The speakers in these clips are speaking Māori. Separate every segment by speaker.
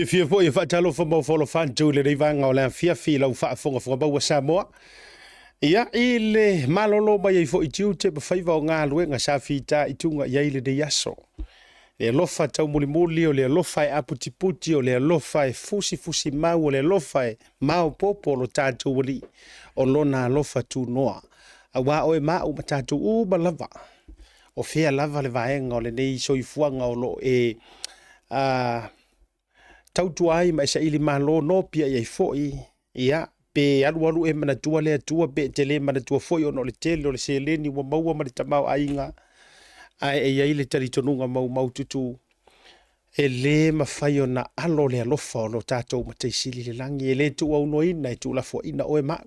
Speaker 1: fia fo ia whaatalo wha mau wholo whantu le reivanga o lea fia lau whaafonga whonga baua Samoa. Ia i le malolo mai fo i tiu te mawhaiva o ngā luenga sa whita i tunga i aile de yaso. Le alofa tau muli o le alofa e aputiputi o le alofa e fusi mau o le alofa e mau popo lo tātou wali o lona alofa tu noa. A wā oe mau ma tātou uba lava. O fea lava le vaenga o le nei soifuanga o lo e tautu ai ma isa ili malo no pia ia foi ia pe alu e mana tua le tua pe tele mana tua foi ono le tele o le seleni wa maua ma le tamau ainga ai e ia ile tali tonunga mau tutu e le mawhai o na alo le alofa o lo tātou ma te sili le langi e le tu au no ina e tu la fo ina oe ma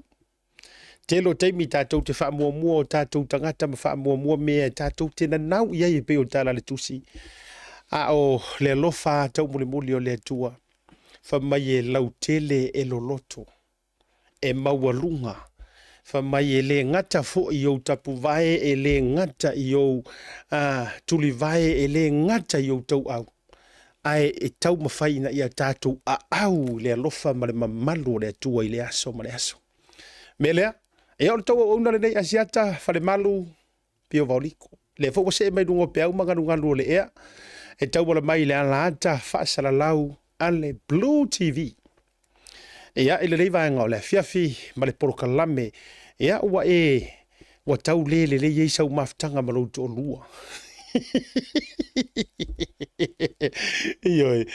Speaker 1: telo teimi tātou te wha mua o tātou tangata ma wha mua mea tātou te na nau ia e pe o tāla le tusi a o le alofa tau muli o le tua fa mai e lau tele e loloto e maualunga fa mai e le ngata fo i o tapu vai e le ngata i o tuli vai e le ngata i o tau au ai e tau mawhai na ia tātou a au le alofa ma le mamalu le tua i le aso ma le aso me lea e o le tau au na le nei asiata fa le malu pio vauliko le fo se mai dungo pe au manganungalu le ea e tau wala mai le alata whaasala lau ale Blue TV. E ia ele reiva ngau le fiafi ma le porokalame. E ia ua ua tau le ye sau maftanga ma loutu o lua. Ioi.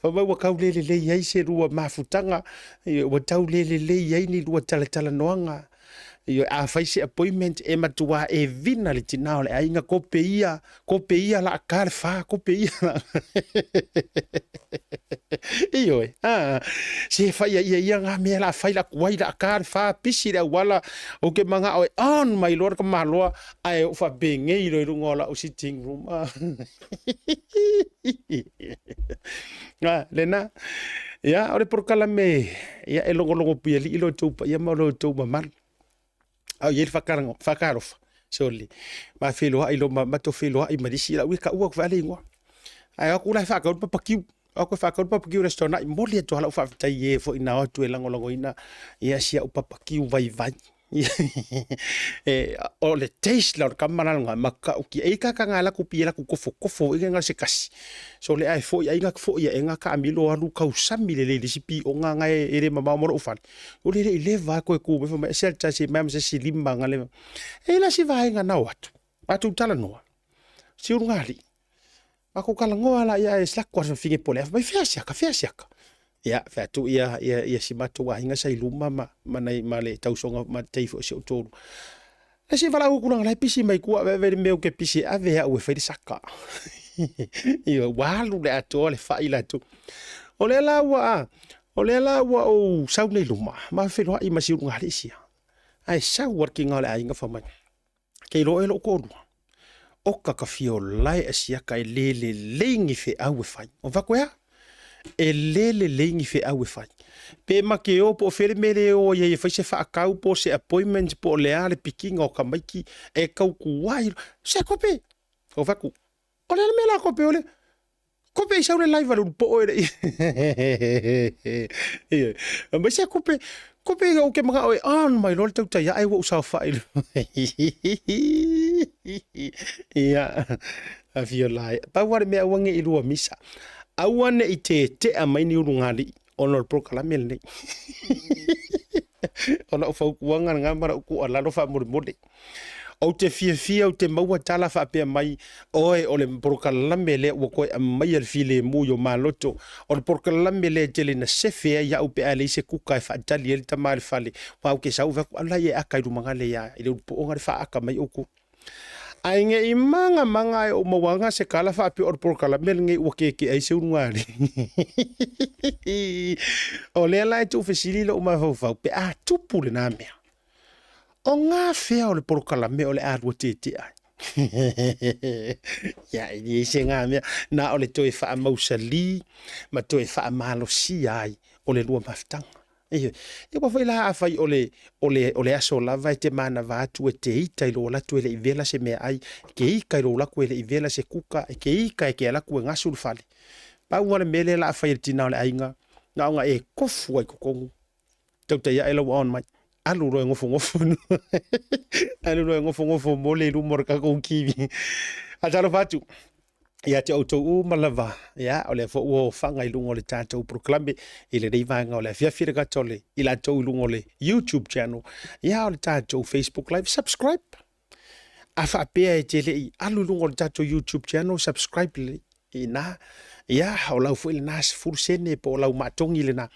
Speaker 1: Whamau wa kau le ye se rua mafutanga. Ua tau le ye ni rua tala noanga. Yo a faise appointment e matua e vina le tinao le ainga kope ia la karfa kope ia iyo se fa ia nga me la fai la kuai la karfa pisi la wala o ke manga o on my lord ka malo ai o fa benge i ro ngola o sitting room lena ya ore por kala me ya e longo pieli ilo tupa ya malo tupa man au yel fakarofa soli ma felo ai lo ma to felo ai marisi la wika ua fa le ngwa ai aku la fa ka pa pakiu aku fa ka pa pakiu restaurant mo le to hala fa tai e fo ina o tu lango ina ia sia pa pakiu vai e o le taste la kamana nga maka o ki e ka ngala ku pila ku kofo e nga se kasi so le ai fo ia nga fo ia nga ka amilo alu ka usami le sipi o nga e re mama mo ufan o le va ko ku be ma se ta se mam se limba nga le e la si va nga na watu atu tala no si urungali ako kala ngoa la ia e slak kwa finge pole ba fiasia ka ia fa tu ia si matu wa hinga sai luma manai male tausonga ma teifo se utoro e si vala ku nang lai pisi mai ku ave meu ke pisi ave ya u fe saka io walu le ato le faila tu o le la wa o sau nei luma ma fe lo i ma si unga sia ai sa working ala ainga fa mai ke lo elo ko o ka fio lai asia kai le lengi fe au fa o va ko ya e lele lengi fe au fai pe make o po fere mere o ye fa se fa kau po se appointment po le ale picking o kamaiki e kau ku wai se kope o va ku o le me la kope ole kope sa le live lu po e ma se kope o ke mga o on my lord tau tai ai wo sa fa ia a fio lai pa wa me wange i lua misa awane i te a mai ni urungali ono proclame nei ono fa kuanga nga mara ku ala no fa murmode o te fia o te maua tala fa pe mai oe o le proclame le wo ko mai al file mu yo maloto o le proclame le tele na sefe ya u pe ale se kuka fa tali el tamal fale pa ke sa u va ala ye akai rumangale ya ile po nga fa aka mai oku ainge i manga o mawanga se kala fa pi or por kala mel nge o ke ai se unwari o le la tu fesili lo ma fa pe a tu pule na me o nga fe o le por kala me o le a rotete ai ya i se nga me na o le to fa mausali ma to fa malo si ai o le lua maftanga e pa foi la fai ole aso la vai te mana va tu te ita i lo la tu le vela se me ai ke i kai lo la ku le vela se kuka ke i kai ke la ku ngasul fali pa ua le mele la fa tina le ainga na nga e kofu ai ko tau te ia ela on mai alu ro ngofo alu ro ngofo mole lu mor ka ko kiwi a talo fatu ia te auto u malava ia o le fo o fanga i lungo le tatou proclame i le dei vanga o le fia fira tole i la tou lungo le YouTube channel ia o le tatou Facebook live subscribe a fa pe e tele i alu lungo le tatou YouTube channel subscribe le ina ia o lau fo le nas full sene po lau matongi le na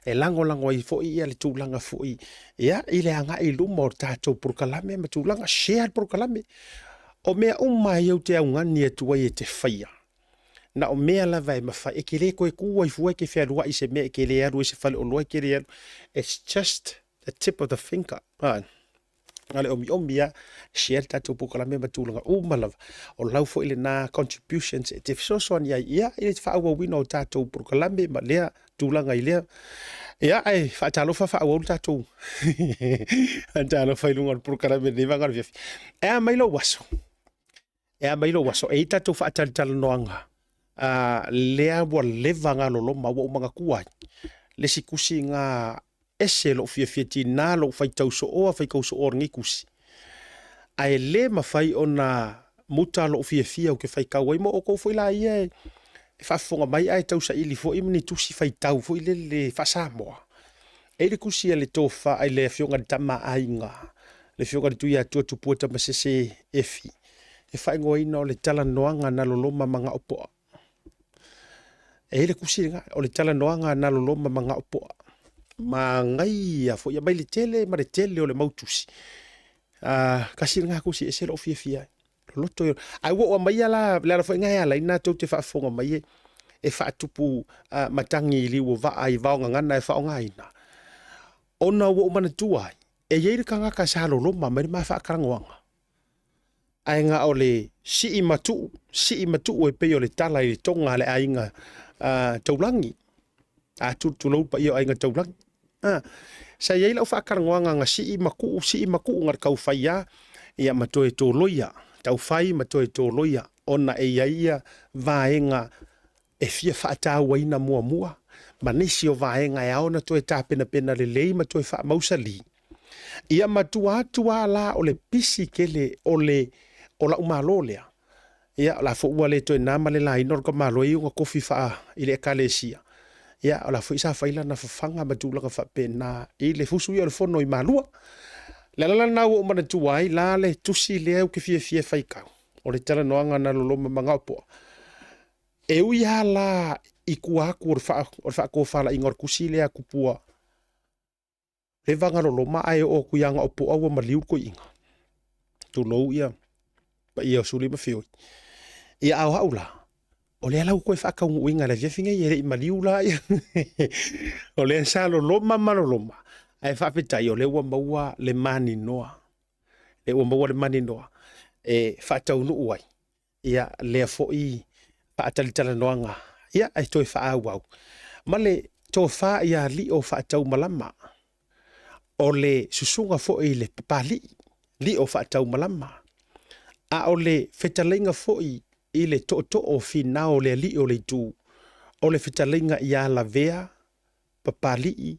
Speaker 1: e lango i fo i le tūlanga fo i ia i le anga i lungo le tatou proclame ma tūlanga share proclame o mea mai au te aungani e tua i te whaia. Na o mea lava e mawhai, e ke le koe kua i fua ke whea rua i se mea, e ke le aru e se whale o loa ke le aru. It's just the tip of the finger. Ngale omi a, share tatou pukala me matulanga malava. O lau fo ile na contributions, e te fisosoan ia, ia ile te whaawa wina o tatou pukala me, ma lea tūlanga i lea. Ia, ai, whaatalofa whaawa ulu tatou. Antalofa ilunga pukala me, ne vangara fiafi. Ea mailo waso. Ea mailo waso e tatou whaatalitala noanga. Lea wa leva ngā lolo ma wa umanga kuai. Le si kusi ngā ese lo fia tina lo fai tau so oa fai kau so oa ngi kusi. Ai le ma fai ona muta lo fia o ke fai kau ai mo o kou foi la ia e whafonga mai ai tau sa ili fo imni tusi fai tau fo ile le whasamoa. E le kusi a le tofa ai le fionga di tama ai ngā. Le fionga di tuia tua tupuata ma sese efi. E whai ngoa ina o le tala noanga na loloma mga opoa. E le kusi nga o le tala noanga na loloma mga opoa. Ma ngai a fo ia mai le tele ma le tele o le mautusi. Kasi nga kusi e se lo fia. Loto yo. Ai wo mai ala la fo ngai ala ina tau te whaafonga mai e whaatupu matangi li wo va ai vaonga ngana e whaonga ina. Ona wo mana tuai. E yeiri ka ngaka sa loloma mai ma whaakarangoanga. Ai ngā o le si i matu o e pei o le tala i le tonga le ainga taulangi. A tulau pa i o ainga taulangi. Sa iei lau whakarangoanga ngā si i maku ngar kau whaia ia matoe tō loia. Tau whai matoe tō loia. Ona e iaia vaenga e fia whaatau aina mua. Manisi o vaenga e aona toe tā pena le lei matoe wha mausali. Ia matua la o le pisi kele o la umalo lea. Ia la fo ua le toi nama le la inor ka malo i unga kofi faa i le kalesia. Ia la fo isa faila na fafanga matulanga fa pena i le fusu i o le fono i malua. La na o mana tuai la le tusi le au ke fia faikau. O le tala noanga na loloma mga opoa. E ui ha la i kuaku o le faa kofa la ingor kusi le a kupua. Le vanga loloma ai o kuyanga opoa ua maliu ko inga. Tulou ia. Pa ia suli ma fioi. Ia au haula. O le alau koe whakau nguinga le fiafinga i ere i maliu la ia. O le ansalo loma maloloma. Ai whapetai o le ua maua le mani noa. Le ua maua le mani noa. E whatau nu uai. Ia lea fo i whaatalitala noanga. Ia ai toi whaau au. Ma le tō wha ia li o whaatau malama. O le susunga fo i le papali. Li o whaatau malama. A o le whetalainga foi i le to o fina o le li o le tū. O le whetalainga i a la vea, papali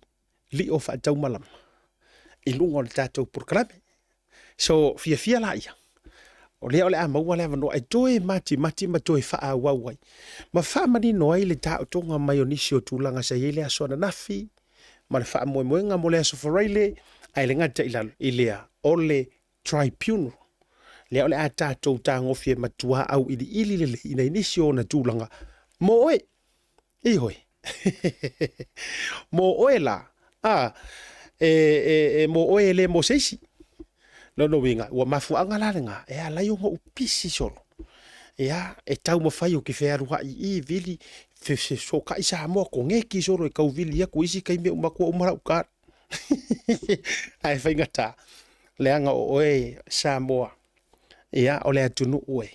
Speaker 1: li o whaatau malama. I lunga o le tātou purkarame. So, fia la ia. O lea o le a maua lea wanoa, e toe mati ma toe wha wauai. Ma wha mani noa i le tāo tonga mai o nisi o tūlanga sa i lea soana nafi. Ma le wha moenga mo lea sofareile, ai le ngata i lea o le tribunal. Lea ole a tātou tā ngofie matua au ili lele ina inisi o na tūlanga. Mo oe. Ihoi. Mo oe la. Mo oe le mo seisi. No winga. Ua mafuanga la nga. E a lai unga upisi solo. Ea e tau mawhai o ke whea ruha i vili. So ka isa moa ko ngeki solo e kau vili ia ko isi kai me umakua umara ukar. Ai whaingata. Leanga o oe sa moa. Ia o le atunu ue.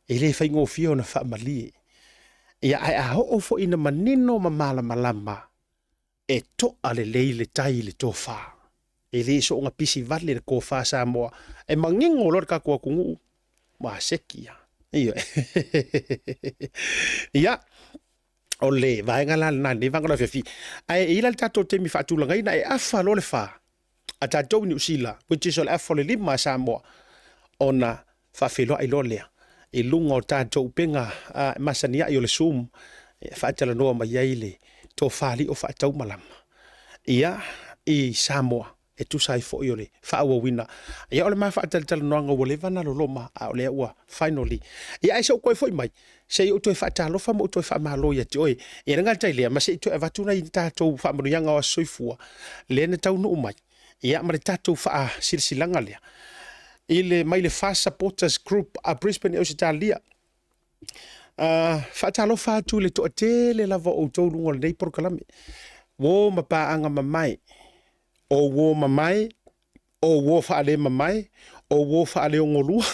Speaker 1: E le whai ngofio na whaamalie. Ia ai a ho fo ina manino mamala malama. E to ale lei le tai le tō wha. E le so nga pisi vale le kō wha sa moa. E mangingo lor ka kua kungu. Ma seki ia. Ia. Ia. o le vaenga la na le vanga na fefi ai ila tato te mi fatu langa ina e afa lo le fa a tato ni usila which is all afa le lima Samoa ona fa felo ai lo le e lunga o tato penga masania i o le sum fa tala no ma yaile to fali o fa tau malama ia i Samoa e tu sai fo iole fa wa wina ia ole ma fa tal no nga wole vana lo loma a ole wa finally ia ai so ko foi mai se o to fa talo fa mo to fa ma lo ia ti oi e nga tai le ma se to e vatuna i ta to fa mo yanga o soifua le ne tau no mai ia ma ta to fa silsilanga le ile mai le fast supporters group a Brisbane o Italia fa talo fa tu le to tele la vo o to lungo le por kalame wo ma pa anga mai o wo mamai o wo fa ale mamai o wo fa ale ngolua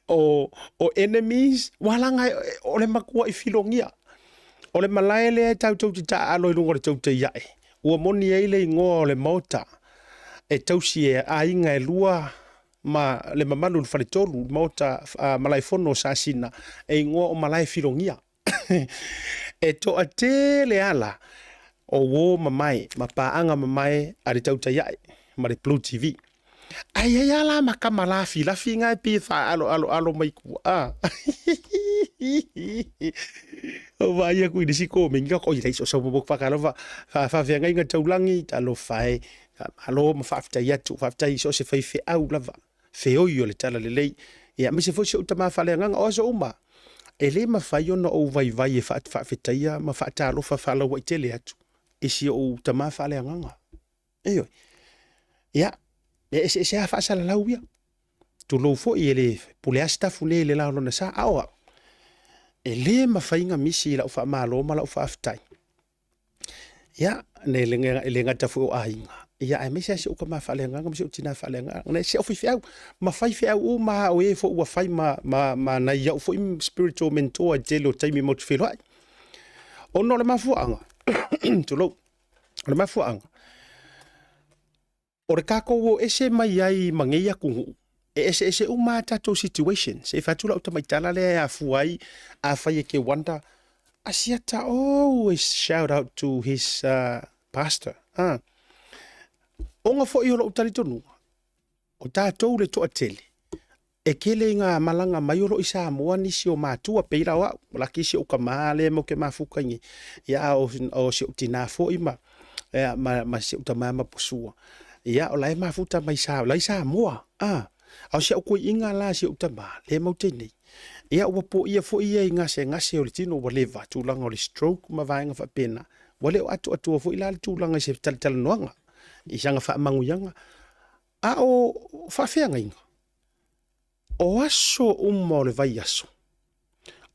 Speaker 1: o enemies walanga o le makua i filongia o le malai le tau tau ta alo i lungo le tau te iai ua moni e le ngo le mota e tausi e ainga e lua ma le mamanu le fale tolu mota malai fono sa sina e ngo o malai filongia e to a te le ala o wo mamai ma paanga mamai ari tau iai ma le Blue TV ai ai ala makama la finga pi fa alo mai ku o vai ku ni siko minga ko i so mo fa kala fa venga inga taulangi alo fai alo ma fa ia tu fa so se fai fe au lava fe o yo le tala le lei ia me se fo se utama fa le nganga o so uma ele ma fa yo no o vai e fa ia ma fa ta lo fa lo wa tele atu isi o tama fa le nganga eyo ia se fa sa la uia tu lo fo ele pule asta fule le la lona sa awa ele ma fa inga misi la fa ma lo ma la fa aftai ia ne le nga ta fu ainga ia ai mesi se o ka ma fa le nganga mesi o tina fa le nganga ne se o fi fiau ma fa fiau o ma o e fo wa fa ma na ia fo spiritual mentor jelo taimi mo te filo o no le ma fu anga tu lo le ma fu anga o re kako o ese mai ai mangeia kungu ese o mata to situation se fatula o tamai tala le a fuai a fai ke wanda asiata always shout out to his pastor onga fo i lo utali tonu o tatou le to atele e kele nga malanga mai o lo isa mo ni si o matua peira wa la ki si o kamale mo ke mafukangi ya o si utina fo ima ya ma si utama posua ia o lai mafuta mai sa lai sa moa au se ko inga la se utama le mo teni ia o po ia fo ia inga se ngase o tino o leva tu langa o stroke ma vainga fa pena wale o atu fo ila tu langa se tal noanga i sanga fa mangu yanga o fa fenga inga o aso umo le vai aso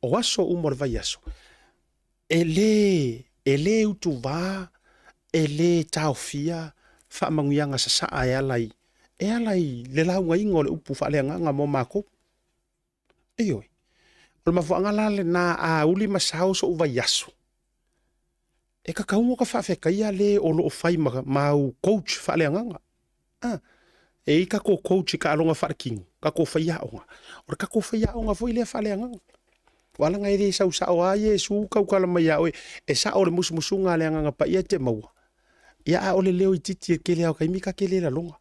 Speaker 1: o aso umo le vai aso ele utu va ele taofia fa manguianga sa e alai le launga ingo le upu fa le nganga mo mako eyo o ma fuanga la le na a uli masao so uva yaso e ka kaungo ka fa feka ia le o lo fai mau coach fa le nganga e ka ko coach ka alonga fa king ka ko fa ia onga o ka ko fa ia onga foi le fa le nganga wala ngai re sa o a yesu ka ka la mai e sa o le musunga le nganga pa ia te mau ia o le leo i titi ke leo kai mika ke le la longa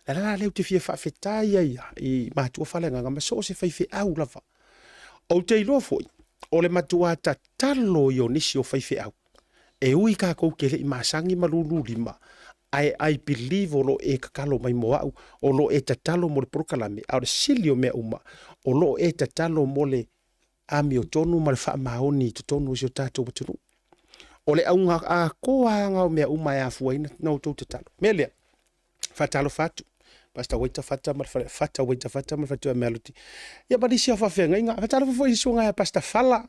Speaker 1: la leo te fie fa feta ia i matua fa le nganga ma so se fai fe au lava o te ilo foi o le matua ta talo yo nisi o fai fe au e ui ka ko ke le i masangi malulu lima I believe o lo e kakalo mai mo au o lo e tatalo mo le prokalame au le silio me uma o lo e tatalo mo le ami o tonu ma le fa maoni to tonu o tato butunu o le aunga a koa nga o mea uma e afuaina na utou te talo. Mea lea, fatalo fatu. Basta waita fata ma fatu a melody. Ia badisi a whawhenga inga. Fatalo fafo i sunga e pasta fala.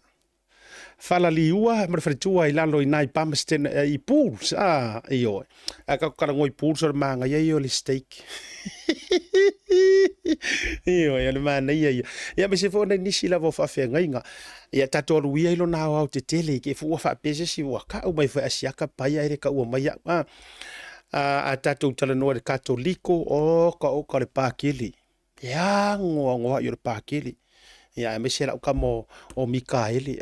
Speaker 1: Fala li ua, ma wharitua i lalo i nai pamasten i pools. Iyo. A kakara ngoi pools o le maanga ia o le steak. Iyo, ia le maana ia. Ia me se fo na nisi lavo whawhenga inga. Ia tato aluia ilo na au te tele ke fuwa whapese si waka o mai wha asiaka pai aere ka ua mai a tato talanoa le katoliko o ka le pākili. Ia ngoa ngoa i le pākili. ia me se la kamo o Mikaeli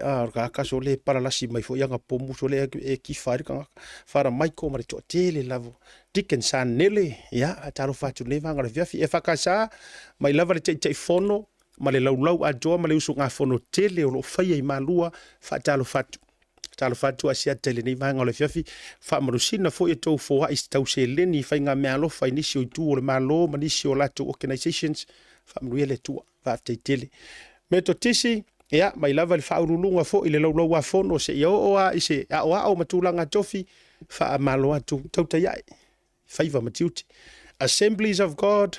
Speaker 1: ka so le para la si mai fo yanga pomu so le e ki fari ka fara mai ko mari to tele lavo diken san nele ia taro fatu le vanga le viafi e fakasa mai lava le te fono ma le laulau a joa ma le usu ngā fono tele o lo fai i malua fa talo fatu asia tele nei vanga o le fiafi fa marusina fo e tau fo a istau se leni fai ngā mea alofa inisi o tu o le malo manisi o lato organizations fa maruia le tua fa te tele me to tisi ia mai lava le faululunga fo i le laulau a fono se ia o a ise a o matulanga tofi fa malo atu tau tai ai faiva matiuti Assemblies of God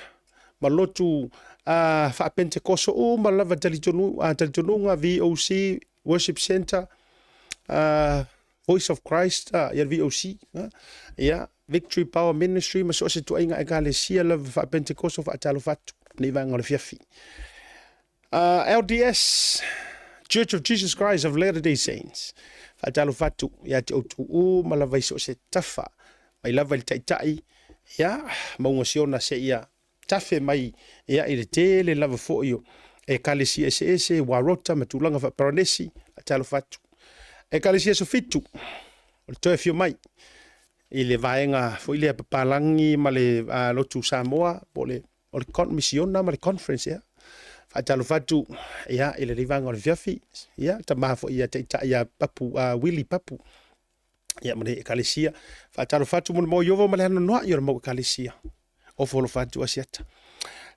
Speaker 1: malotu fa Pentecost o malava talitonunga VOC Worship Center Voice of Christ ya VOC ya Victory Power Ministry maso se tu inga egalesia lava fa Pentecost fa talo fatu nei vanga le fiafi LDS Church of Jesus Christ of Latter-day Saints fa talo fatu ya te o malava iso se tafa mai lava le taitai ya maunga siona se ia tafe mai ia i le tele lava fo io e kalesia ese warota matulanga fa paranesi atalo fatu e kalesia so fitu o toe fio mai i le vaenga fo i le papalangi ma le lotu Samoa o le misiona ma le conference ia fa atalo fatu ia i le rivanga o le viafi ia tamafo ia teita ia papu Willy Papu ia ma le kalesia fa atalo fatu mo yovo ma le anoa i o mo kalesia o folo fatu asiata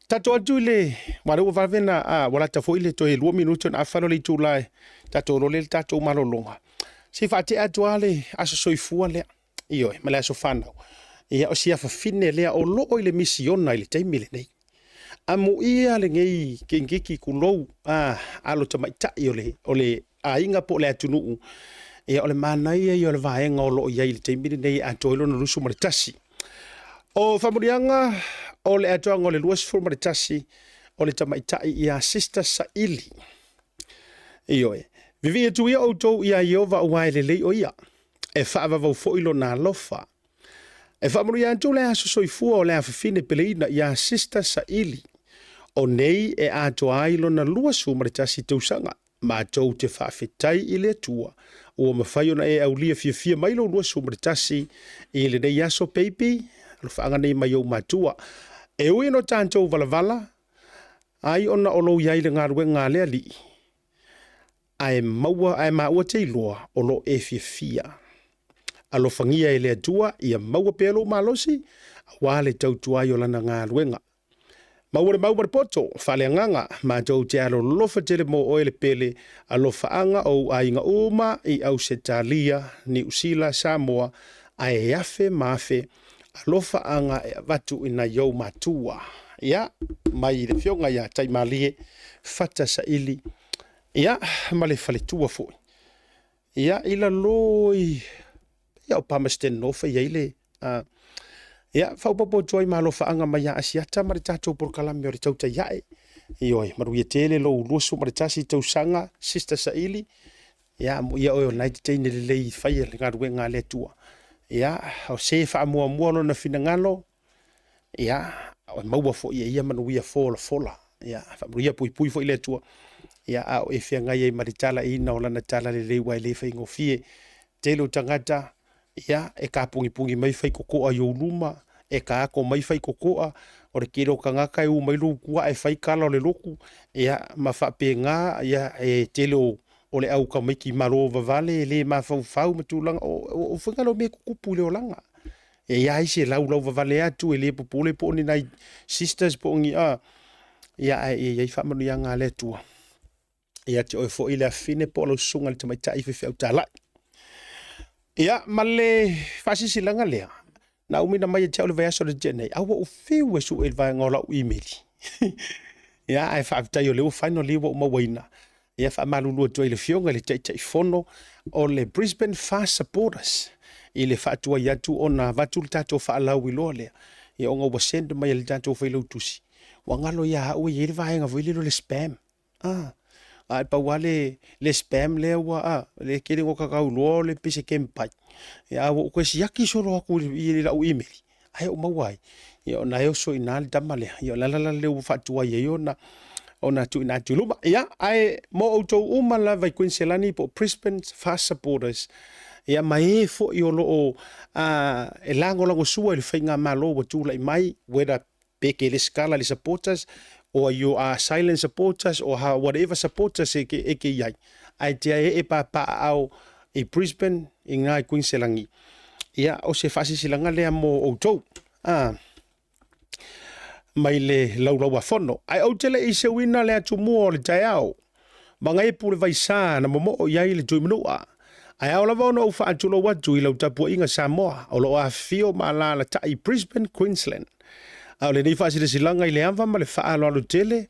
Speaker 1: tato atu le maru vavena wala ta foi le to e 2 minuto na falo le tulai tato lo le tato malolonga si fati atu ale aso soifua le io ma le aso fana ia o sia fa fine le o lo ile misiona ile taimile nei amu ia le ngei kengeki kulou alo tamaita o le ainga po le atunu ia o le manai ia o le vaenga o lo ia ile taimile nei atoilo no lusu maritasi o famurianga o le atoanga o le luas maritasi o le tamaitai ia sister Saili ioe vivi tu ia o tou ia Jehova uai le lei o ia e whaavavau foilo na lofa e whaamuria tu le aso soifua o le afafine peleina ia sister Saili o nei e ato ailo na luas maritasi tausanga ma tou te whaafetai i le tua o mawhaio na e au lia fia mailo luas maritasi i le nei aso peipi whaanga nei mai au matua e ui no tātou valavala ai ona o lou iai le ngārue ngā lea li ai maua te iloa o lo e fia alo fangia e lea tua ia maua pelo malosi wale tautu ai o lana ngāruenga maua le maua poto whale nganga ma tau te alo lofa tele mo o ele pele alo whaanga o ainga uma i au Setalia ni Usila Samoa ai afe mafe alofa anga e watu ina yau matua ia mai le fionga ia taimalie fata Saili ia ma le faletua foi ia ila loi ia o pamasten nofa ia ile ia faupapo toi ma alofa anga mai asiata ma le tatou porkalame o le tauta iae ioi maruia tele lo lusu ma le tasi tausanga sister Saili ia mo ia o night teine le lei fai le ngaruenga le tua ia o se fa mua no na finangalo ia o maua fo ia manuia fola ia fa manuia pui fo ile tua ia o e fia ngai maritala ina o lana tala le wai le fai ngofie telo tangata ia e ka pungi mai fai koko a yoluma e ka ko mai fai koko o le kiro kanga kai u mai lu kua e fai kala o le loku ia ma fa penga ia e telo o le au ka mai ki maro vale le ma fau matulanga o fungalo me kupu le olanga e ia ise lau vale atu e le popole po ni nai sisters po ngi ia e fa manu ia nga le tua ia te o fo ile fine po lo sunga le tamaita i fe utala ia male fasi silanga le na umina mai te o le vai so le jene au o feu su e vai ngola email ia ai fa ta yo le finally wo mo waina ia fa malulu to ile fionga le tai fono o le Brisbane Fast Supporters ile fa tua ya tu ona vatul tato fa la wilo le ia onga wa send mai le tato fa ile tusi wangalo ya o ye vai nga vile le spam ai pa wale le spam le wa le kiri ngo ka lo le pise kempai ia o ko si yaki so ro ku ile la email ai o mawai ia na yo so inal damale ia la le fa tua ye yo na ona tu ina tu luma ia ai mo o to uma la vai Queenselani po Brisbane fast supporters ia mai fo i o e lango sua i le whainga malo wa tu lai mai whether peke le skala le supporters or you are silent supporters or whatever supporters eke iai ai te e pa au i Brisbane i ngai Queenselangi ia o se fasi silanga lea mo o to mai le laulau a fono. Ai au tele i se wina le atu mua o le tai au. Ma ngai pule vai sa na momo o iai le tui minua. Ai au lava ono ufa atulo watu i lau tapua inga Samoa. O lo a fio ma la tai Brisbane, Queensland. Au le nei fasi le silanga i le anfa ma le faa alo alu tele.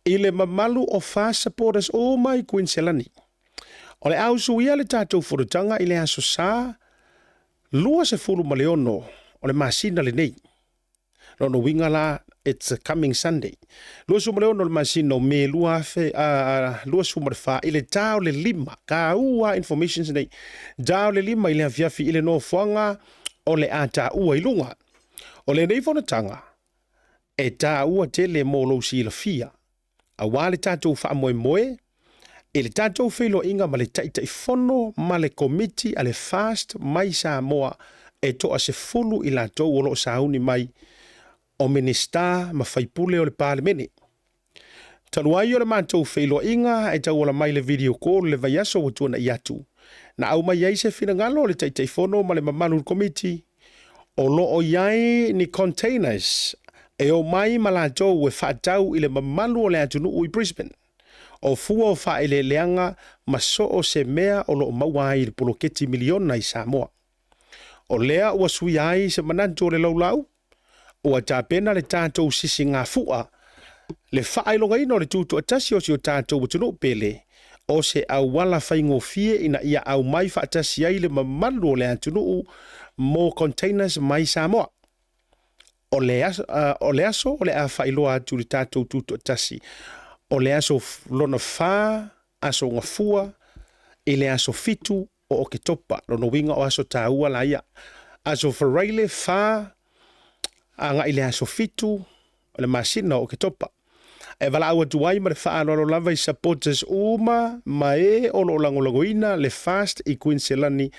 Speaker 1: I le mamalu o fast supporters o mai Queenselani. O le au suia le tatou furutanga i le aso sa. Lua se fulu ma le ono. O le masina le nei. No winga la it's a coming Sunday. Lua sumareo no le masino me lua fe lua sumarfa ile tau le lima ka ua information nei. Tau le lima ile afiafi ile no fuanga o le ata ua ilunga. O le nei fona tanga e ta ua tele mo lo si la fia. A wale tatou fa moe moe ele tatou felo inga ma le taita i fono ma le committee ale fast mai Samoa e to a se fulu ila to o lo sauni mai o minista ma faipule o le parlemene. Tanuai o le mātou whailo inga e tau o la mai le video call le vai aso watua na iatu. Na au mai ai se whina ngalo le taitei whono ma le mamalu committee o lo o iai ni containers e o mai ma lātou e whaatau i le mamalu o le atunu ui Brisbane. O fua o wha ele leanga ma so o se mea o lo o maua i le poloketi miliona i Samoa. O lea ua sui ai se mananto le laulau o ta pena le tātou sisi ngā fua, le whaelonga ino le tūtu atasi o si o tātou watunu pele, o se au wala whaingo fie ina ia au mai whaatasi ai le mamalu o le atunu mo containers mai Samoa. O le aso o le a whailoa atu le tātou tūtu atasi, o le aso lona wha, aso ngafua, i le aso fitu o o ke topa, lono winga o aso tāua la ia, aso whareile wha, anga ile aso fitu o le masina o ke topa. E wala awa tuwai ma le wha alolo lava i supporters uma ma e o lo langolangoina le fast i Queenselani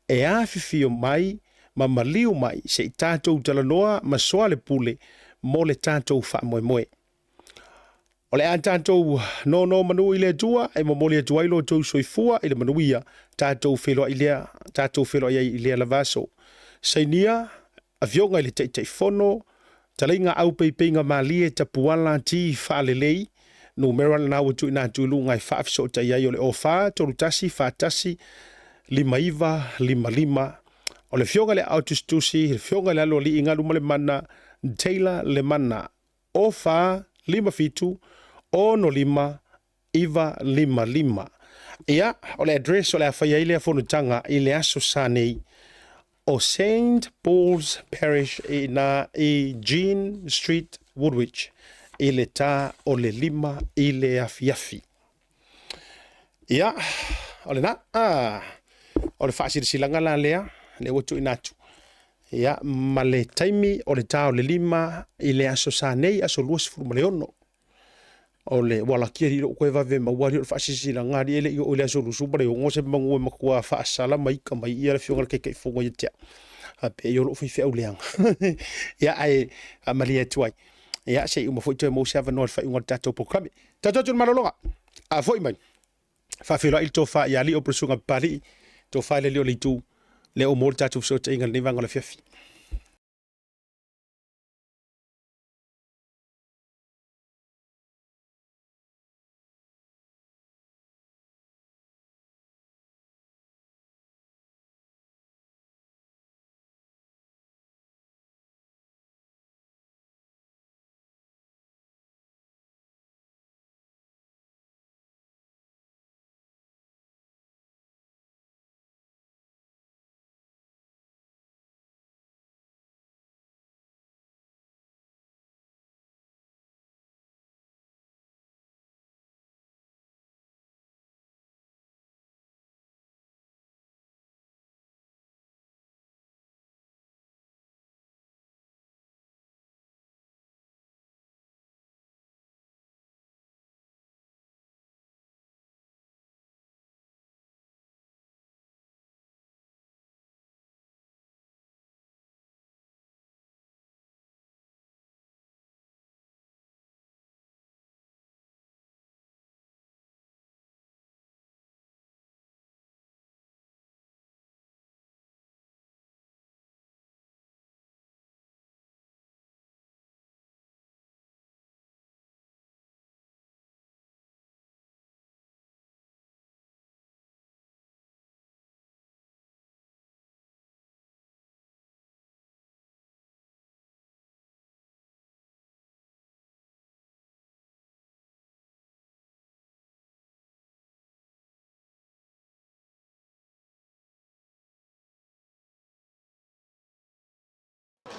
Speaker 1: e awhiwhio mai ma maliu mai se i tātou talanoa ma soa le pule mo le tātou wha moe moe. O le a tātou no manu i le tua e mo mole tua ilo tau soifua i le manuia tātou wheloa i lea lavaso. Sainia a vionga le teitei fono, talinga au peipeinga malie tapuala ti whaalelei, no mera na watu ina tulu ngai whaafiso ta iai o le ofa, torutasi, whaatasi, lima iwa, lima, o le fionga le autistusi, le fionga le alo li inga luma le mana, Taylor le mana, ofa, lima fitu, ono lima, iwa, lima. Ia, o le address o le awhai le afonutanga i le aso sanei, o St. Paul's Parish i Jean Street, Woolwich, i le tā o le lima i le afiafi. Ia, o le na, o le whaasiri silanga la lea, le watu inatu. Ia, ma le taimi o le tā o le lima i le aso sānei, aso luas furu ma le ono. O le wala kia riro koe vave mawari o le whaasisi na ngāri ele i o le aso lusuba le o ngose mangue makua whaasala maika mai ia le whionga le kei whongo i tea. Pe i o lo whiwhi au leanga. Ia ai malia tuai. Ia se i umafoi toi mausia vanua le whaiunga tātou programe. Tātou tūna marolonga. A foi mai. Whawhira il tō wha i ali o presunga pari. Tō wha le leo le tū. Le o mōle tātou fsota inga le nevanga le whiawhi.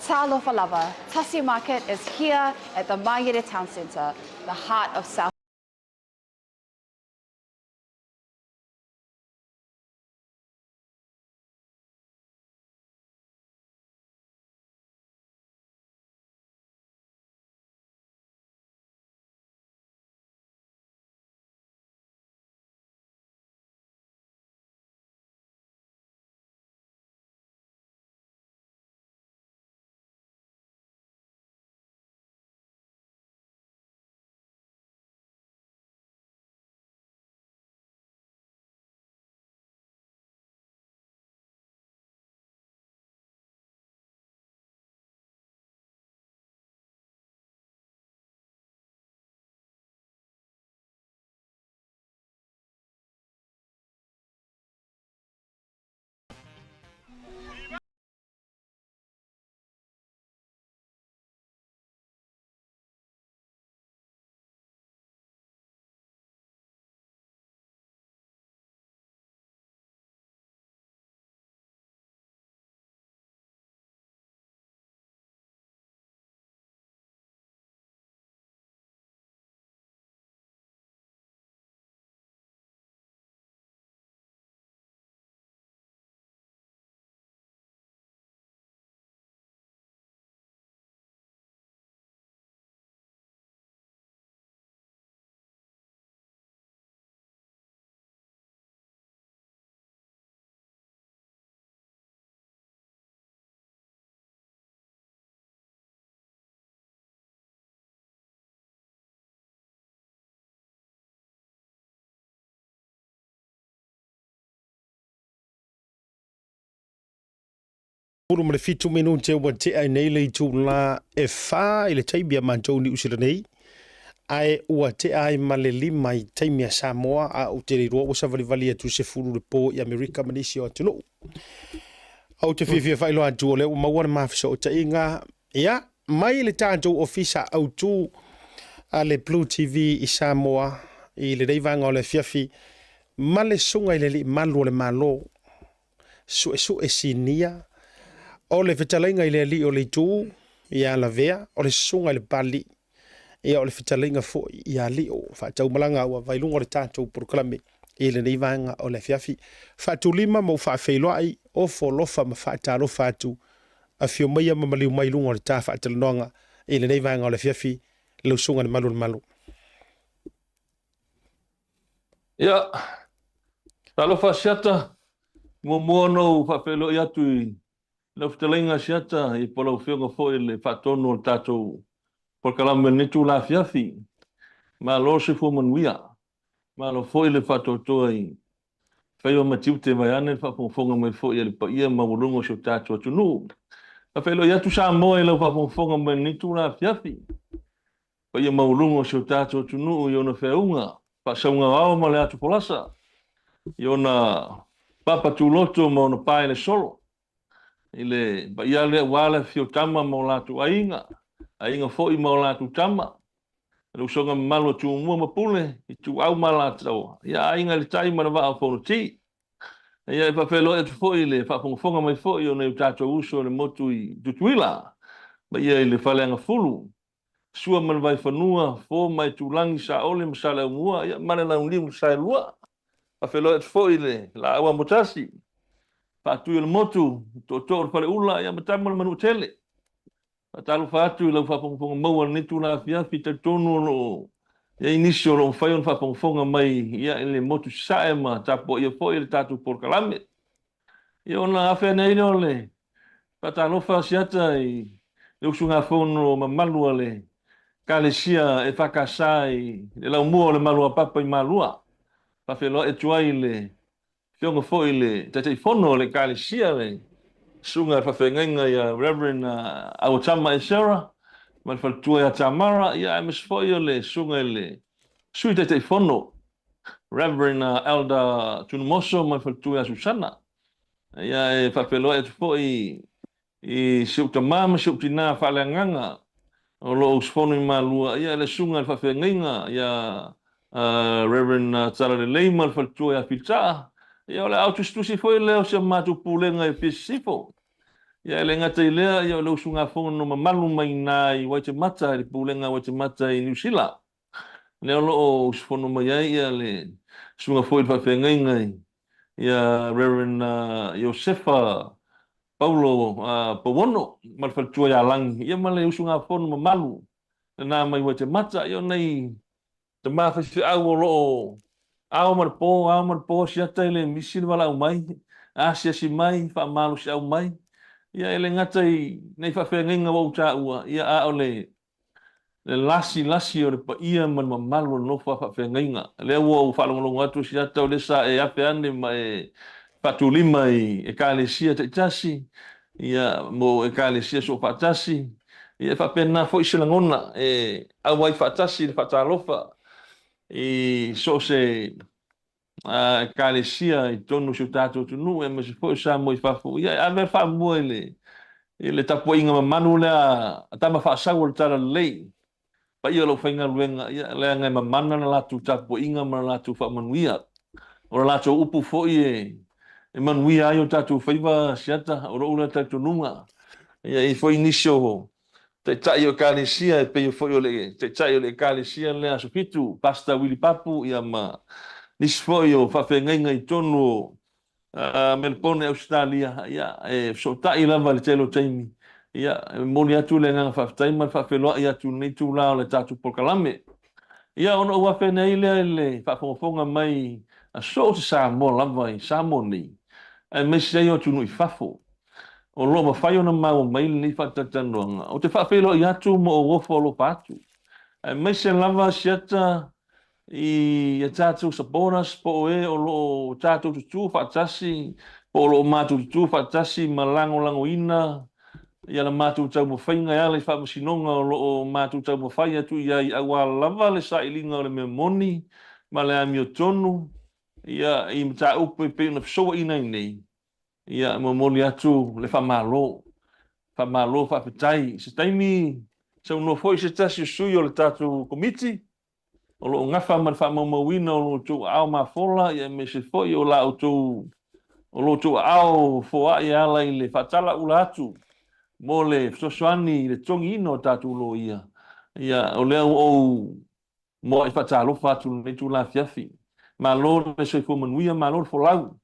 Speaker 2: Salofa Lava, Tasi Market is here at the Maire Town Centre, the heart of South.
Speaker 1: Puru mre fitu menu te wa te ai nei le tu la e fa ile taibia mantou ni usira nei. Ai ua te ai male lima i taimia Samoa a o te riro o savali atu se furu le po i Amerika manisi o atuno. Au te fifia whailo atu o le o mawana mafisa o ta inga. Ia, mai le tātou ofisa au tu a le Blue TV i Samoa i le reivanga o le fiafi. Male sunga i le li malu o le malo. Su e sinia. O le fetalinga i le li o le tu i a la vea. O le sunga i le pali. Ia o le fetalinga fo i a li o. Whaatau malanga ua vailunga o le tātou proklame. I le reivanga o le fiafi. Whaatu lima mau whaafeiloa ai. O fo lofa ma whaatalo whaatu. A fio maia ma maliu mailunga o le tā whaatalanoanga. I le reivanga o le fiafi. Lau sunga le malu.
Speaker 3: Ia, talo whasiata. Mua no whaafeiloa i atu i. Lau fitalinga siata i polau whionga fo i le whaatonu o le tātou porkalame nitu la fiafi. Ma lo se fu manuia. Ma lo fo i le whaatotoa i whaio matiute mai ane whaafonga mai fo i le pa ia maurungo se o tātou atunu. Whaafeiloa i atu sa moa i lau whaafonga mai nitu la fiafi. Pa ia maurungo se o tātou atunu i ona whiaunga. Whaasaunga ao ma le atu polasa. I ona papa tuloto ma ona pae le solo. Ile ba ia le wala fio tama mo la tu ainga fo i mo la tu tama lu songa malo tu mo mapule i tu au mala tau ia ainga le tai mana va fo ti ia fa felo e fo ile fa fonga mai fo i ona tato uso le motu i tutuila ba ia ile falenga fulu sua man vai fanua fo mai tu langi sa ole msala mua ia mana na un limu sa lua fa felo e fo ile la awa motasi Fatu il motu, to pale ula ya matamal manu tele. Fatalu fatu la fapong mau ni tu la fia fita tonu no. Ya inisio lo fayon fapong mai ya ile motu saema tapo ya fo il tatu por kalame. Ya ona afa nei no le. Fatalu fa siata i le usunga fono mamalu ale. Kalesia e fakasai le mo le malu papa i malua. Fa felo e tuaile. Fionga fo ile tete fono le kalisia le sunga fa fengenga ya Reverend Awatama Isera mal faltua ya Tamara ya mis fo ile sunga le sui tete fono Reverend Elder Tunumoso mal faltua ya Susana ya fa felo et fo i siuta mama siutina fa langanga o lo usfono malua ya le sunga fa fengenga ya Reverend Tsara le Leimal faltua ya Pizza Ia ole auto stusi foi leo se matu pulenga e pisifo. Ia le ngata I lea ia le usunga fonga no mamalu mai nā I Waitemata, le pulenga Waitemata I New Zealand. Le o usfono mai ai ia le sunga foi fa fengai ngai. Ia Reverend Josefa Paulo Pawono mal fa tua ia lang ia male usunga fono mamalu. Na mai Waitemata ia nei te mafa fi au lo au mar po sia tele misil wala mai. Asia si mai fa malu si au mai. Ia ele ngata I nei fa fengai nga wau ta ua ia a ole le lasi o le pa ia man mamalu no fa fengainga le wo fa longo atu sia tau le sa e ape ane ma e patulima e kalesia te tasi ia mo e kalesia so patasi ia fa pena fo iselangona e awai fatasi le fatalofa e so se kalesia I tonu su tatu tunu e me se fo sa mo fa fo ia ave fa mo ele tapo inga mamanu le atama fa sa wo tara lei pa ia lo fainga luenga ia le ngai mamana na latu tapo inga ma latu fa manuia o latu upu fo e manuia yo tatu faiva siata o ro tatu nunga ia I foi inisio te tai o kalesia e pe foi o le te tai o le kalesia le asupitu pasta wili papu ia ma nis foi o fa fenga I tonu Melbourne Australia ia e so tai lava le telo taimi ia moni atu le nga fa taima fa felo ia tu nei tu la le tatu pokalame ia ono wa fena ile le fa fonga mai a so sa mo lava I sa mo ni e me se yo tu no fafo o lo ma fai ona ma mai ni fa tatano o te fa felo ia tu mo o folo patu e me se lava siata I tatu sabonas po e o lo tatu tu fatasi po lo matu tu fatasi malango lango ina ia la matu tau mo fainga ia le fa masinonga o lo matu tau mo faia tu ia I awa lava le sa ilinga le memoni ma le amio tonu ia I mta upe pe na so ina nei ia mo moli atu le fa malo fa petai se taimi se no foi se tasi suyo le tatu komiti o lo ngafa man fa mawina o lo tu au ma fola ia me se foi o la o tu au fo ia la le fatala ulatu mo le sosoani le tongi no tatu lo ia o le o mo I fatalo fatu le tu la fiafi ma lo le se fo manuia ma lo fo lau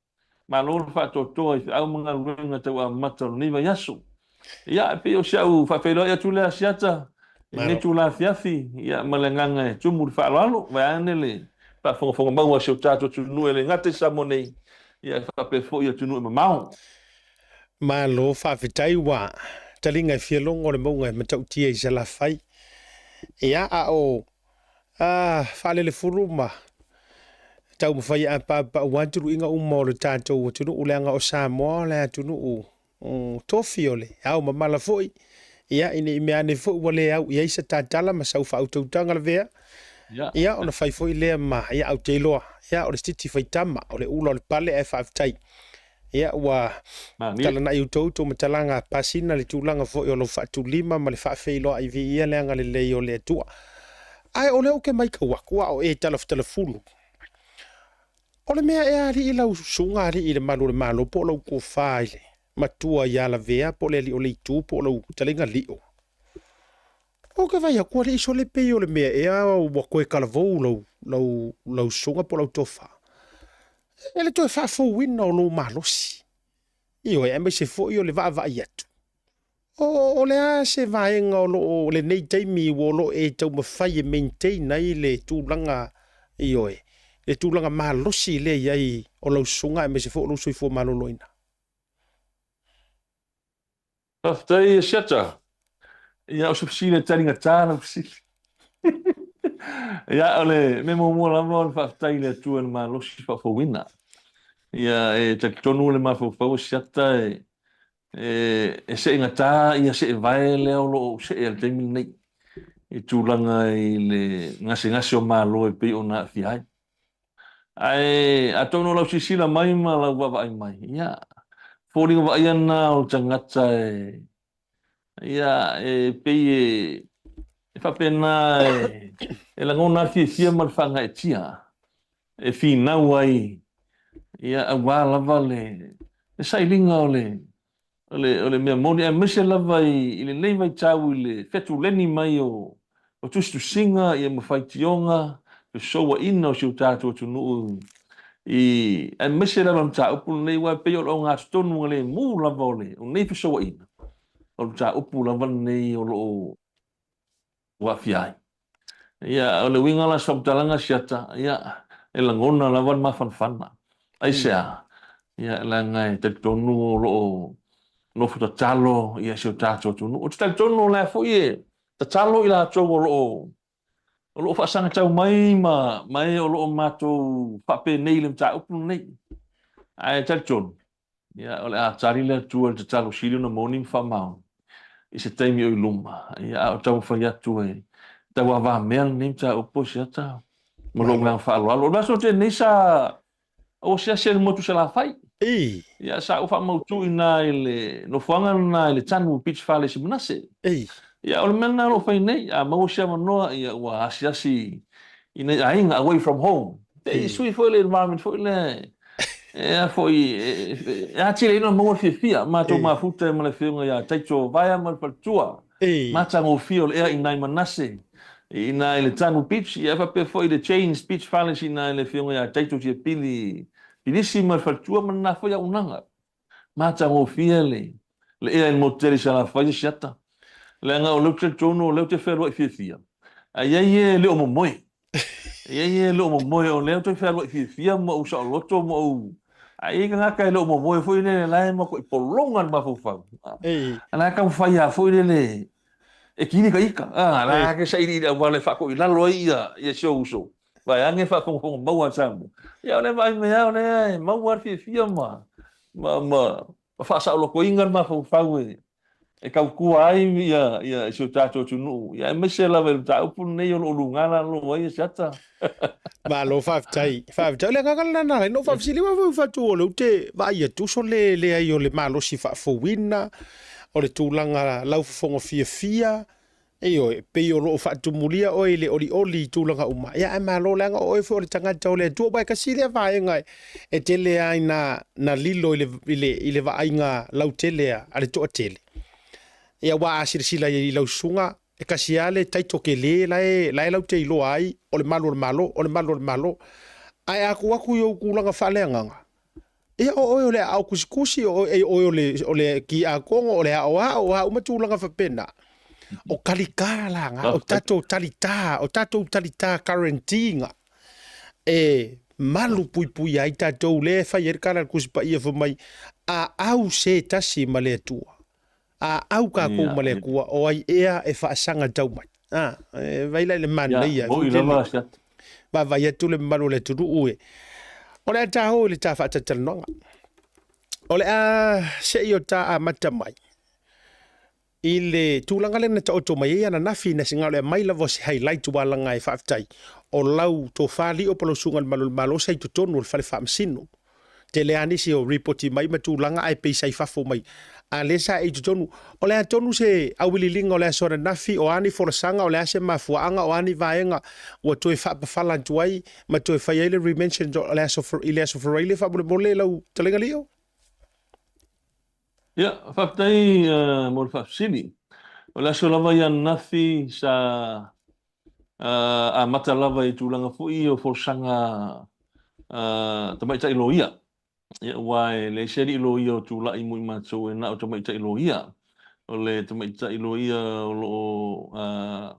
Speaker 3: ma lo fa to au mga luenga te wa mata ni va yasu ia pe o sau fa felo ia tu le asiata ni tu la fiafi ia malenganga tu mu fa lalo va anele pa fo ma wa so tatu tu nu ele ngate sa monei ia fa pe fo ia tu nu ma
Speaker 1: lo fa fitai wa talinga fielongo le monga matautia I sala fai ia fa le furuma tau mo fai a pa wantu inga ummo le tatu tu nu ulanga o Samoa le tu nu tofiole au mamala foi ia ini me ane fo wale au ia isa tatala ma sau fa autotanga le vea ia ona fai foi le ma ia au teiloa ia o le stiti fai tama o le ulo le pale e fa tai ia wa tala na iutou to matalanga pasina le tulanga fo o lo fa tu lima ma le fa feilo ai vi ia le anga le le o le tua ai o le o ke mai ka wa o e telefonu o le mea e ali ila usunga ali ile malo po lo ko faile matua ia la vea po le li o le tu po lo talinga li o ke vai ko le iso le pe o le mea e o ko e kala vo lo sunga po lo tofa ele to fa fo win no lo malosi io e me se fo io le va iatu o le a se vai ngolo le nei taimi wo lo e tau ma fai maintain nei le tulanga io e le tulanga malosi le ai o lo sunga e me se fo lo sui fo maloloina
Speaker 3: Aftai siata ia o subsile talinga tana ia ole me mo la mo fa tai le tu en ma lo si fa fo wina ia e te tonu le ma fo siata e se ngata ia se vai le o lo se el te nei e tu langa i le ngase o ma lo e pe ona fi ai a tonu lo si sila mai ma la wa ai mai ia fo ringa va ia na o tangata ia e pe e fa pena e la ngona fia mal fanga e tia e fina wai ia a wala vale e sai linga ole ole mea moni e mese lava i le nei vai tau i le fetu leni mai o tustu singa i e mawhaitionga pe soa ina o siu tātua tunu i e mese lava mta upu nei wai pe o ngā stonu le mū lava ole o nei pe soa ina o mta upu lava nei o lo wa fiai ia ole winga la sabtalanga siata ia e langona lava mafanfana ai sea ia la ngai te tonu o lo no futa talo ia se tato tu no te tonu la fo ie te talo ila to o lo fa sanga tau mai o lo mato pape nei lem ta upu nei ai te tonu ia ole a tari le tu te talo sili no morning fa mau i se taimi o luma ia o tau fa ia tu e tau va mel nim ta upu se ta mo lo ngang fa lo ba so te nei sa o se mo tu se la fai ia sa o fa mau tu ina ile no fanga na ile tanu pitch fale si manase ia o mena lo fai nei a mau se no ia wa asiasi ina ainga away from home te sui foi le environment foi le ia foi ia chile no mau fia ma to ma futa ma le fiunga ia taito vai ma tua ma tango fio ia ina manase ina ile tanu pitch ia fa pe foi the change pitch fale si na ile fiunga ia taito ti pili Pinisima fatua mana foi a unanga. Mata mo fiele. Le e il motel sa fa siata. Le nga o lutre tono le te ferro fia. Ai ai le o moi. Ai le o moi o le te ferro fia mo o sa loto mo. Ai nga ka le o moi foi ne la mo ko polongan ma fo fa. Ana ka fai a foi le e kini ka ika. La ka sai di vale fa ko ila loia ia show. Vai ange fa com mau sambo. Ia ole vai me ole mau war fia ma fa sa lo ko ingan ma fa e ka ku ai ia so tato tunu ia me se la ver ta pu nei o lungana lo vai sata.
Speaker 1: Ma lo fa tai le ngala na no fa sili wa fa tu lo te va ia tu so le ai o le malo si fa fo wina o le tulanga lau fongo fia Eyo, pe yo lo fa tu mulia o ile oli tu langa uma. Ya ma lo langa o fo le tanga tole tu ba ka sile va ngai. E tele ai na lilo ile va ai nga lau tele ale to tele. Ya wa asir sila i lau sunga e ka siale tai to ke le lau te lo ai o le malo. Ai aku yo ku langa fa le nga. E o le au kusikusi o le ki a kongo o le o uma tu langa fa pena. O kalikala nga, o tato talita karentinga. E malu pui ai tato le fai kala kuspa ia mai a au se tasi male tua. A au ka ko male kua o ai ea e fa sanga tau mai. Vai le man ia. Ba vai tu le malu le tu ue. O le ta ho le ta fa tatal nonga. O le a se io ta a mata mai. Ile tulanga le na ta oto mai ana nafi na singa le mai lavo se highlight wala ngai fa aftai o lau to fali o polo sunga malo sai to tonu fa le fa msino te le ani si o reporti mai ma tulanga ai pe sai fa fo mai a le sa e tonu o le tonu se a wili linga o le sora nafi o ani for sanga o le se ma fuanga o ani vaenga o to fa fala tuai ma to fa ile remention o le so for ile so for ile fa bole lau telenga lio.
Speaker 3: Ya, fatai mo fafsili. Ola so lava ia nafi sa a mata lava i tulanga fui o forsanga tamai tai loia. Ia wai le seri loia o tula i mui matso e na o tamai tai loia. O le tamai tai loia o lo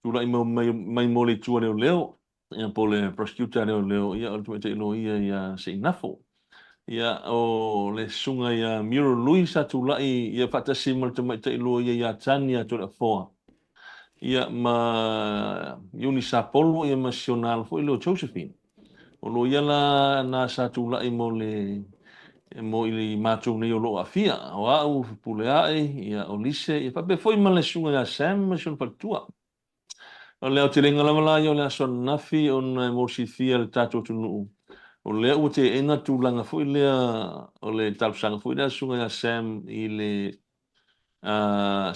Speaker 3: tula i mai mo le tua leo. Ia po le prosecutor leo ia o tamai tai loia ia se inafo. Ia o le sunga ia Miro Luisa tulai ia fatasi mal te mai lo ia Tania to la foa. Ia ma Unisapolo ia nasional foi lo Josephine. O lo ia la na sa tulai mo ile macho nei o lo afia o au puleai ia Olise ia pa foi mal le sunga ia Sam mission patua. O le o te lenga la ia le son nafi on mo si fia le tato tunu. O le o te enga tūlanga fui lea o le talpsanga fui lea sunga ya Sam i le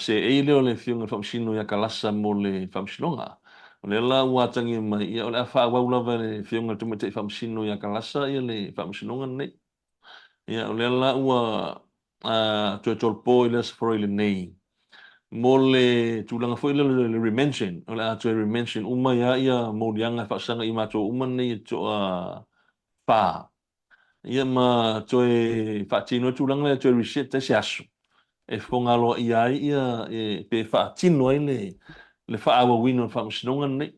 Speaker 3: se eile o le fiunga whamsino ia kalasa mo le whamsinonga. O le la uatangi mai ia o le awha waulawa le fiunga tumete whamsino ia kalasa ia le whamsinonga nei. Ia o le la ua to tolpo ile for ile nei mole tulanga foi le remention ola to remention uma ia molianga fa sanga ima to uma nei to pa ia ma to fa tino tulanga to reset te siasu e fonga lo ia pe fa tino le fa awa wino fa msinonga nei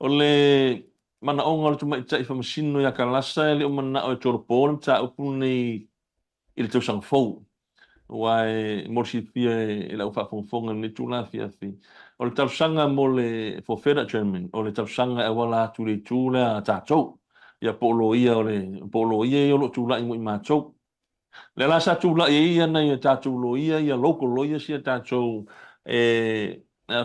Speaker 3: ole mana onga to mai tai fa msino ya kalasa le mana o tolpo ta upu nei ile to sang fo wai morsi fia e la ufa fonga ni tula fia fi o le tausanga mo le for federal chairman o le tausanga e wala tu le tula ta chou ia polo ia o lo tula i mo ma chou le la sa tula ia na ia ta tulo ia local lawyer sia ta chou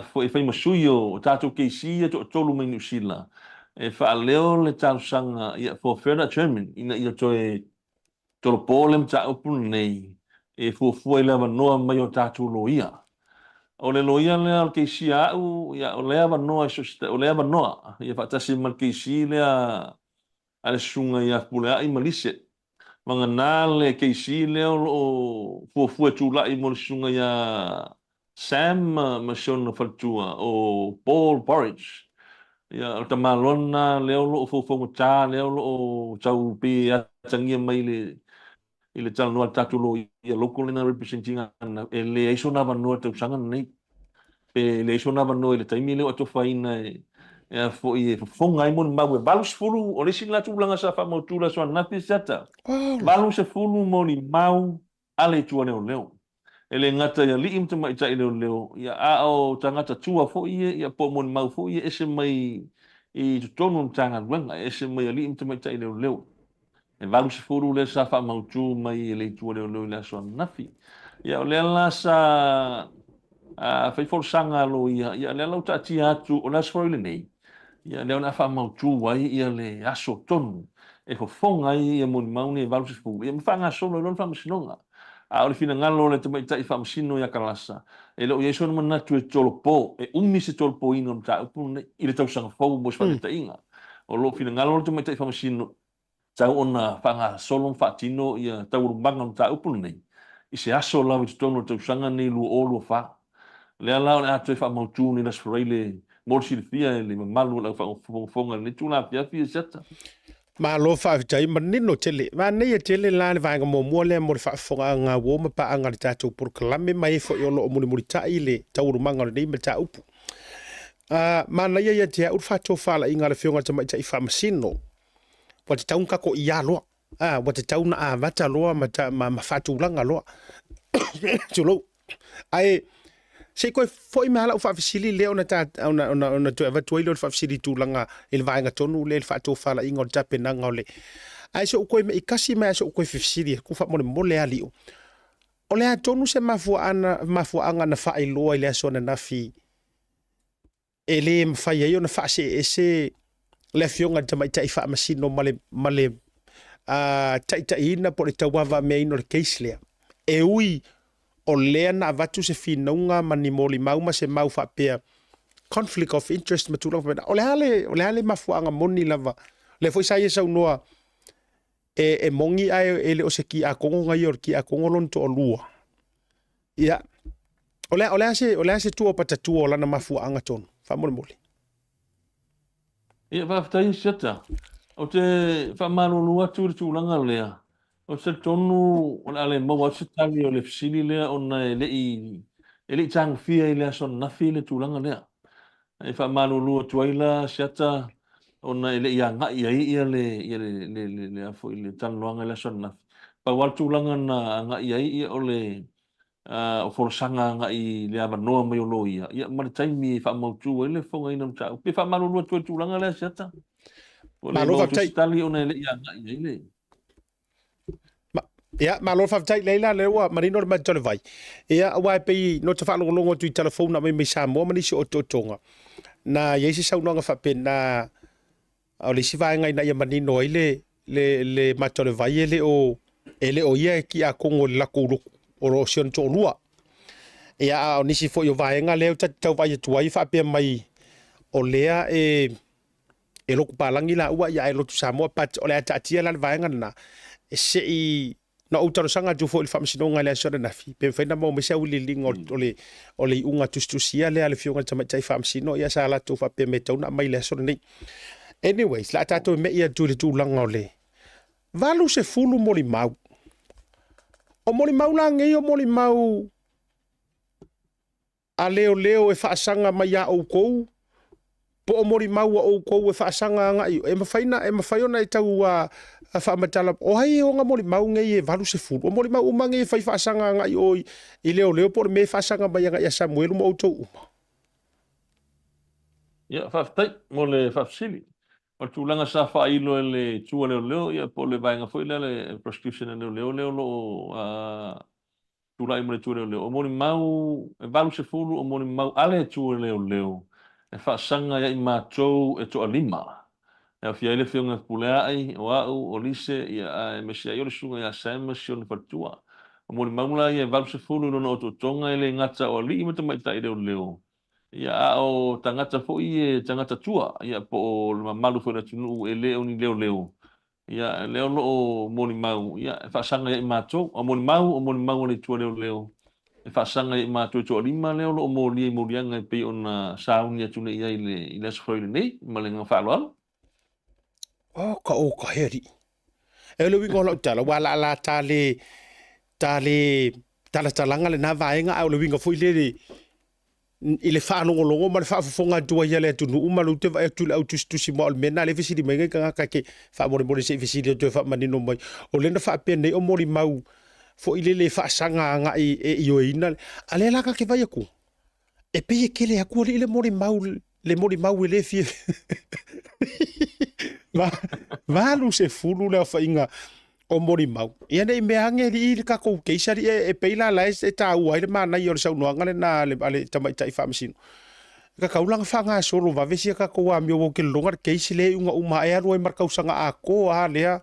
Speaker 3: foi foi masuyo ta tu ke sia to tolu me New Zealand e fa leo le tausanga ia for federal chairman ina ia to polem ta upun nei e fu leva noa mai o tatu loia o le loia le al ke sia u ya o leva noa o leva noa ia fatasi mal ke si le ale sunga ia pula i malise manga nale ke si le o fu tu la i mol sunga ia Sam Mashon Fatua o Paul Porridge ia o tamalona le o fu ta le o tau pe atangia mai le ile tal no tatu lo ia local na representing ana ele iso na no te usanga nei pe le iso na no ile taimi le o to faina e fo i fonga i mon mawe balus fulu o le sila tu blanga sa fa mo tu la so na pisata balus fulu mo ni mau ale tu ne o leo ele ngata ya li im te mai tai leo ia a o tangata tua fo ia po mon mau fo ia ese mai i tonu tanga wenga ese mai li im te mai tai leo e valu se furu le sa fa mautu mai le tu le le so nafi ia le la sa fai for sanga lo ia le la ta ti atu o la so le nei ia le na fa mautu wai ia le aso tonu e fo fonga ia mon mauni valu se furu ia mfanga so lo fa msinonga a o le fina ngalo le te mai tai fa msino ia kalasa e lo ia so na tu tolpo e umi se tolpo ino ta pu ile tau sanga fo mo fa ta inga o lo fina ngalo le te mai tai fa msino tau ona fanga solon fatino ia tau rumbanga ta upun nei i se aso la vi tono tau sanga nei lu olu fa le ala na te fa mautu ni las freile morsi fia le malu la fa fonga ni tuna fia fia seta
Speaker 1: ma lo fa tai manino tele ma nei tele la le vanga mo le mo fa fonga nga wo ma pa anga ta tu por klame mai fo yo lo mo tai le tau rumbanga nei ma ta upu ma na ia te u fa to fa la inga le fionga ta mai fa masino wa te taunka ko ia loa. Wa te tauna a vata loa ma whatulanga loa. Tulo. Ai, se koe foi me hala o whawhisili leo na tu eva tuailo o whawhisili tūlanga il vaenga tonu le il whato whala inga o tape nanga o le. Ai so koe me ikasi mai so koe whawhisili ku wha mole ali o. O lea tonu se mafua anga na wha iloa i lea so na nafi e le mwhai ai o na wha se e se le fionga te mai tai wha masino male tai ina po le tawawa mea ino le case lea. E ui o lea na avatu se whinaunga mani moli mauma se mau wha pia conflict of interest matulanga. O le hale mafuanga moni lava. Le foi sai e sau noa e mongi ai ele o se ki a kongo ngai or ki a kongo lonto o lua. Ia. O lea se tua patatua o lana mafuanga tonu. Wha mole.
Speaker 3: Ia whaftai seta. O te whamaronu atu tūlanga lea. O se tonu o le maua se tali o le fisili lea o na ele i tang fia i lea son nafi le tūlanga lea. E whamaronu atu aila seta o na ele i anga i ia le afo i le tanloanga lea son nafi. Pa wal tūlanga na anga i ia o le o forsanga nga i le avanoa mai o loia ia mari taimi fa mautu ele fonga ina mta pe fa malu lu tu langa le seta o le lo tali ona le ia nga ile
Speaker 1: ia malo fa tai leila le wa marino ma tole vai ia wa pe no te fa longo tu telefone na me sa mo mani so totonga na yesi sa no nga fa pe na o le si vai nga ina ia manino ile le ma tole vai ele o ia ki a kongo la kuru o rosion to lua ia o nisi fo yo vaenga leo tau vai tuai fa pe mai o lea e lo palangi la ua ia e lo tu samo pat o le tatia la vaenga na e se na o taro sanga tu fo il famsinonga le sora na fi pe faina mo mesa uli lingo ole unga tustusia le ale fionga tama tai famsino ya sala tu fa pe meta una mai le sora nei anyways la tato me ia tu le tu langa ole valu se fulu moli mau o moli mau la ngai o moli mau a leo e faasanga mai a o kou po o mori mau o kou e faasanga ngai e mawhaiona e tau a whaamatala o hai o ngā mori mau ngai e valu se fulu o mori mau umangi e whai faasanga ngai o i leo po me faasanga mai a ngai a Samuel mo autou uma
Speaker 3: ia whaftai mo le whafsili o tūlanga sa whailo e le tua leo ia po le vaenga foi le prostitution e leo lo tūlai mo le tua leo o mori mau e valu se fulu o mori mau ale tua leo e whaasanga ia i mātou e toa lima. E fia ele whiunga pulea ai, o au, o lise, ia e mesia i ole sunga ia sema si ole whatua. O mori maula ia e valu se fulu no o tonga ele ngata o li imata mai tai leo. Ia a o tangata fo i e tangata tua, ia po o malu fo na tunu e leo ni leo. Ia leo lo o mori mau, ia e whaasanga ia i mātou, o mori mau le tua leo. E whaasanga i mātou toa lima leo lo o morianga e pei o na sauni atune ia i le asafroile nei, ma le ngā whaaloalo.
Speaker 1: o ka heri e le wingo lo tala wala la tale talanga le na vaenga au le winga foi le i le whaanongolongo ma le whaafofonga tua ia le atunu uma lu te vai atu le autustusi mo al mena le visiri menga ka ke whaamore se visiri o te whaamanino mai o le na whaapea nei o mori mau fo ile le whaasanga nga i ioina ale la ka ke vai aku e pe e kele aku le mori mau le fie valu se fulu le whainga o mori mau ia nei me ange i ka kou keisari e peila la e tau ai le mana i o le saunoanga le na le tamaitai whaamisino ka kaulanga whanga solo vavesi ka kou a mio ke longa keisi le unga uma e aru e markausanga a ko a lea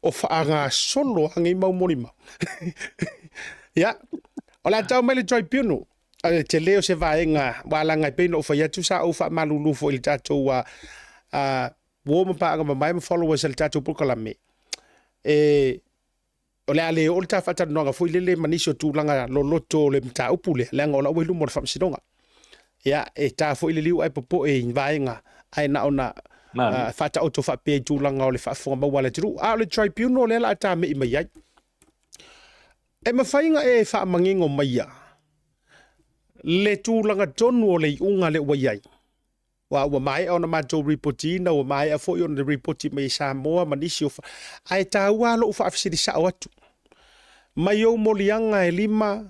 Speaker 1: o whaanga solo hangi mau mori mau ia o la tau mele joy piuno te leo se vaenga walanga peino o whaiatu sa o wha malulu fo ili tatou wo ma pa ma mai followers el tatou pokalame o le ale o le ta fata no foi le manisio tu langa lo loto le mta upule le ngola o lu mo famsidonga ya e ta foi le liu ai popo e vaenga ai na ona fata auto fa pe tu langa o le fa fonga ma wala tru a le tribunal le la ta me mai ai e ma fainga e fa mangingo mai le tu langa tonu o le unga le wai wa mai ona matou reportina wa mai a foi ona reporti mai Samoa manisio ai taua lo fa afsiri sa watu mai o molianga e lima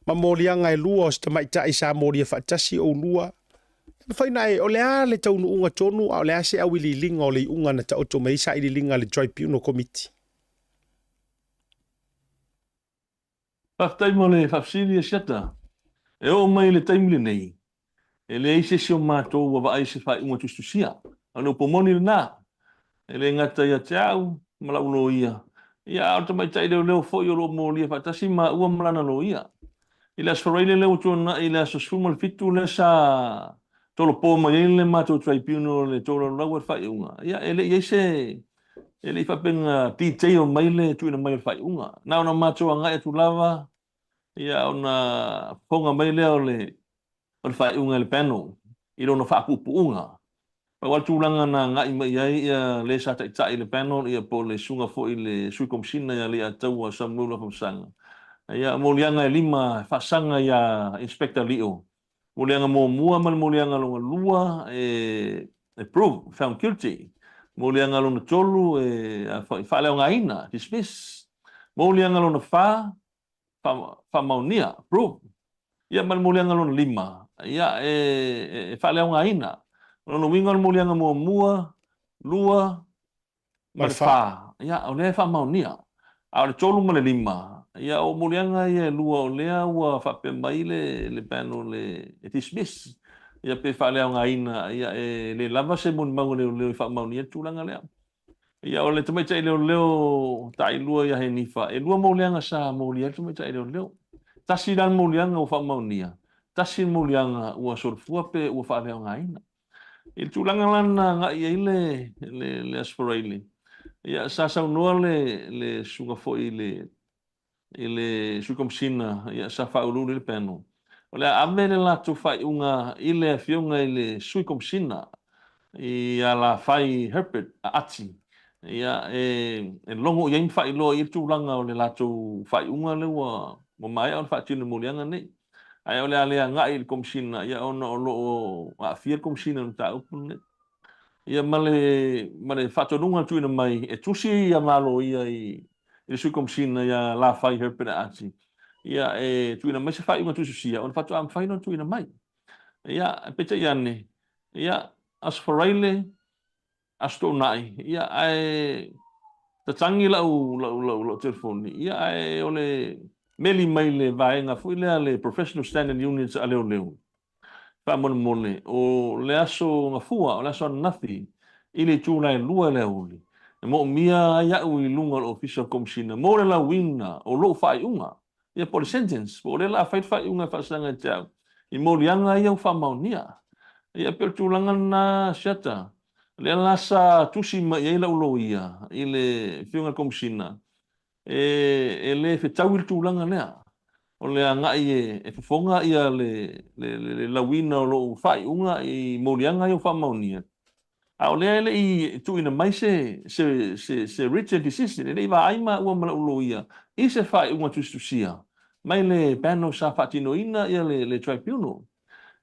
Speaker 1: ma molianga e lua o sta mai tai sa moria fa tasi o lua fai nai o le ale tau no unga tonu o le ase a wili linga o le unga na ta o mai sa i linga le tribunal committee
Speaker 3: Whaftai mo le whafsiri e siata e o mai le taimile nei ele ise se o mātou wa vai se fai unga tustusia. Ano pomoni na. Ele ngata ia te au, malaulo ia. Ia au tamai tai leo fo i o lo mōlia fatasi ma ua malana lo ia. Ila sforeile leo tōna ila sosfuma le fitu le sa tolo pō mai le mātou tribunal le tolo laua fai unga. Ia ele ise ele whapenga titei o mai le tuina mai fai unga. Na ona mātou anga e tu lava. Ia ona ponga mai leo le o le whai unga le panel, i rona whaapupu unga. Pa watu langa na ngai mai ai ia le sa tai le panel, ia po le sunga fo i le sui komsina ia le atau a Samuel Famsanga. Ia molianga e lima whasanga ia Inspector Leo. Molianga mo mua mal molianga longa lua e prove, found guilty. Molianga longa tolu e whaleo ngaina, dismiss. Molianga longa wha maunia, prove. Ia mal molianga longa lima. Ia e whaleo ngaina. Lono winga molianga mo mua, lua, mal wha. Ia o lea wha maunia. A le tolu ma le lima. Ia o molianga ia lua o lea ua whape mai le pano le dismiss. Ia pe whaleo ngaina. Ia le lava se mon mau leo wha maunia tūlanga lea. Ia o le tamaitai leo tai lua ia he nifa. E lua molianga sa molia tamaitai leo. Tasi dan molianga o wha maunia. Tasi molianga ua sorfua pe ua whaleo ngaina. Il tūlanga lana ngai le asforeile. ia sa noa le sunga foi le sukomsina ia sa faulu le peno ole ame le la tu fai unga ile fionga ile sukomsina ia la fai herpet ati ia longo ia fai lo i tu langa ole la tu fai unga le wa mo mai on fa tinu mulianga nei ai ole ale nga il komsina ia ona lo a fier komsina ta upun ia male fatonunga tu ina mai e tusi ia malo ia i sukomsina ia la fai herpet ati ia tu ina mai se fai unga tu sia on fatu am fai no tu ina mai ia pete ia ne ia as foraile as to nai ia tatangi lau telefoni ia ole meli mai le vaenga fu le professional standard unions a leo pa mone o le aso ngafua o le aso nafi ile tu lai lua le uli mo mia ia u lunga o official commissioner mo le la winga o lo fai unga ia por sentence po le la fai unga fa sanga tau i mo lianga ia fa maunia ia per tu langa na shata le la sa tusi ma ia la ulo ia ile fiunga commissioner le fe tawil tu langa lea o le ngai e fonga ia le lawina lo fai unga i molianga yo fa maunia a le i tu ina mai se written decision le va aima o mala ulo ia i se fai unga tu sia mai le panel sa fatino ina ia le tribunal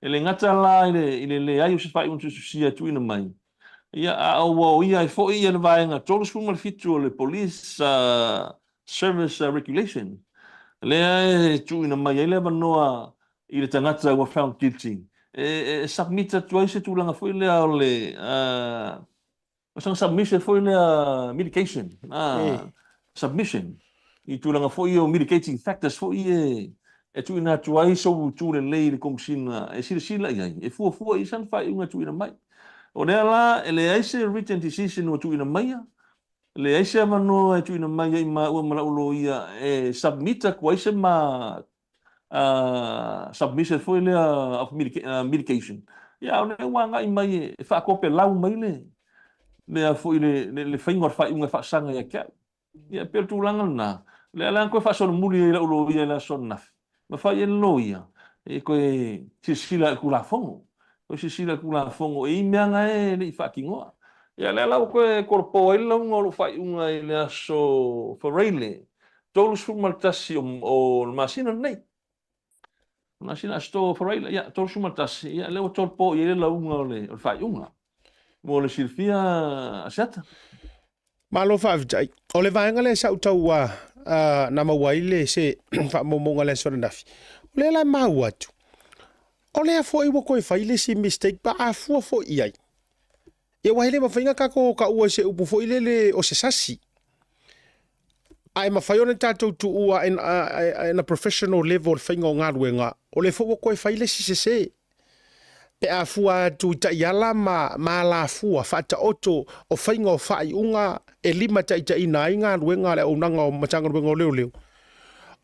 Speaker 3: le ngata la le ai se fai unga tu sia tu ina mai ia o ia i fo ia le vaenga todos fu mal fitu le police service regulation le tu ina mai ele vanoa i le tangata wa found guilty submit twice tu langa foi le o submission foi le medication submission i tu langa foi o mitigating factors foi tu ina twice o tu le le komsina sila ia e fu i san fa unga tu ina mai o le la ele aise written decision o tu ina mai le aise mano tu ina mai ma o mala ulo ia submita quaise ma submission foi le of medication ia o le wanga i mai fa kope lau mai le foi le fingor fa unga fa sanga ia ka ia per tu langa na le la ko fa son muli la ulo ia la son naf ma fa ia lo ia ko sila kula fongo o sila kula fongo e meanga le fa kingoa ia le la ko korpo ele ngolo fa unga ile aso foreile todos fumaltasi o masina nei masina sto foreile ia todos fumaltasi ia le tolpo ile la unga le fa unga mo le silfia asata
Speaker 1: malo fa vjai o le vaenga le sa utaua na mawaile se fa momonga le sona nafi o le la mauatu o le fo i ko fa ile si mistake ba a fo iai e waile ma fainga ka ko ka ua se upu fo ile o se sasi ai ma faiona tatou tu ua in a professional level fainga ngā ruenga o le fo ko fa ile si se pe a fua tu ta yala ma la fua fa ta oto o fainga o fai unga e lima ta ina inga ruenga le onanga o matanga ruenga leo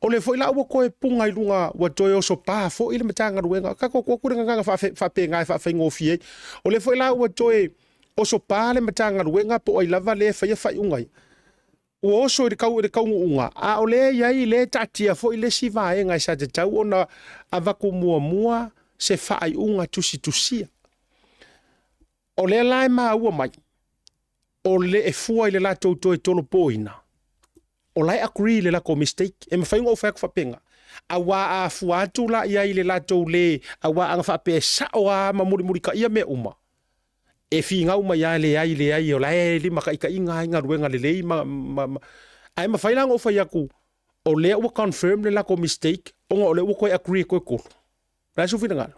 Speaker 1: o le foi la ua ko e punga i lunga wa toyo so pa fo ile matanga ruenga ka ko kurenga fa penga fa fainga o fie o le foi la ua toy o so pa le matanga ruenga po ai lava le fai unga o so i kau unga a o le ia le tatia fo ile si va e ngai sa te tau ona avaku mua se fai unga tusia o le lai ma ua mai o le e fua ile la to tolo poina o lai agree le la ko mistake e ma fai ngo fa penga awa a fua tu la ia ile la to le awa anga fa pe sa o ma muri ka ia me uma e fi nga uma ia le ai o lai li maka ika inga ruenga le ma ai ma fai lango fa yaku o le ua confirm le la ko mistake o le ua ko agree ko la su fina ngalo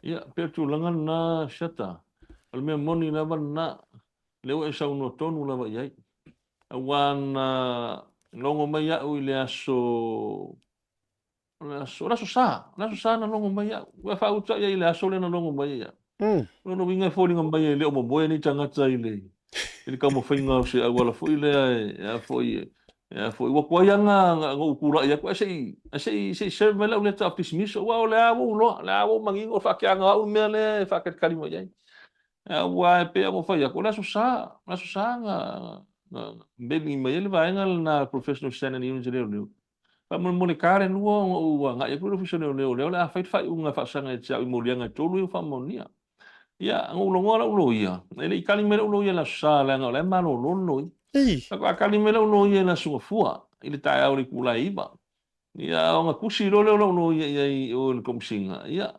Speaker 3: ia per tu langa na shata al me moni na na le o sa uno tonu la vai awan longo mai au ile aso sa na longo mai wa fa uta ile aso le na longo mai no winga fo linga mai le o mo boe ni tanga ile ka mo finga se wala fo ile fo wa ko yanga ngo kula ya ko sei serve la le ta dismiss wa la wo mangi o fa ka nga o me le fa ka kalimo ya Ua pe mo fai ko la susa nga beli mai le vai nga na professional center ni unje le pa mo le kare no ua nga ku professional le la fai unga fa sanga tsa mo le nga tolu fa mo nia ya ngulo ngola ulo ia ele kali mele ulo ia la sala nga le malo lo
Speaker 1: Ei,
Speaker 3: ka kali mele ulo ia la sufua ile ta au le kula iba ya nga kusi lo lo ia o le komsinga ya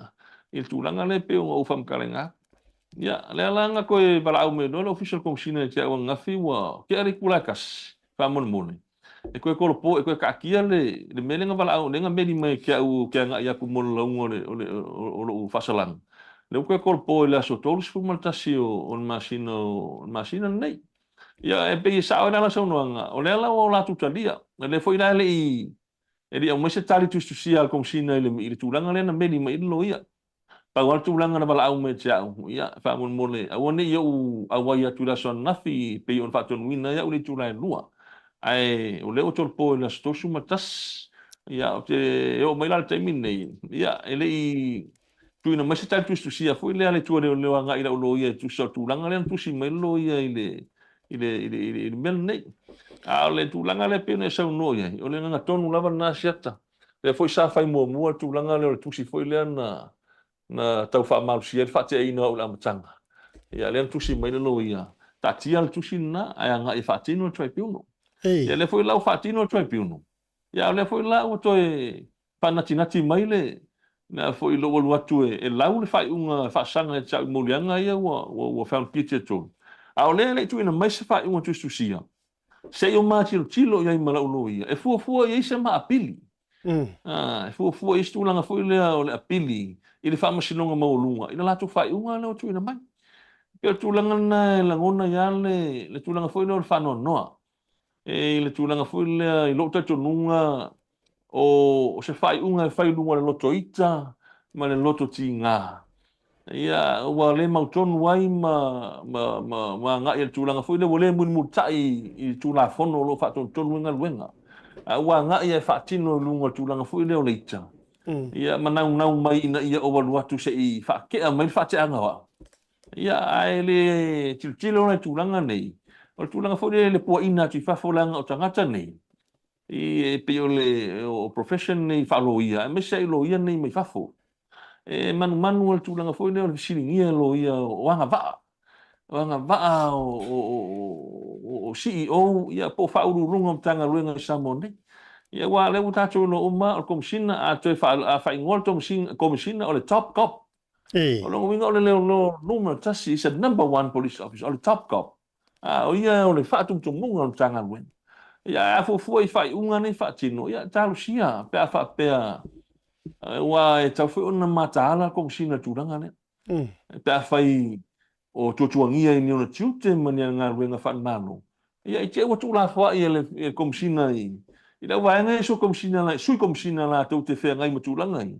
Speaker 3: il tulanga le pe o fam kalenga ya le langa ko e bala au me no official komsina ke o ngafi wa ke ari kula kas fa mon mon e ko po e ko ka kia le mele nga bala au le nga meli mai ke au ke nga ya ku mon lo o fasalang le ko po le so tolos fu maltasio on masino nei ya e pe sa ona la so no nga o le la o la tutalia le foi la le i e di o mese tali tu sia komsina ile tulanga le na meli mai lo ia pa wal tu langa na bala au me tia ya fa mon mole a woni yo a wa ya tu la son nafi pe on fa ton wina ya uli tu la lua ai o le o tol po la sto su matas ya o te o mai la te mine ya ele i tu na mase tal tu sia foi le ale tu le nga ila lo ya tu so tu langa le tu si me lo ya ile mel nei a le tu langa le pe ne sa no ya o le nga tonu lava na siata le foi sa fai mo tu langa le tu si foi le na tau fa mal sia fa te ina o la matanga ia le tu si mai lo ia ta tia tu si na ai nga e fa tino trai piuno ia
Speaker 1: ei,
Speaker 3: le foi la fa tino trai piuno ia le foi la o to e panatinati mai le na foi lo lo atu e la u le fa unga fa sanga e tau molianga ia o fa pite to a o le tu ina mai se fa un tu sia se o ma tilo ia ma lo ia e fu ia se ma apili fu istu langa fu le o le apili i le whamasinonga maulunga. I le latu whai unga leo tu ina mai. Pea tūlanga na la ngona ia le tūlanga fu le o le whanoa noa. E le tūlanga fu le i lota tonunga o se whai unga e whai lunga le loto ita ma le loto ti ngā. Ia ua le mautonu ai ma ngā i le tūlanga fu le wale mun mutai i tūla fono lo whaton tonu inga luenga. Ua ngā i e whatino lunga tūlanga fu le o le ita. Ia manau mai ina ia o walu atu se i whakea mai whateanga wa. Ia ai le tilo na tūlanga nei. O tūlanga fo le pua ina tu whafolanga o tangata nei. I pe o le o profession nei whalo ia. Me se lo ia nei mai whafo. E manu o tūlanga fo le o siringia lo ia o anga vaa. Wanga vaa o CEO ia po whaururunga o tanga ruenga i Samone. Ia wa le utato no uma o komsina a te fa ingol komsina o le top cop.
Speaker 1: ei,
Speaker 3: O lo winga o le no numero tasi is a number one police officer o le top cop. O ia o le fa tum munga o tanga wen. Ia a fu i fa unga nei fa tino ia talu sia pe fa pe wa e tau fu ona matala komsina turanga ne. Pe fa o tuangia i ni ona tute mania nga wenga fa mano. Ia i te wa tu la fa i le komsina i la waenga so komsina la sui komsina la tau te whea ngai matulanga i.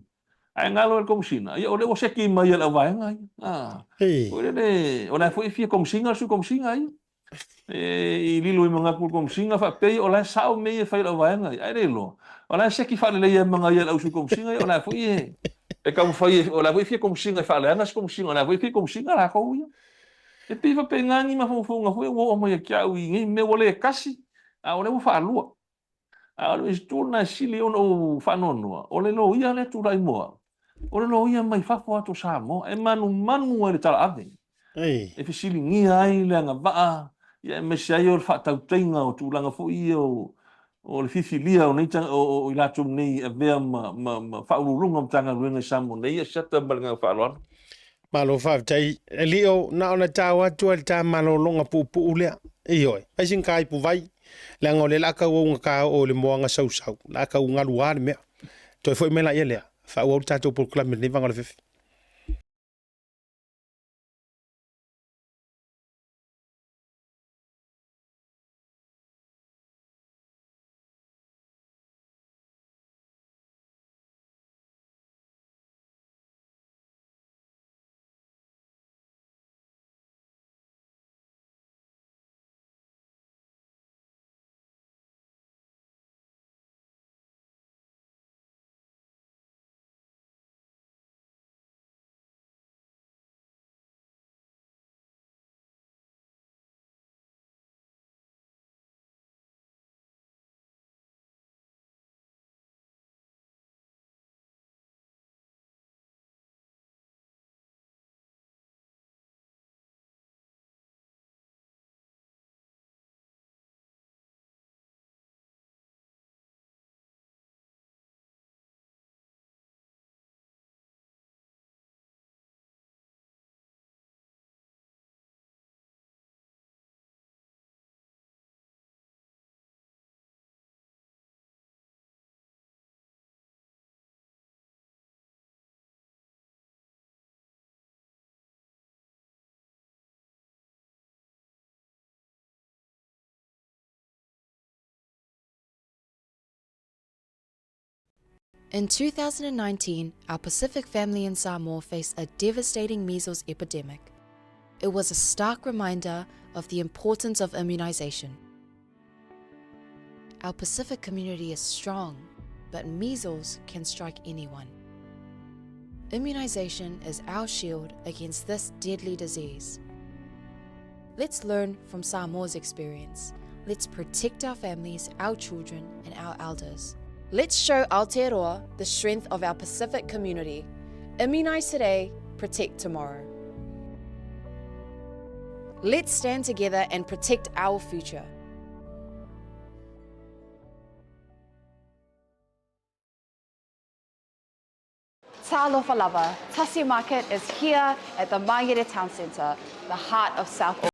Speaker 3: Ai ngalo el komsina. Ia o le o seki mai la waenga i.
Speaker 1: ei,
Speaker 3: O le o la foi fia komsina sui komsina i. I lilo i mga kul komsina fa pei o la sao me e fai la waenga i. Ai le lo. O la seki fa le ia mga ia la sui komsina i o la foi e ka fai o la foi fia komsina fa le ana komsina o la foi fia komsina la ko ia. E piva pe ngangi ma fu nga foi o mo ia kia u ngi me wole kasi. A o le mo fa lua. Alo is tūna sili ono whanonoa. O le lo ia le tūrai moa. O le lo ia mai whafo ato sa mo. E manu e le tala ave.
Speaker 1: ei,
Speaker 3: E fisili ngia ai le anga waa. Ia e mesi ai o le whatautainga o tūlanga fo ia o le fifilia o neitanga o i latum nei e vea ma whaururunga o tanga ruenga i samo. Nei e sata balinga whaaloana.
Speaker 1: malo whaavitai, e lio na ona tāu atu le tā malolonga pupu ulea, i oi, paisin kai pu vai, le ngole laka unga ka o le moanga sau, laka unga luare mea, toi foi mela ia lea, wha ua tātou proklame ni vanga le fefe.
Speaker 4: In 2019, our Pacific family in Samoa faced a devastating measles epidemic. It was a stark reminder of the importance of immunization. Our Pacific community is strong, but measles can strike anyone. Immunization is our shield against this deadly disease. Let's learn from Samoa's experience. Let's protect our families, our children, and our elders. Let's show Aotearoa the strength of our Pacific community. Immunize today, protect tomorrow. Let's stand together and protect our future.
Speaker 2: Talofa lava, Tasi Market is here at the Mangere Town Centre, the heart of South Auckland.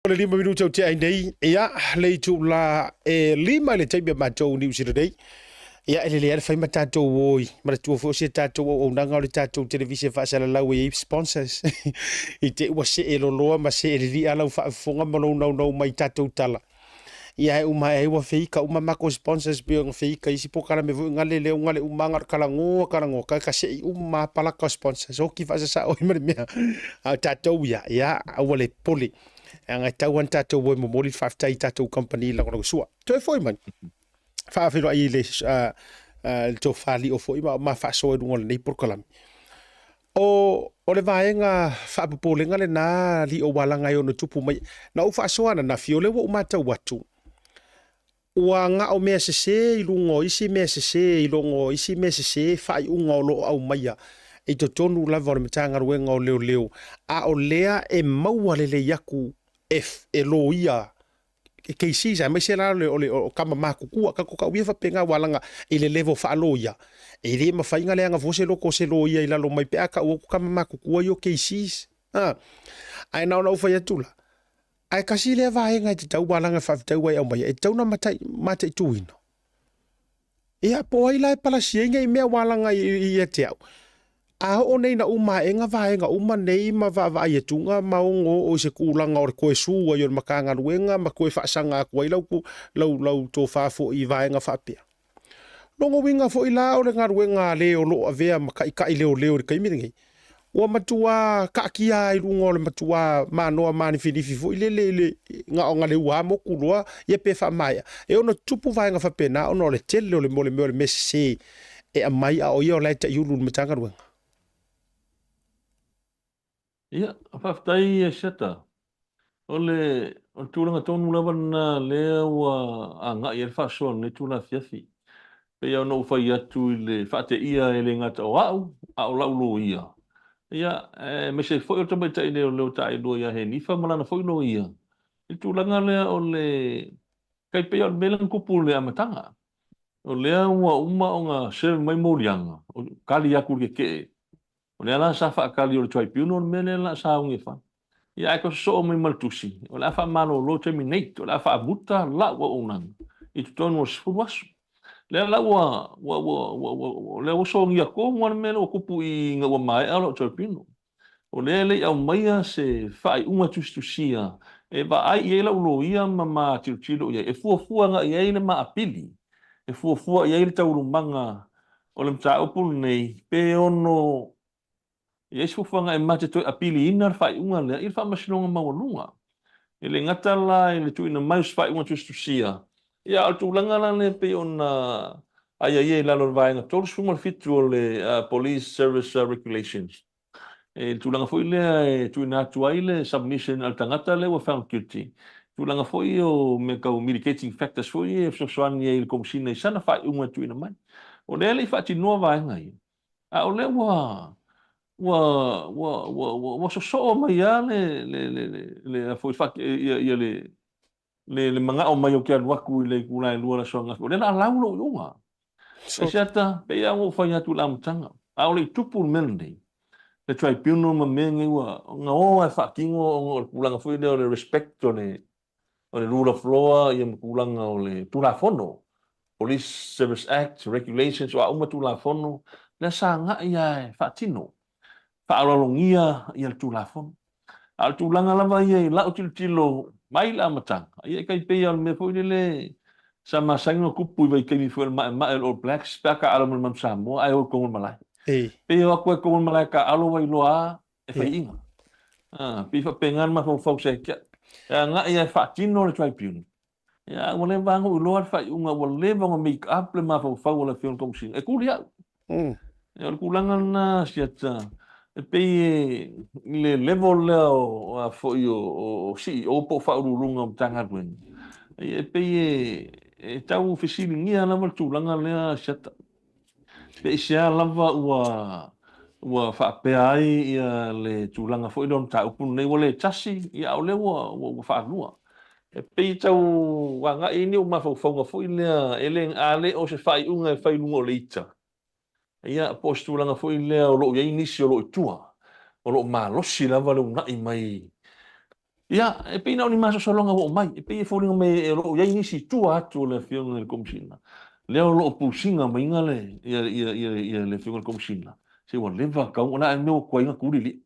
Speaker 1: Le 5 minuta o te ai nei, ia, le tu la lima le taimi matou ni usira nei. Ia, ele le fai matatou oi, mara tua fo se tatou o nanga o le tatou televisia fa sala lau e sponsors. I te ua se e loloa ma se e li ala fa fonga malo no mai tatou tala. Ia e uma e ua feika uma mako sponsors pe nga feika isi po kala me vo ngale le ngale umanga kala ngo ka se uma palaka sponsors o ki fa sa o mare mea. A tatou ia, ia au le poli. Nga tauan tatou wo mo moli faftai tatou company la kono sua. Toi foi man. Fa filo ai le to fali o foi ma fa so e ngol nei por kalami. O le vaenga fa popolenga le na li o wala ngai ono tupu mai. Na u fa so ana na fiole wo mata watu. Ua nga o mea se ilungo isi mea se ilungo isi mea se fa i unga o lo au maia. E to tonu lava o le matanga ruenga o leo. A o lea e maua le yaku e lo ia ke sisa mai se la o kama makukua ka ko ia fa penga walanga i le level fa lo ia e le ma fa inga le anga fose lo ko se lo ia i la lo mai pe aka o kama makukua yo ke sis ai na no fa ya tula ai kasi le va inga te tau walanga fa tau ai au mai e tau na mata tuino ia po ai la pala sienga i me walanga i te au A o nei na uma e nga vaenga uma nei ma va ia tunga maongo o se kulanga o koe sua yo makanga ruenga ma koe whaasanga koe lau tō whafo I vaenga whapea. Longo winga fo I la o le ngā ruenga leo lo avea ma kai leo kaimiringi. Ua matua kakia I rungo le matua manoa mani finifi fo I le nga le ua mo kulua ia pe whamaya. E ono tupu vaenga whapena ono le tele o le mole meo le mese se e a mai a oia o lai ta iulu matanga ruenga.
Speaker 3: Ia, whaftai e seta. O tūranga tonu lawa na lea ua a ngā I e whasoa ne tūna fiafi. Pea no whai atu I le whate ia e le ngata o a o laulo ia. Ia, me se whoi o tamai tai leo tai loa ia he nifa malana whoi no ia. I tūranga lea o le kai pea o melang kupu le amatanga. O lea ua uma o ngā sewe mai morianga. O kali aku ke. O lea la sa whaakali o le tuai piuno, o mele la sa unge wha. Ia eko so o mai maltusi. O lea wha mano lo terminate, o lea wha amuta la ua unang. I tutonu o sifuru asu. Lea la ua lea ua so ngia ko, mwana mele o kupu I ngā ua mai alo o tuai piuno. O lea lei au maia se wha I unga tustusia. E ba ai I eila ulo ia ma tilo ia. E fua nga I eile ma apili. E fua I eile taurumanga. O le mta opul nei, pe ono e fufanga e mate toi apili ina fai unga lea I fa masinonga mawalunga. E le ngata la e le tuina mai fai unga tustusia. Ia al tūlanga la ne pe ona ai lalo vaenga tolu sumal fitu o le police service regulations. E tūlanga foi lea e tuina atu ai le submission al tangata le wa found guilty. Tūlanga foi o me kau mitigating factors foi e sosoani e le komisina I sana fai unga tuina mai. O lea le fati noa vaenga I. A o lea wa so mai ya le foi fak ia le manga o mai o kia waku I le kulai lua la songa o le na laulo unga e seta pe ia o fai atu la mtanga a o le tupu mende le trai piuno ma mengi wa nga o e fakingo o kulanga foi le respect o le rule of law ia kulanga o le tulafono Police Service Act regulations o uma tulafono le sanga ia fatino whaalolongia I al tūlafon. Al tūlanga lava ia I lau tilo mai la matanga. Ia kai pei al me fwile le sa masango kupu I vai kemi fuel ma el All Blacks peka alo man Samoa ai o kongon malai. Pei o koe kongon malai ka alo wai loa e fai inga. Pi fa pengan ma fau se kia. Nga ia fatino le tribune. Ia wale vango U loa fai unga wale vango make up le ma fau le fion komsin. E kuli au. Ia le kulanga na siata. E pei le level leo a foi o CEO po whaururunga o tanga ruenga. E pei e tau fesilingia lava tūlanga lea siata. Pei sea lava ua whaapea ai ia le tūlanga foi don tau punu nei wale tasi ia au leo ua whaanua. E pei tau wanga ini o mawhauwhaunga foi lea eleng ale o se whai unga e whailunga o leita. Ia postulanga foi lea o lo ia inisi o lo tua. O lo malosi lava le unai mai. Ia, e pei nao ni maso solonga o mai. E pei e fōringa mai e lo ia inisi tua atu le whionga le komisina. Lea o lo pusinga mai inga le ia le whionga le komisina. Se wa leva kau ona e meo kua inga kurili.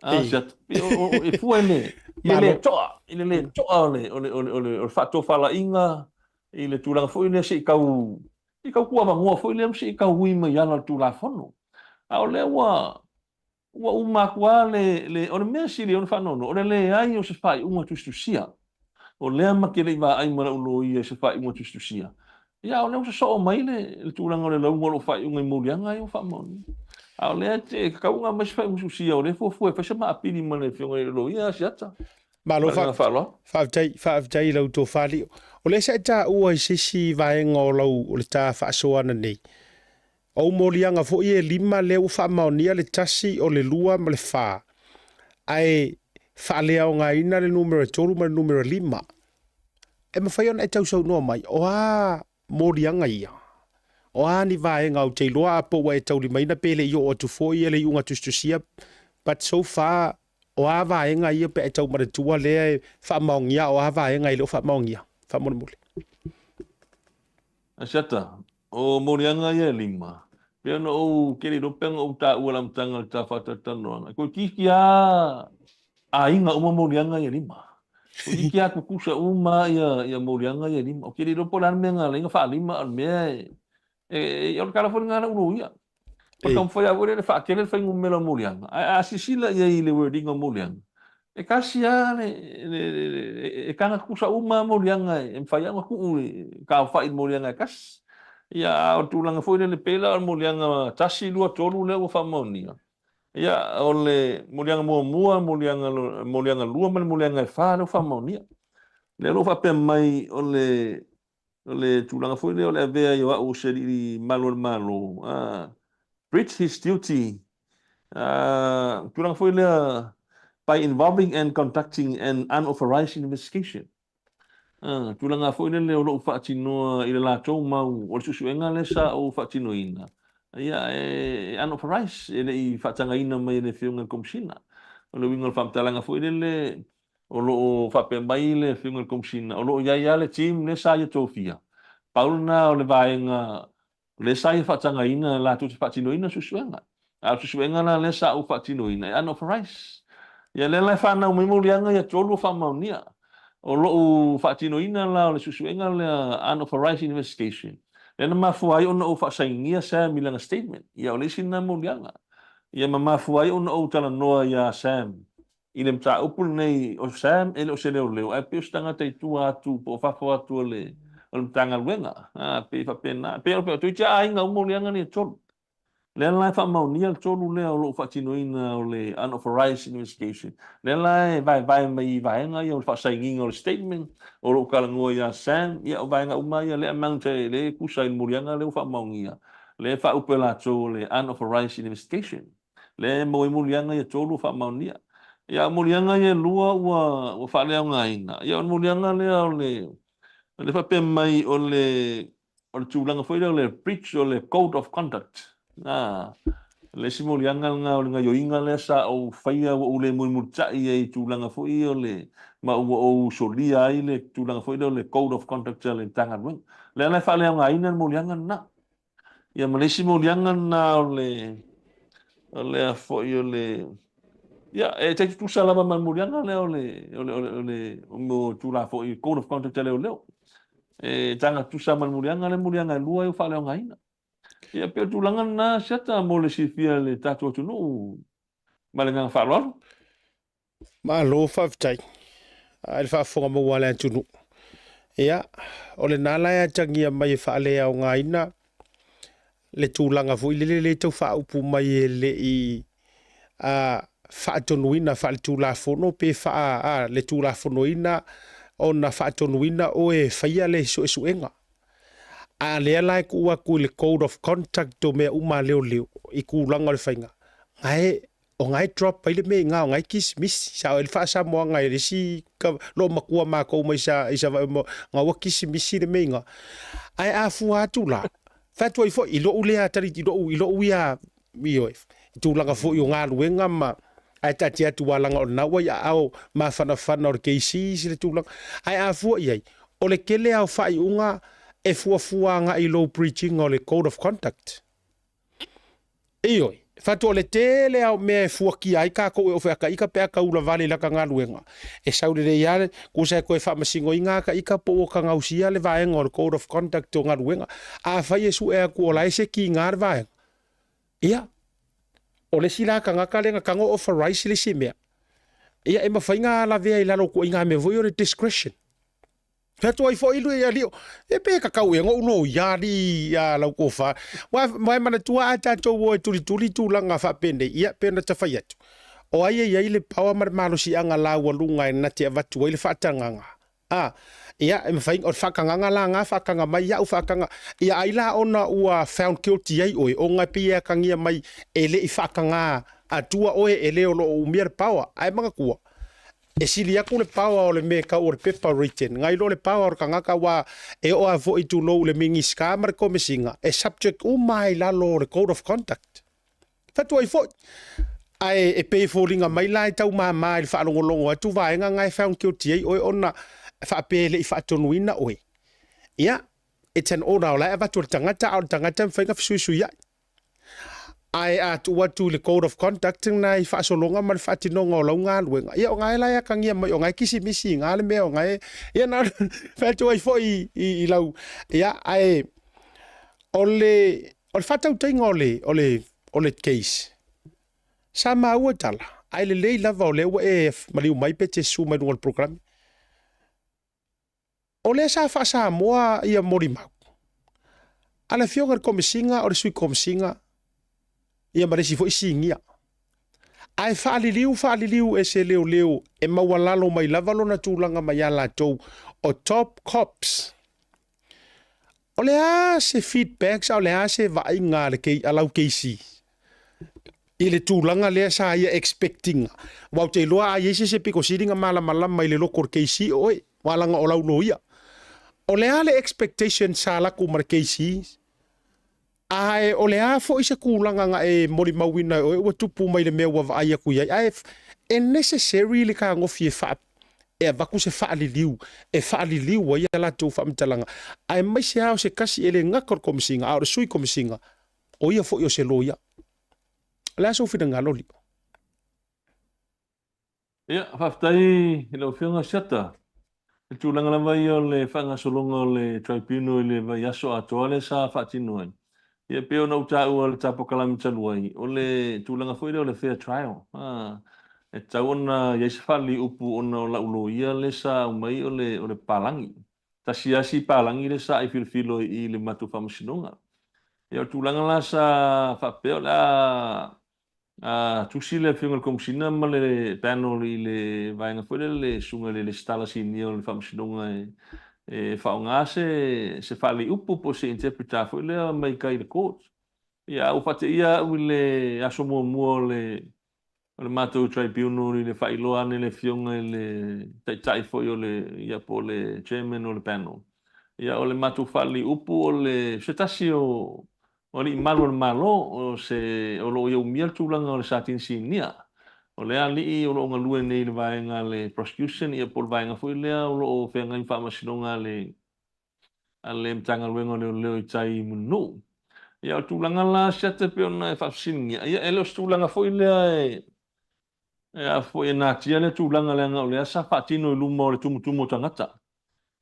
Speaker 3: Siat, e fua ele. Ia le toa. Ile le toa o le whato whala inga. I le tūranga foi lea se I kau kua mangua foi lea se I kau hui mai ana tu la fono. A o lea ua uma kua le o le mea sili o le whanono. O le ai o se whai unga tustusia. O lea makele I wa ai mara ulo I se whai unga tustusia. Ia o lea o se so o mai le tūranga o le launga o whai unga I murianga I o whamoni. A o lea te kaunga mai se whai unga tustusia o le fuafua e whaisa maa apini ma le whionga I lo ia siata.
Speaker 1: Malo whaafitai lau tō whali. O le sa ta ua I sisi vaenga o lau o le tā whaasoana nei. O morianga fo I e lima leo whaamaonia le tasi o le lua ma le wha. Ai whaalea o ngā ina le numero toru ma le numero 5. E mawhaiona e tau sau noa mai. O morianga ia. O ni vaenga o te loa apo wa e tau li maina pele I o atu fo I e le iunga tustusia. But so far o vaenga ia pe e tau maratua lea e whaamaongia o vaenga I leo whaamaongia. Whaamone mole.
Speaker 3: Asiata, o morianga ia 5. Pea no o kere do penga o ta ua lam tanga ta fata tanoanga. Ko kikia a inga uma morianga ia lima. Ko kikia kukusa uma ia morianga ia lima. O kere do polan menga lenga fa lima al me e o kala fo ngana uru ia. Pa kam foi a vore fa kere fa ngumela morianga. A sisila ia ile wording morianga. E kasia e kanga kusa uma morianga e fa ia ku ka fa morianga kas. Ia o tulanga foi le pela o molianga tasi lua tolu le o famonia. Ia o le molianga mua molianga lua mal molianga fa le famonia. Le lo fa pe mai o le tulanga foi le o le vea yo o seri malo. Breach his duty. Tulanga foi le by involving and conducting an unauthorized investigation. Tulanga foi le lo fa tino ile la tau mau o susu enga le sa o fa tino ina. Ia unauthorized ele I fa tanga ina mai le fiunga komsina. O le winga fa talanga foi le o lo fa pe mai le fiunga komsina. O lo ia le team le sa ia tofia. Paulna o le vaenga le sa ia fa tanga ina la tu fa tino ina susu enga. A susu enga na le sa o fa tino ina unauthorized. Ia le la fa na mo lianga ia tolu fa maunia. O lo fatino ina la le susuenga le unauthorized investigation. Le na mafuai ona o fasaingia sa milanga statement. Ia o le sina molianga. Ia mafuai ona o tala noa ia Sam. Ile mta upul nei o Sam ele o sele o leo. Ai pe stanga te tua atu po fafo atu le o mtanga luenga. Pe fa pena. Pe o tu tia ainga molianga ni tolu. Le lai fa maunia tolu le o lo fatino ina o le unauthorized investigation. Le lai vai mai nga ia o fa sainginga o statement o lo kalangoa ia Sam ia o vai nga uma ia le amang te le kusa il murianga le fa maunia. Le fa upela to le unauthorized investigation. Le mo murianga ia tolu fa maunia. Ia murianga ia lua ua fa le nga ina. Ia murianga le fa pe mai o le tulanga foi le breach o le code of conduct. Le simolianga nga o nga yoinga le sa o faia o le mulmutai e tulanga foi o le ma o solia ai le tulanga foi le code of conduct le tanga wen le na fa le nga ina molianga na ia ma le simolianga na o le foi o le ia e te tu sala ma molianga le o le mo tula foi code of conduct le e tanga tu sala molianga lua e fa le nga ina. Ia pe tulanga na seta mo le sifia le tatu tu no malenga fa lo
Speaker 1: Ma lo fa tai. Ai fa fonga mo wala tunu. Ia o le nala ya tangia mai fa le au ngaina le tulanga fu le tau fa upu mai le I fa tonuina fa le tula fono pe fa le tula fonoina ona fa tonuina o e faia le so enga. A lea lai kua ku le code of conduct to mea uma leo I ku langa le whainga. Ngai drop pa ile me ngā o ngai kismis sa o le wha sa moa ngai resi lo makua mako mai sa ngā wa kismis le me ngā. Ai a fu atu la. Fatua ifo ilo ulea tari ilo uia mioef. Tu langa fo yo ngā luenga ma ai tati atu walanga o nawa ia au ma whana o le keisi si le tu langa. Ai a fu iai. O le kele au whai unga e fuafuanga I low preaching o le code of conduct. Ioi, fatu o le tele au mea e fuaki ai ka ko e ofeaka ika pea ka ula vale laka ngā luenga. E saure le iare, kusa e koe whamasingo I ngā ka ika po o ka ngausia le vaenga o le code of conduct o ngā luenga. A whai e su e aku o laise ki ngā le vaenga. Ia, o le sila ka ngaka le ngā kango authorize le si mea. Ia, e mawhainga la vea I lalo ko I ngā me voi o le discretion. Fatu ai fo ilu ia lio e pe ka kau e ngo no ia li ia lau ko fa mai mana tua ata to wo tuli tu langa fa pende ia pena ta fa yatu o ai ia ile pawa mar malo si anga la wa lunga na te vatu ile fa tanga ia e fa o fa kanga la nga fa kanga mai ia u fa kanga ia ai la ona ua found guilty ai o nga pia kangia mai ele I fa kanga atua o ele o lo umir pawa ai manga kua e sili aku le pawa o le me ka o le paper written ngai lo le pawa o kangaka wa e o a vo I tu lo le mingi skamar ko mesinga e subject o mai la lo le code of conduct fatu ai fo ai e pe folinga mai lai tau mai le fa longo atu vai ngai found guilty ai o ona fa pele I fa tonuina oi ia it's an order la ava tu tangata au tangata fa nga fsu ya ai atu watu le code of conduct na I whaasolonga ma le whaatinonga o lau ngā luenga. Ia o ngai lai akangia mai o ngai kisi misi ngā le mea o ngai. Ia nā whaatua I fo I lau. Ia ai o le whaatau tainga o le case. Sa maua tala. Ai le lei lava o le ua maliu mai pe te su mai nunga le programi. O le sa whaasa moa ia mori mau. Ala fionga le komisinga o le sui komisinga ia maresi fo isingia. Ai whaaliliu e se leo e mawalalo mai lavalo na tūlanga mai ala tau o top cops. O le a se feedbacks o le a se vai ngā le kei alau keisi. I le tūlanga lea sa ia expecting. Wau te loa a iese se piko siringa malama mai le loko keisi oi. Walanga o lau no ia. O le a le expectation sa laku mar keisi. Ai o le a fo isa kulanga nga e mori mawina o ua tupu mai le mea ua vai aku iai. Ai e necessary le ka ngofi e wha e vaku se whaaliliu e whaaliliu wa ia la tau whaamitalanga. Ai mai se hao se kasi ele ngakor komisinga a o le sui komisinga o ia fo i o se lo ia. Le aso whina ngā loli.
Speaker 3: Ia, whaftai he lau whiunga siata. E tūlanga la vai o le whangasolonga o le tribunal le vai aso atoa le sa whaatino ai. Ia peo na utau o le tapo kalami taluai. O le tūlanga whuire o le fair trial. E tau ona iaisa whali upu ona o laulo ia le sa umai o le palangi. Ta siasi palangi le sa i filfilo I le matu whamasinonga. Ia o tūlanga la sa whapeo la tusi le whiunga le komisina ma le panel I le vaenga whuire le sunga le stala sini o le whamasinonga e whaonga se whali upu po se interpreta whuile mai kai le court. Ia upate ia ui le aso mua le mātou tribunal I le whailoa ane le whiunga le taitai whoi o le ia po le chairman o le panel. Ia o le mātou whali upu o le setasi o li malo le malo o se o lo ia umia tūlanga o le satin sinia. O le ali o lo nga lue nei le vaenga le prosecution ia po le vaenga whoi lea o lo o whenga I whamasinonga le mtanga luenga leo I tai munu. Ia o tūlanga la siate pe ona e whapsingia. Ia e leo tūlanga whoi lea e a whoi e nātia le tūlanga lea nga o lea sa whaatino I luma o le tumutumo tangata.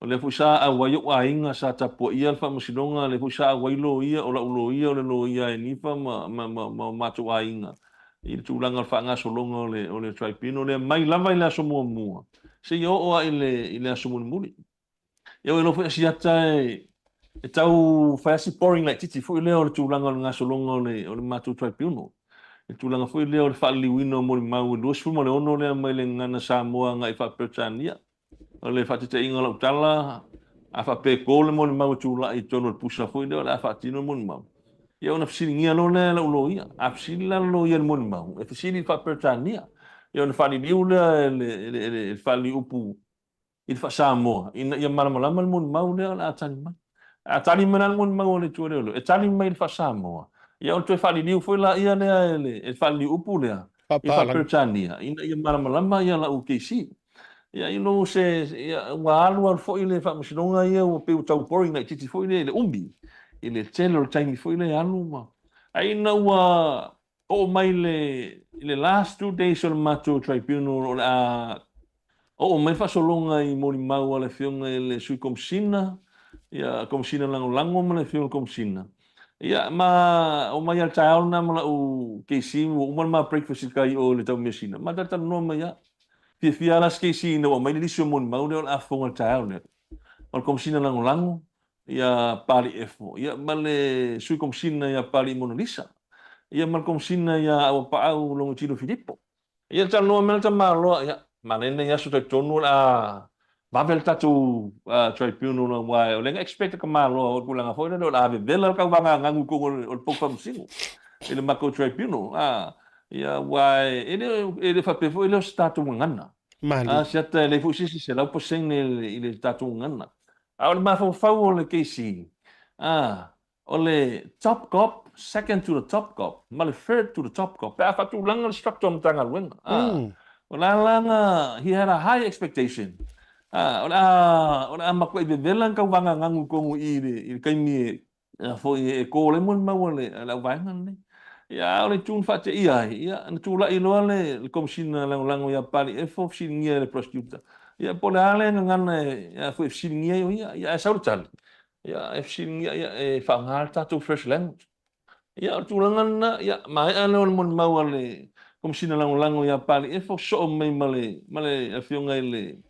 Speaker 3: O le fuisa a wayo a inga sa tapua ia le whamasinonga le fuisa a wailo ia o la ulo ia o le lo ia e nipa ma matu a inga. I le tūlanga le whaanga solonga o le tribunal le mai lava I le aso mua. Se i o I le aso muni. Ia o lofu siata e tau whaiasi boring like titi fu I leo le tūlanga o le ngā solonga o le matu tribunal. E tūlanga fu I leo le whaaliwina o mori mau e luas fu ma le ono lea mai le ngana Samoa ngai whapertania. O le whatite inga lau tala, a whape ko le moni mau tūla I tono le pusa fui leo, a whatino moni mau. Ia ona fisiri ngia lo le lau lo ia, a fisiri la lo ia le moni mau, e fisiri whapertania. Ia ona whali liu lea le whali upu I le whasamoa, ia malamalama le moni mau lea a tani mai. A tani mai le moni mau le tua leo, e tani mai le whasamoa. Ia ona tue whali liu fui la ia lea le whali upu lea, I whapertania. Ia malamalama ia la UKC. Ia ino se wa alu al foi le whamasinonga ia o peu tau boring like titi foi le umbi. I le tele o taimi foi le alu ma. Ai na wa o mai le last 2 days o le matou tribunal o mai fasolonga I mori mau le whiunga le sui komsina. Ia komsina lango ma le whiunga komsina. Ia ma o mai al taal na ma o keisi o uma ma breakfast kai o le tau mesina. Ma data no ma ia. Fia las keisi no mai le sio mon mau le a fonga taal le. O komsina lango ia pali efo. Ia ma le sui komsina ia pali monolisa. Ia ma komsina ia o paau longo tiro Filippo. Ia tal no melta malo ia manene ia so tonu a Babel tatu tribunal wa o lenga expect ka malo o kulanga foi no la vela ka vanga ngangu ko o pokam singo ele mako tribunal ia wa ele fa pe foi ele statu ngana siata le fu sisi se la poseng ele statu ngana o ma fa o le kesi o le top cop second to the top cop ma le third to the top cop pa fa tu langa structure mtanga wenga o la he had a high expectation ora ma ko be velan ka wanga ngangu ko I kai mi fo e ko le mon ma wole la wanga ne ia ole tun fa te ia ia na tu la ilo le komsina lang ia pali e fo singia le prosecutor ia po ale ngana ia fo singia ia sa tal ia e singia ia e fa ngalta to fresh language ia tu langana ia mai ano mon mau le komsina lang ia pali e fo so mai male afionga le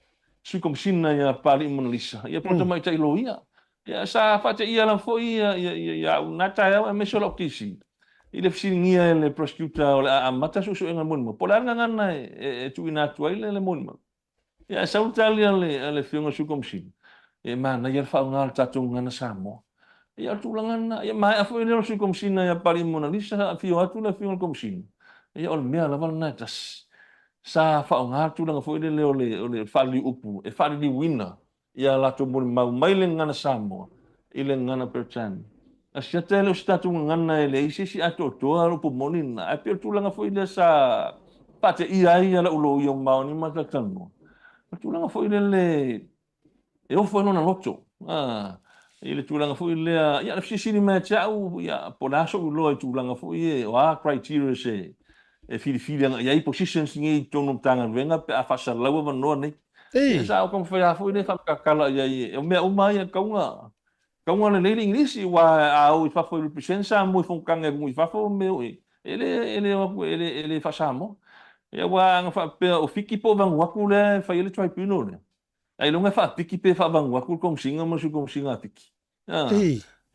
Speaker 3: su komsina ia pali monalisa ia po mai tai lo ia sa fa te ia lang fo ia unata ia me so lo kisi ile fsingia le prosecutor o mata su enga mon po la ngana e tu ina tu ile le mon ia sa utalia le fionga su komsina e mana ia fa ngal tatu ngana samo ia tu langana ia mai afu ile su komsina ia pali monalisa fio atu le fionga komsina ia ol mea la val natas sa fa ngal tu langa fo ile le fali upu e fali wina ia la tu mon mau mai le ngana samo ile ngana perchan asia tele statu ngana ele isi ato toa ro pomolina a pe tu langa fo ile sa pate ia la ulo yo mau ni mata tano tu langa fo ile le e o fo no na loto ile tu langa fo ile ia le sisi ni ma chau ia polaso ulo tu langa fo ie wa criteria se e fili ia positions ngi tono tanga venga pe afasa lawa no nei e sa o kom fo ile fa kala ia o me o mai kaunga le le English wa au fa fo presença mo fo kanga mo fa fo me ele fa samo e wa nga fa pe o fiki po van waku le fa ele tribunal le ai longa fa fiki pe fa van waku kom singa mo su kom singa fiki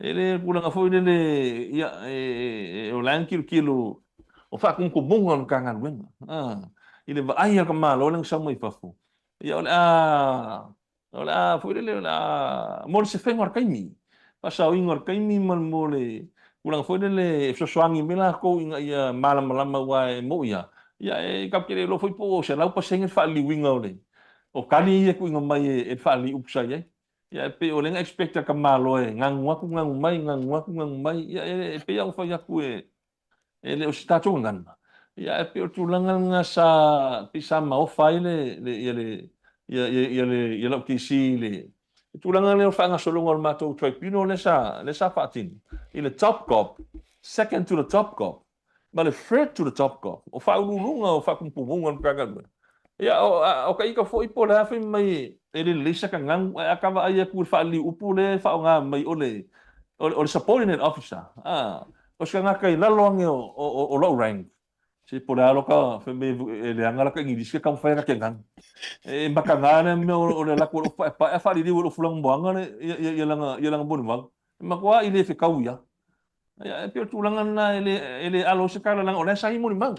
Speaker 3: ele pula nga fo ele ia o lanki kilo o fa com bom no kanga wenga ele va ai ka malo lang sa mo fa fo ia ola fo ele mo se fengo kaimi pasau ingor kaimi mal mole ulang fo ele so soangi mela ko ia malam wa mo ia e kapkere lo foi po se lau paseng fa li winga ole o kali ia ku inga mai e fa li upsa ia pe o lenga expecta ka malo ngang mai ia e pe ia fa ia ku ele o stato ngan ia pe o tulanga nga sa pisa ma o faile ia lo kisi le tulanga le fa nga solongo al mato tribunal le sa fatin ile top cop second to the top cop but a threat to the top cop o fa ulunga o fa kumpunga kaga ia o kai ka foi pola fa mai ele lisa ka ngang akava ai ku fa li upule fa nga mai o subordinate officer o nga kai la longe o low rank si pola lo ka fa me ele anga ka ngi diska kam fa ka ngang e makangana me o la ko fa li o fulang buanga ia langa bonwang makwa ile fe kauya ya pe tulangan na ele alo sekala lang ole sai mo limang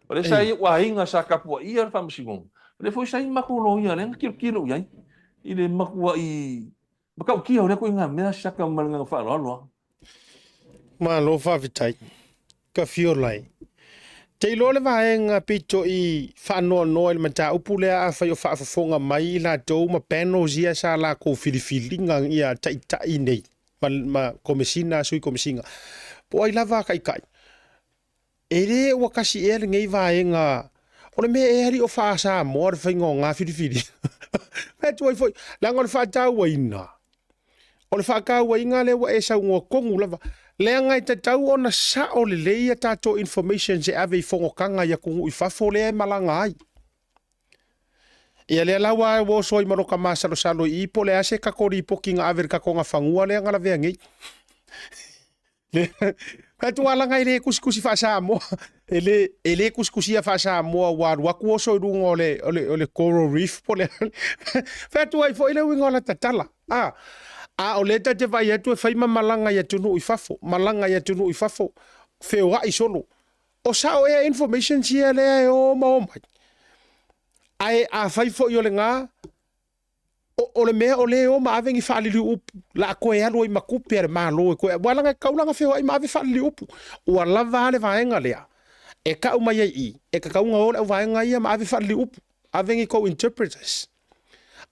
Speaker 3: ole sai wa hinga sa kapua ia fa msigong ole foi sai makulo ia lang kilo yai ile makwa i bakau kia ole ko inga me sa ka malanga fa lo
Speaker 1: ma lo fa vitai ka fiolai te lo le vaenga pito i fa no il mata upule a fa yo fa fonga mai la do ma penos ia sa la ko filifilinga ia tai nei ma komesina sui komisinga po ai lava kai ele wakasi ele ngai vaenga ole me eri o fa sa mor fingo nga filifili pe tu foi la ngol fa ta waina ole fa ka wainga le wa esa ngo kongu lava le ngai te tau ona sa ole le ia tato information se ave fongo kanga ya kungu i fa fole malanga ai ia le lawa wo soi maroka masalo salo i pole ase ka kori pokinga aver ka konga fangua le ngala vengi le ka tu ala ngai le kuskusi fa sa mo ele kuskusi fa sa mo wa ku so rungo ole coral reef pole fa tu ai fo ile wingola tatala ole te vai atu fai malanga ya tunu i fafo feo ai solo o sa o information si ele o ma ai a fai fo yo lenga o le me o le o ma avengi fa li up la ko e alo i makupe ma lo ko wala nga kaula nga feo ai ma ave fa li up o la vale va enga le e ka uma i e ka kaunga o va enga ia ma ave fa li up avengi ko interpreters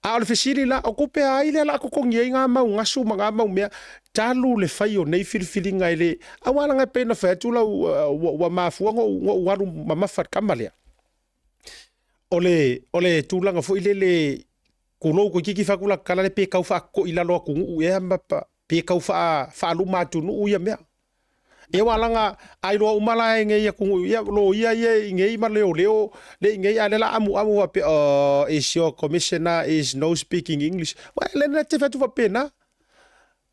Speaker 1: a le fesiri la o kupe ai le la ko kongi nga ma ngasu ma ma me talu le fai o nei filfilinga ile a wala nga pena fa tu la wa ma fu ngo wa ma fa kamale ole tulanga fo ile kulo ko kiki fa kula kala le pe kau fa ko ila lo ku e ma pe kau fa lu ma tu nu ya me E walanga ai lo umala nge ya kungu ya lo ia nge ma leo le nge ale la amu wa pe is your commissioner is no speaking English. Wa le na te fatu pe na.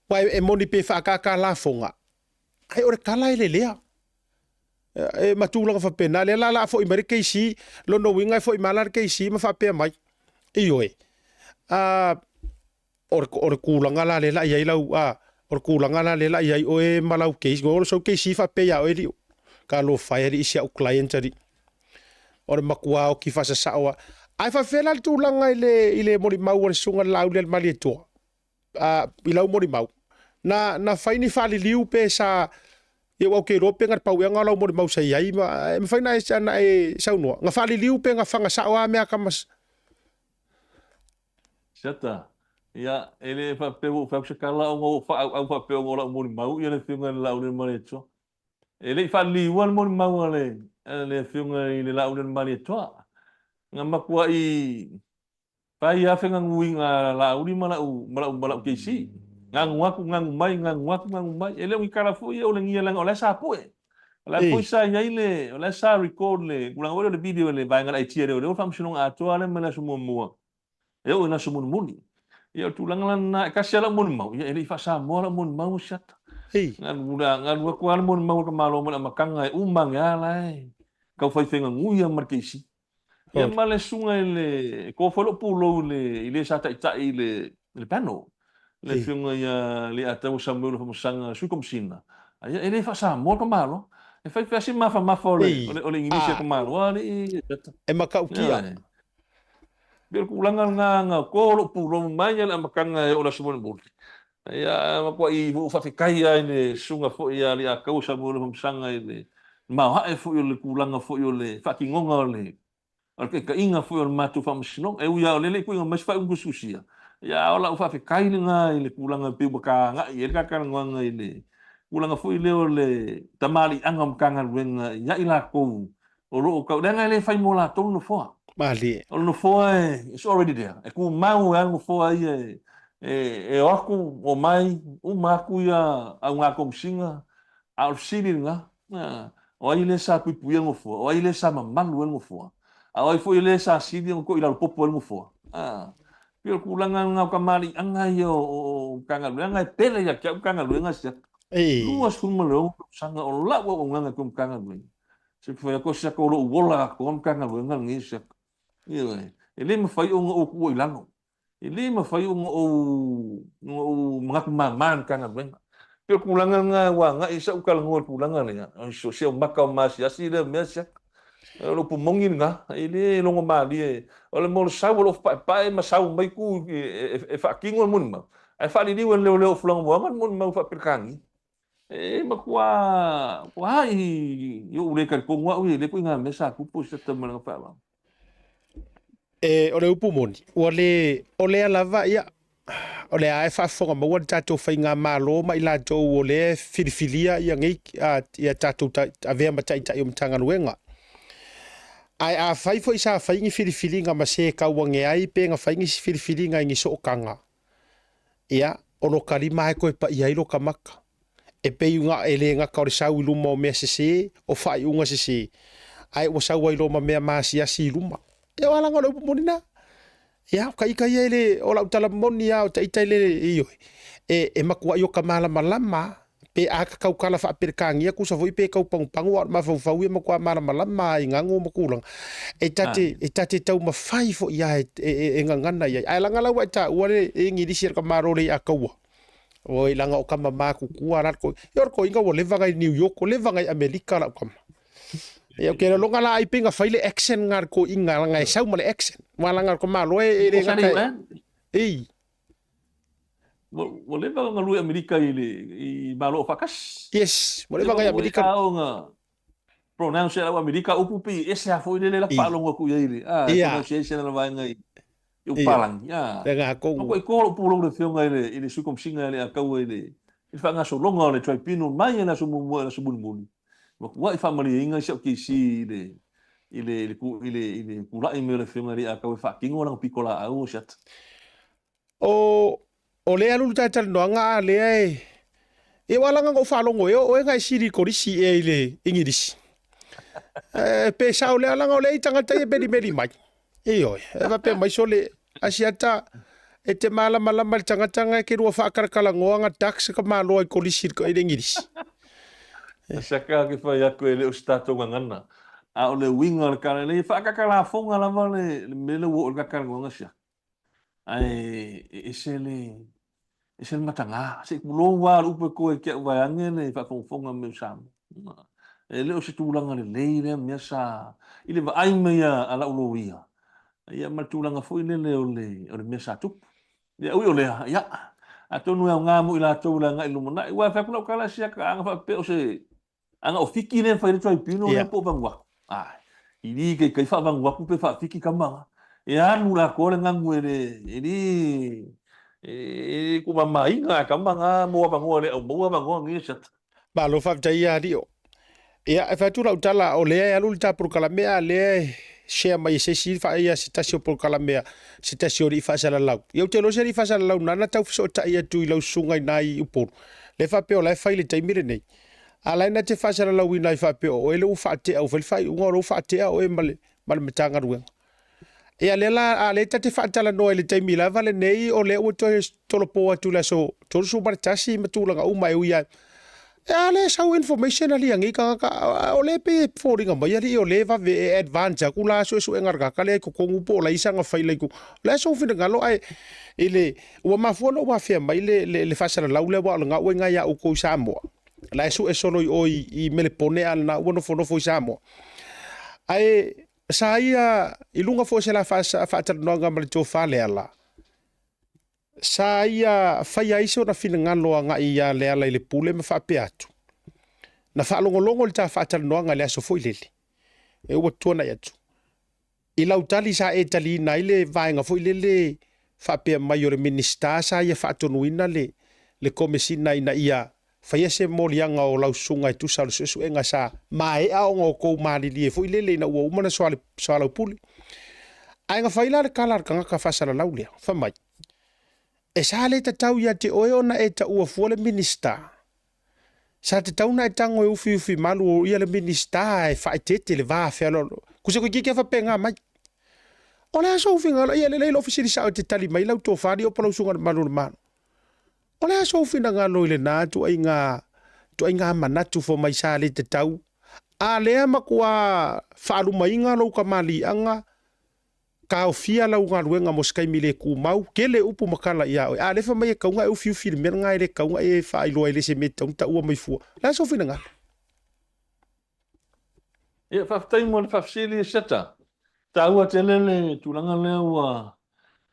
Speaker 1: Wa e moni pe fa ka la fonga. Ai ore kala ile lea. E matula fa pe na le la fo America isi lo no winga fo imala ke isi ma fa pe mai. Iyo e. Or kulanga la le la ia ila or kulanga la le la ia o e malau case go so case fa pe ya o li ka lo fire isi au client ri or makua o ki fa sa wa ai fa fela tu langa ile mori mau o sunga la le mali to ilau mori mau na faini fa li liu pe sa e o ke ro pe ngar pau nga la mori mau sa ai ma fa na e sa no nga fa li liu pe nga fa nga sa wa me ka mas
Speaker 3: Sata. Ya, ele fa pe fa kala o fa au fa pe o la mo mau ia le fiunga la o le mare to. Ele fa li wan mo mau le fiunga ile la o le mare to. Nga makua i pa ia fe nga nguinga la o li mala ke si. Nga ngaku mai ele o kala fu ia o le ngia langa o le sa pu e. La pu sa ia ile o le sa record le kulang o le video le ba nga ai tia le o fa msino a to ale mala sumo mo. Eu na sumo muni. Ia tulanga na kasi ala mun mau ia ele fa sa mo la mun mau sat ngan ko ala mun mau ka malo mo makanga umang ya lai ka fai fenga nguia markesi ia male sunga ele ko folo pulo ile sa tai tai le pano le funga ia le ata mo sa mo fa sanga su kom sina ia ele fa sa mo ka malo e fai fa ma ole inglisi ka malo ali
Speaker 1: e makau kia
Speaker 3: biar kulangan nga ko lo pulo manya la makanga o la sumon bul ya ko i fu fa fikaya ini sunga fo ya li akau sa mo sanga ile ma ha e fo yo le kulanga fo yo le fa ki ngonga le al ke ka inga fo yo matu fa msino e ya le ku mas fa un susia ya ola fa fikai nga ile kulanga pe baka nga ye ka kan nga ile kulanga fo ile le tamali angam kangan wen ya ila ko o ro ka nga le fa mo la tonu fo
Speaker 1: Mali.
Speaker 3: No foi, it's already there. É com mau é no foi aku o mai o maku ia a nga komsinga al silinga. O ile sa pipu ngo fo, o ile sa mamang ngo fo. A foi ile sa sidi ko ila popo ngo fo. Pio kulangan nga kamali anga yo o kanga nga pele ya ka kanga nga sia. Luas kumalo sanga o la wo nga kum kanga lu. Se foi ko sa ko lo wola ko kanga nga ngisa. Ele me fai o ku ilango. Ele me fai o mga kumaman ka nga ben. Pero kulangan nga wa nga isa ukal ngol kulangan ya. So siya makaw mas ya sila mesya. Lo pumongin nga ele lo ngomali. Ole mo sa wo pa masaw may ku e fa kingol mun ma. Ai fa li wan le fulang mo man mun ma fa perkangi. Makwa yo ule ka ko wa le ko nga mesa ku po sa tamal nga fa.
Speaker 1: Ole upu moni ole alava ia ole ai fa fonga mo wa tato fa nga malo ma ila jo ole filifilia ia ngai ia tato a ve ma tai tai mtanga wenga ai a fai fo isa fai ngi filifili nga ma se ka wange ai pe nga fai ngi filifili nga ngi so kanga ia ono kalima ko pa ia ilo kamaka e pe nga ele nga ka ri sau luma me se o fai unga se ai o sau ai lo ma me ma sia si luma ya wala ngono monina ya kai ele ola utala moni ya tai tai le iyo e makua yo kamala malama pe aka kau kala fa perkangia ku sa voi pe kau pang wa ma fa fa makua mala malama ingango makulang e tate tau ma fai fo ya e ngangana ya ai langa la wa ta wale ngi di sir kamaro le akawa o ilanga o kama ma ku kuarat ko yor ko inga wo leva ngai New York ko leva ngai Amerika la kama eu quero longa lá e pinga faile action ngar ko inga ngai sau male action wala ngar ko malo e ngai ei
Speaker 3: mo leva nga lu Amerika i malo fakas
Speaker 1: yes mo leva ngai Amerika
Speaker 3: nga pronounce la Amerika upupi ese a foi le la palonga ku ile pronunciation la vai ngai eu palang ya
Speaker 1: nga ko
Speaker 3: ko pulo le fio ngai ile su kom singa ile akau ile fa nga so longa le try pino mai na so mo na so bunbun wa family inga siap kisi ile kula email filma ri aka fa kingo lang pikola au chat
Speaker 1: o le alu ta tal no nga le E wala nga whalongo o e ngai siri korisi e ile ingirisi. Pe sao le alanga o le tangata e beri mai. E oi, e va pe mai sole asiata e te malama tangata ke rua whakarakala ngoanga tax ka malo ai korisi ko e ingirisi.
Speaker 3: Saka ke whai aku e le o stato ngana. A o le winga le kare le whakakala fonga lava le mele wo o kakara ngonga sia. Ai e se le matanga. Se kulo wa upe ko e kia vai ange le whakonga me samu. E le o se tūlanga le leire mea sa. I le vai mea ala ulo ia. Ia ma tūlanga fo i le o le mea sa tupu. Ia ui o lea, ia. A tonu e o ngā mo i la tōlanga i lumana. Ia whakula o kala sia ka anga whape o se anga o fiki ne whai retua i pino le po vangwa. Ai, i ni kai whawangwa ku pe wha fiki kamanga. E anu la kore ngangu e ku mamai ngā kamanga mua vangoa le au mua vangoa ngia sata.
Speaker 1: Ba lo whawtai a rio. Ia e whatura utala o lea e alul ta purukala mea lea share mai se si whaia se tasio purukala mea se tasio ri whasala lau. Iau te lo se ri whasala lau nana tau fiso ta ia tui lau sungai nai uporu. Le whapeo lai whaile taimire nei. Alaina te whasara lau ina i whapeo o ele u whaatea au whai unga ro whaatea o e male metanga ruenga. E a lela a leta te whaatala noa ele taimi la vale nei o le ua toi tolopo atu la so torusu maritasi matulanga umai uia. E a le sau information ali angi kaka o le pe fōringa mai ali o le vave e advance aku la so e ngargaka le ko kongu po la isanga whaile ku. Le so fina ngalo ai ele ua mafuana ua whea mai le whasara lau le wa nga ua ngai a uko Samoa. La esu e solo i mele pone al na uano fono fo Samoa. Ai sa ia ilunga fo se la fa noanga male to fale ala. Sa ia fai iso na fina ngalo nga ia le ala ile pule me fa peatu. Na fa longo le ta fa noanga le aso fo ilele. E ua tuana yatu. Ila utali sa e tali na ile vaenga fo ilele fa pe mai o le minister sa ia fa tonuina le komesina ina ia fai ese molianga o lau sunga i tusa le suesu enga sa mai a ongo kou malili e fo ilele na ua umana soala upuli. Ainga faila le kalar kanga ka fasala laulia, fa mai. E sa le ta tau ia te oe ona e ta ua fuole minister. Sa te tau na e tango e ufi malu o ia le minister e fai tete le vaa fea lolo. Kuse ko kike fa penga mai. O le aso ufi ngala ia le leilo ofisiri sa o te tali mai lau tō whari o palau sunga manu le manu. O le aso fina ngā loi le nā tu ai ngā manatu fo mai sa le te tau. A lea makua whaaru mai ngā lau ka mali anga ka o fia lau ngā ruenga mo skai mile ku mau ke le upu makala ia oi. A le fa mai e kaunga e ufi le mea ngā ere kaunga e whaailoa e le se meta unta ua mai fua. Le aso fina ngā.
Speaker 3: Ia whaftai mo le whafsili e seta. Ta ua te lele tūlanga lea ua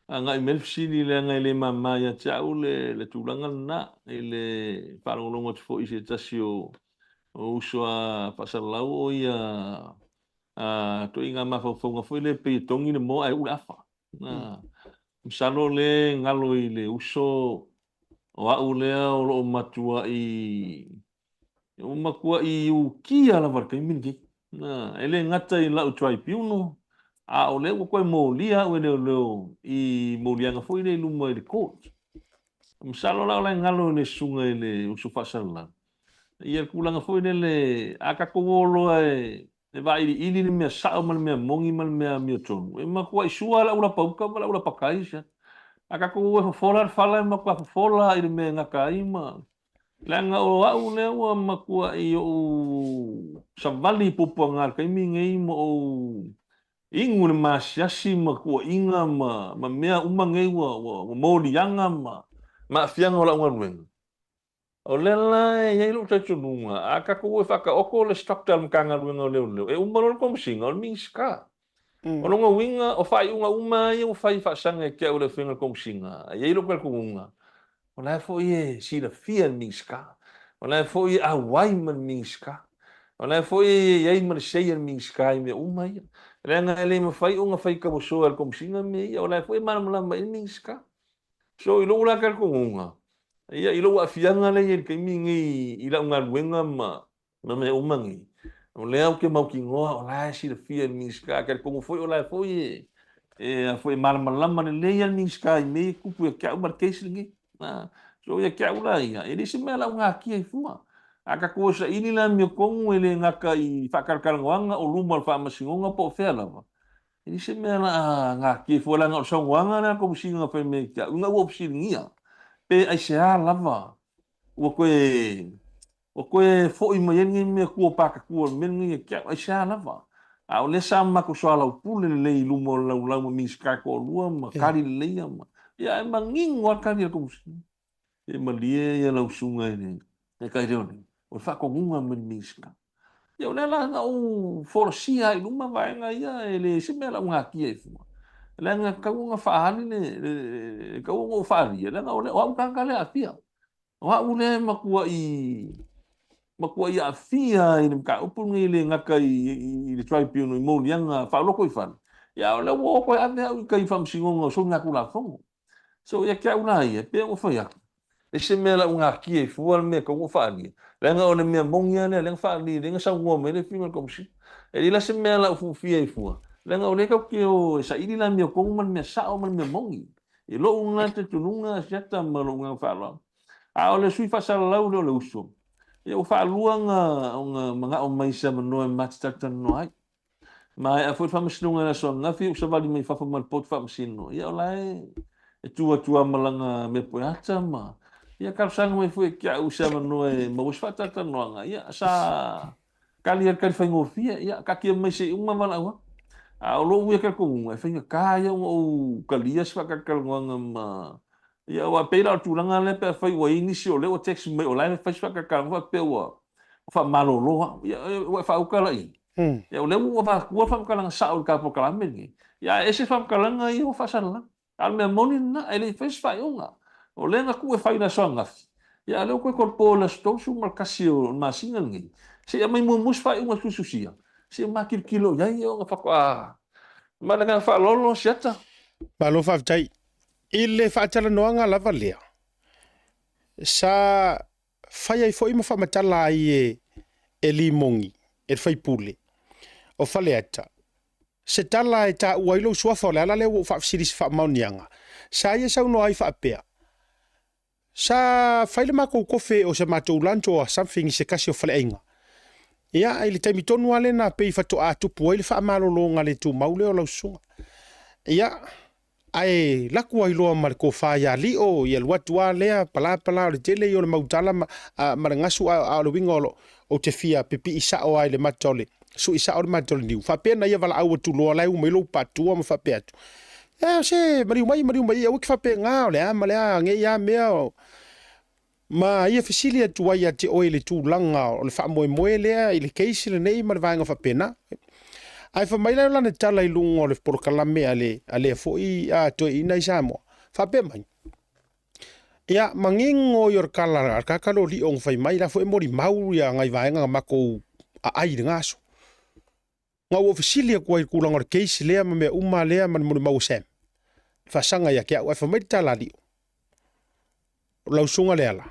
Speaker 3: nga i melfsili le nga i le mamaya te au le tūlanga na i le wharongolongo te fo i se tasi o usua whasalau o ia to i ngā mawhawhonga fo i le pe tongi le mo ai ule awha. Msalo le ngalo i le uso o au lea o lo matua o makua i ukia la warka i mingi. Ele ngata i lau tuai piuno. A o leo koe mo lia o leo i mo lianga foi le luma i le court. Msalo la la ngalo le sunga i le usu fasala. Ia kulanga foi le akakowolo e vai i ni me sa mal me mongi mal me miotonu. E ma ko i sua la ula pauka la ula pakaisa. Akakowo fola fala ma ko fola i me ngakai ma. Langa o au leo ma ko i o savali puponga kai mi ngei mo ingun masiasi makua inga ma mea umangei wa moli yanga ma fianga ola ungaruenga. O lela e ilo tachununga aka ko faka oko le structure mkanga ruenga leo e umalo ko msinga o minska. O longa winga o fai unga uma e o fai fa sanga ke o le finga ko msinga. E ilo ko kunga. O la fo ye si la fia minska. O la fo ye a waiman minska. O la fo ye man sei minska me uma ye. Renga ele me fai unga fai ka so al komsinga me o la foi mana mala mai minska so ilo la kar kunga ia ilo afianga le el mingi ila unga luenga ma me umangi o le au ke mau ki ngoa o la si le fia minska kar kunga foi o la foi e foi mana mala le minska me kupu ka mar keislingi So ia kia ula ia. Ele se mea lau ngā kia I fua. Aka kua sa ini la mea kongu ele ngaka I whakakarangwanga o luma al whaamasingonga po whea lava. Ele se mea la ngā kia fua la ngā o saungwanga na ko musinga whai mea kia. Unga ua psiringia. Pe ai se a lava. Ua koe fo'i mai engi mea kua paka kua mengi kia ai se a lava. A o le sa mako soa lau pule le I luma o lau ma miska ko lua ma kari le leia ma. Ia e mangingo a kari a ko musinga. E malie ia lau sunga ene. E kai reo ne. O whakongunga men miska. Ia o lela nga o forosia I luma vaenga ia e le se mea lau ngā kia I fua. Le nga kaunga whaahani ne kaunga o whaari. Le nga o le o au kankale a pia. O au le makua I a fia I le mka upungi le ngaka I le tribunal I molianga whaaloko I whan. Ia o le o koe ane au I kai whamsingonga o so ngaku la whongo. So ia kia una ia, pe o whaiaka. E se mea lau ngā kia I fua mea kaunga whaari. Le nga o le mea mongia le nga whaari, le nga saungua me le whima komsi. E li la se mea lau fufia I fua. Le nga o le kau kia o sa ili la mea kongu man mea sao man mea mongi. E lo unga te tununga siata ma lo unga whaaloa. A o le sui whasala lau leo le uso. E o whaalua nga mga o maisa manoe matitata no ai. Ma e a fuit whamasinunga na so ngafi o sa wali mai whafamal pot whamasino. Ia o lai e tua malanga me poeata ma. Ia karusanga mai fue kia usa manoe ma us whatata noanga. Ia sa kali kari whaingofia. Ia kakia mai se uma malaua. A o lo uia kalkonga. E whainga kaya o kalia sa whakakalonga ma. Ia o a peira o tūranga le pe whai wa inisi o le o text mai o lai whai whakakalonga pe o whamalo loa. Ia o whaukala I. Ia o le ua whakalanga sa o ka pokalameni. Ia ese whakalanga I o whasala. Al mea moni na ele whai whaionga. O le nga kue whai na soa ngafi. Ia leo koe korpo la stosu markasi o masinga ngi. Se ia mai mumus whai unga sususia. Se makir kilo iai o nga whakua. Mana nga whalolo siata.
Speaker 1: Malo whaftai. I le whaatala noanga lava lea. Sa whai ai fwoi ma whamatala ai e limongi. E whai pule. O whale ata. Se tala e ta uailo suafa o le ala leo whaafsiris whaamaunianga. Sa ia sauno ai whaapea. Sa whaile mako kofe o se matou lancho o something se kasi o whale ainga. Ia ai le taimi tonu ale na pei whato a tupu ai le whaamalolonga le tu maule o lausunga. Ia ai laku ai loa ma le kofa ia li o ia luatua lea pala o le tele I o le mautala ma le ngasu a le winga o te fia pipi isa o ai le matole. Su isa o le matole niu. Whapea na ia wala au atu loa lai umailo patua ma whapea atu. Ia se mariu mai ia wiki whapea ngā o le ama le a nge ia mea o. Ma ia fisili atu ai a te oe le tūlanga o le whaamoe lea I le keisi le nei ma le vāinga whapena. Ai whamaila lana tala I lunga o le porokalame a le foi a toi ina I Samoa. Whapea mai. Ia mangingo I or kala kakalo li ong whai mai la foi mori mau ia ngai vāinga mako a ai le ngaso. Ngā ua fisili a kuai kulanga o le keisi lea ma mea uma lea ma mori mau Sam. Whasanga ia kia ai whamaila tala li o. Lausunga lea la.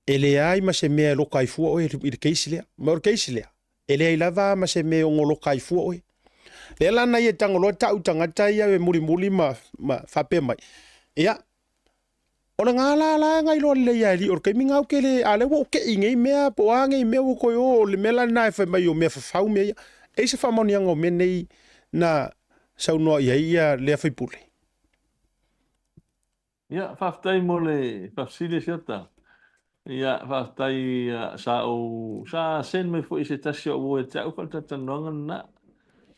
Speaker 1: Ele ai ma se mea loka I fua oe I le keisi lea. Ma o le keisi lea. Ele ai lava ma se mea ongo loka I fua oe. Le lana ia tangoloa tau tangata ia e muri ma whape mai. Ia. O le ngala la ngai loa le ia li. O ke minga au ke le ale wo ke ingei mea po angei mea wo koe o le mela na e whai mai o mea whawhau mea ia. E se whamonianga o menei na saunoa ia lea whaipule.
Speaker 3: Ia whaftai mo le whafsile siata. Ia whaftai sa sen mai fo I se tasi o ue te au whaltata noanga na.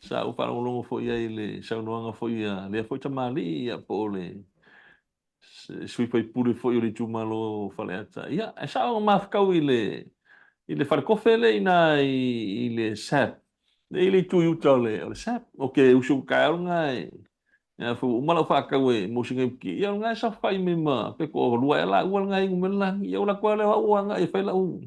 Speaker 3: Sa au whalongolongo fo ia I le saunoanga fo ia lea fo I tamali ia po le sui pai pure fo I le tūmalo whaleata. Ia e sa au mafkau I le whalekofe le ina I le sap. Le I tu yuta o le sap. O ke usu kaerunga ia fu umala whakau e mosinga ki. Ia ngai sa whai me ma pe ko lua e la ua ngai ngumelang. Ia ula kua le ua ngai e whai la u.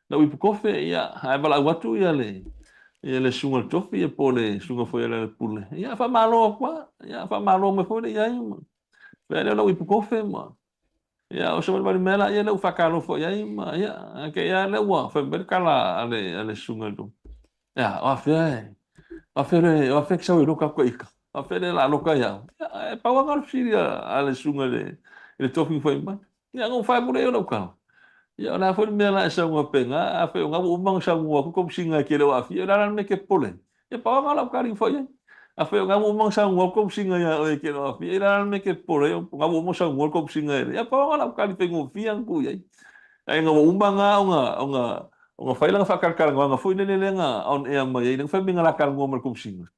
Speaker 3: Na uipu kofe ia hai wala watu ia le sunga tofi ia po le sunga fo ia le pule. Ia wha malo kwa. Ia wha malo me fo le ia ima. Pea leo la uipu kofe ma. Ia o sa wali mela ia le u whakalo fo ia ima. Ia ke ia le ua wha merkala ale sunga do. Ia o a whea kisau I roka kwa ika. A whele la loka ia. E pawanga siria ale sunga le tofi fo ima. Ia ngau fai pule ona ukau. Ia na foi me la sa ngua penga, a fe ngau umang sa ngua ku kom singa ke lo afi, ora me ke pole. Ia pa ngala kari foi. A fe ngau umang sa ngua kom singa ya o ke lo afi, ora me ke pole, ngau umang sa ngua kom singa. Ia pa ngala kari pe ngo fiang ku ia. Ai ngau umang nga fai lang fakar nga foi le nga on e mai, nang fa me ngala kar ngua mal kom singa.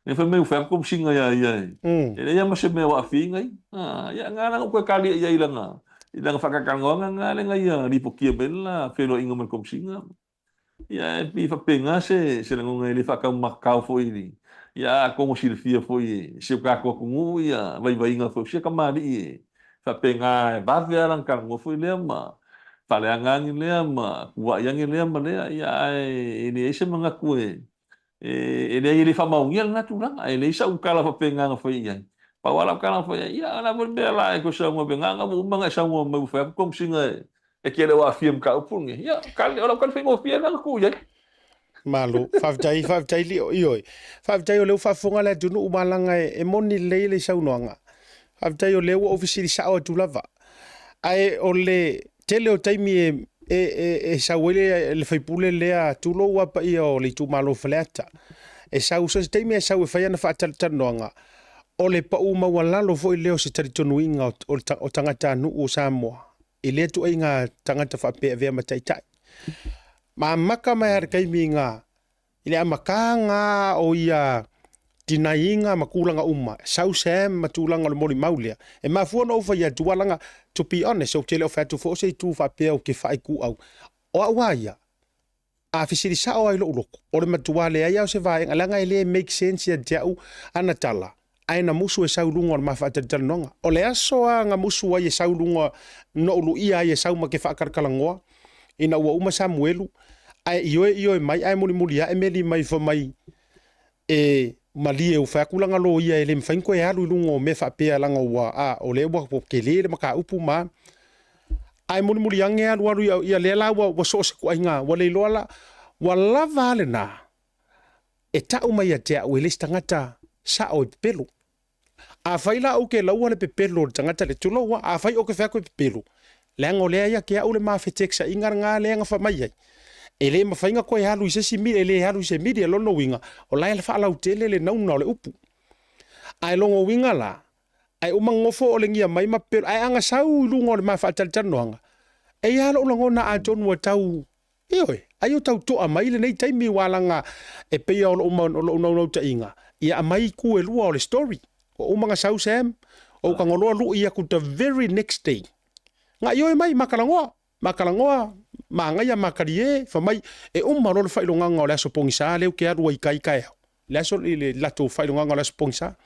Speaker 3: Nang fa me fa kom singa ya ia. Ele ia ma se me wa afi ngai. Ah, ia ngala ko kali ia ilanga. Ilang fakakangonga nga le nga ia ripokia bella felo inga mal kom singa. Ia pi fa penga se langonga ele fakang makau fo ini. Ia ko silfia foi se ka ko kungu ia vai inga fo se kamari. Fa penga va veran kan mo foi le ma. Fa le angang le ma wa yang le ma le ia ini ese manga kue. Ele ele fa maungia na tulang ele sa ukala fa penga nga foi ia. Pawala kana foi ia na bela ko sa mo benga nga mo mga sa mo mo fa kom singa e ke le wa fiem ka upung ia kali ora kan fengo fiem na ku ia
Speaker 1: Malo, faftai li ioi. Faftai o leo fafonga le tunu umalanga e moni le saunoanga. Faftai o leo ofisiri sao tulava. Ai o le tele o taimi e sawele le faipule lea tulo wapa ia o le tu malo fleata. E sau sa taimi e sau e faiana faatalitanoanga. O le pa uma walalo fo leo se taritonu inga o tangata nu o Samoa. I le tu inga tangata fa pe vea mataitai. Ma maka mai har kai minga. I le amakanga o ia tinainga makulanga uma. Sau sem matulanga le mori maulia. E mafuana o ia tualanga, to be honest, o tele o fatu fo se tu fa pe o ke fai ku au. O awaia. A fisiri sao ai lo loko. O le matuale ai au se vai alanga ele make sense ya jau anatala. Aina musu e saulunga o mawhaatatanoanga. O le asoa nga musu ai e saulunga no ulu ia ai e sauma ke whaakarkalangoa. Ina ua uma Samuelu. Ai ioe mai, ai muli e meli mai fa mai. E malie u whaakulanga lo ia e le mwhainko e alu ilunga o me whapea langa ua. O le ua po ke le maka upu ma. Ai muli ange alu ia le la ua soose kua inga. Wa le loala. Wa lava ale na. E tau mai a tea ue le stangata sa o pelo. A faila o ke laua le pepelo tangata le tuloa a fai o ke fa ko pepelo lengo le ia ke au le mafetexa inga nga lenga fa mai ele ma fainga ko ya lu se simi ele ya lu se media lo no winga o la fa la utele le no le upu ai longo winga la ai o mangofo o le ngia mai ma pero ai anga sau lungo le mafa taltanoanga e ya lo longo na a John wa tau ioi ai o tau to a mai le nei taimi walanga e pe o no ta inga ia mai ku e lua o le story o mga sau sem o kangoloa lu ia ku the very next day nga yo mai makalangoa manga ya makarie fa mai e lo fa ilonga ngola so pongisa le ke aru kai le so le lato fa ilonga ngola so pongisa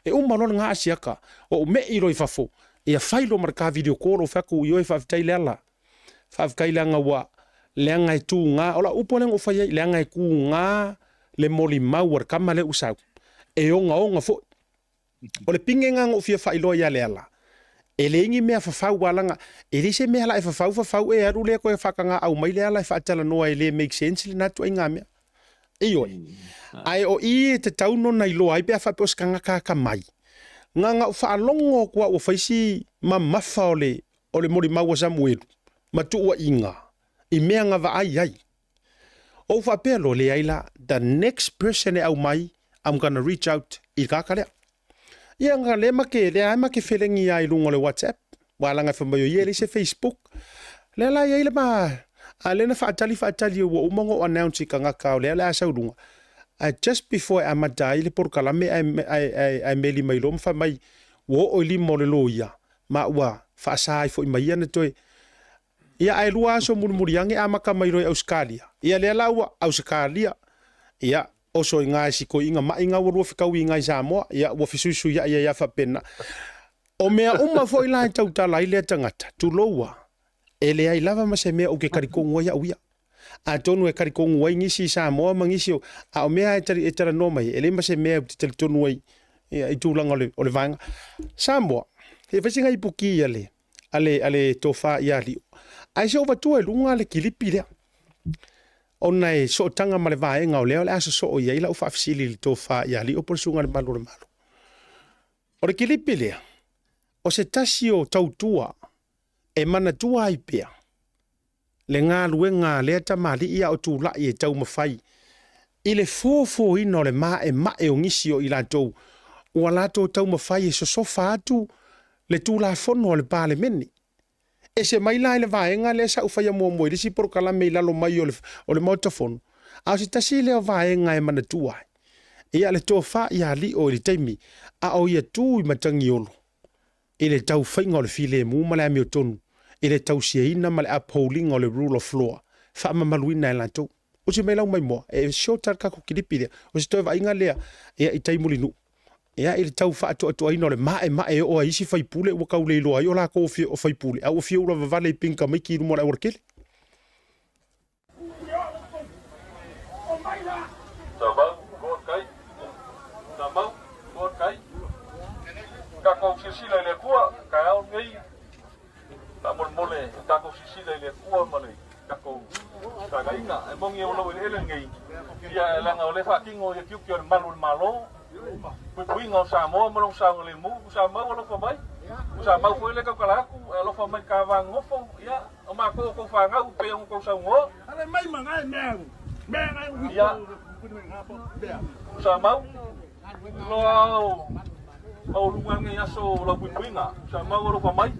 Speaker 1: e lo nga asiaka o me iro i fafo ia failo marka video call o fa ku yo fa tailala fa kailanga wa le nga tu nga ola upole ngo fa le nga ku nga le moli mawar kamale usau e onga fo o le pingenga ngo fia failo ia le ala e le ingi mea fafau walanga e le se mea la e fafau e aru le ko e fakanga au mai le ala e fatala noa e le make sense le natu inga mea iyo ai o i te tauno na ilo ai pe fa pos kanga ka mai nga fa longo kwa o faisi mamafa o le mori mawa Samuel matu wa inga i mea nga va ai o fa pelo le aila the next person e au mai I'm gonna reach out i kakale ia nga le make feelingi ai lungo le WhatsApp wala nga fa mai ye se Facebook le la ye le ma ale na fatali o umongo announce ka nga ka le la sa lunga just before amadai le por kala me ai meli mai lom fa mai wo o li mo le loia ma wa fa sai fo mai ana toi ia ai lua so murmuriange amaka mai roi Australia ia le la wa Australia ia oso inga siko inga ma inga wo fika winga Samoa ia wo fisusu ia fa pena o mea uma foi la tau tala ile tangata tu loa ele ai lava ma se mea o ke karikongo ia uia a tonu e karikongo ai ngisi Samoa mangisi o mea e tara no mai ele ma se mea te tonu ai i tulanga o le vanga Samoa e fasinga i puki ale tofa ia li ai se ova tu e lunga le kilipi le ona e so tanga ma le vaenga o leo le aso so o ia ila ufa afisili li tofa ia li o porsunga le malo. O le kilipi lea, o se tasi o tautua, e mana tua ai pea. Le ngā luenga lea tamali ia o tū lai e tau mawhai. I le fōfō ina o le mae o ngisi o i lātou. Ua lātou tau mawhai e sosofa atu le tū la fono o le pāle meni. E se mai lai le vaenga le sa ufaya mua mua risi por kalame i lalo mai o le motofono. Au si tasi leo vaenga e mana tua. Ia le tō wha i a li o i le teimi. A o ia tū i matangi olo. I le tau whainga o le file e mūma le ami o tonu. I le tau sia ina ma le upholding o le rule of law. Wha mamaluina e lantou. O si mai lau mai moa. E shortar kako kiripi lea. O si toi vainga lea. Ia i taimuli nu. Ia i le tau wha atu aina o le mae o a isi whaipule ua kaule iloa. I o la ko o whaipule. A o fia ura vavale i pinka mai ki rumo la ura kele.
Speaker 3: Kako sisila le kua ka au ngai ta mole kako sisila le kua male kako ta gaina e mongi o lo ele ngai ia la nga le fa kingo ia kiu kiu malu malo pui ngo sa mo mo sa le mu sa ma lo fa mai sa ma foi le ka kala ku lo fa mai ka va ngofo ia o ma ko fa nga u pe ko sa ngo ale mai ma ngai me ngai ia sa ma lo o luang ia so lo puinga sa mau ro mai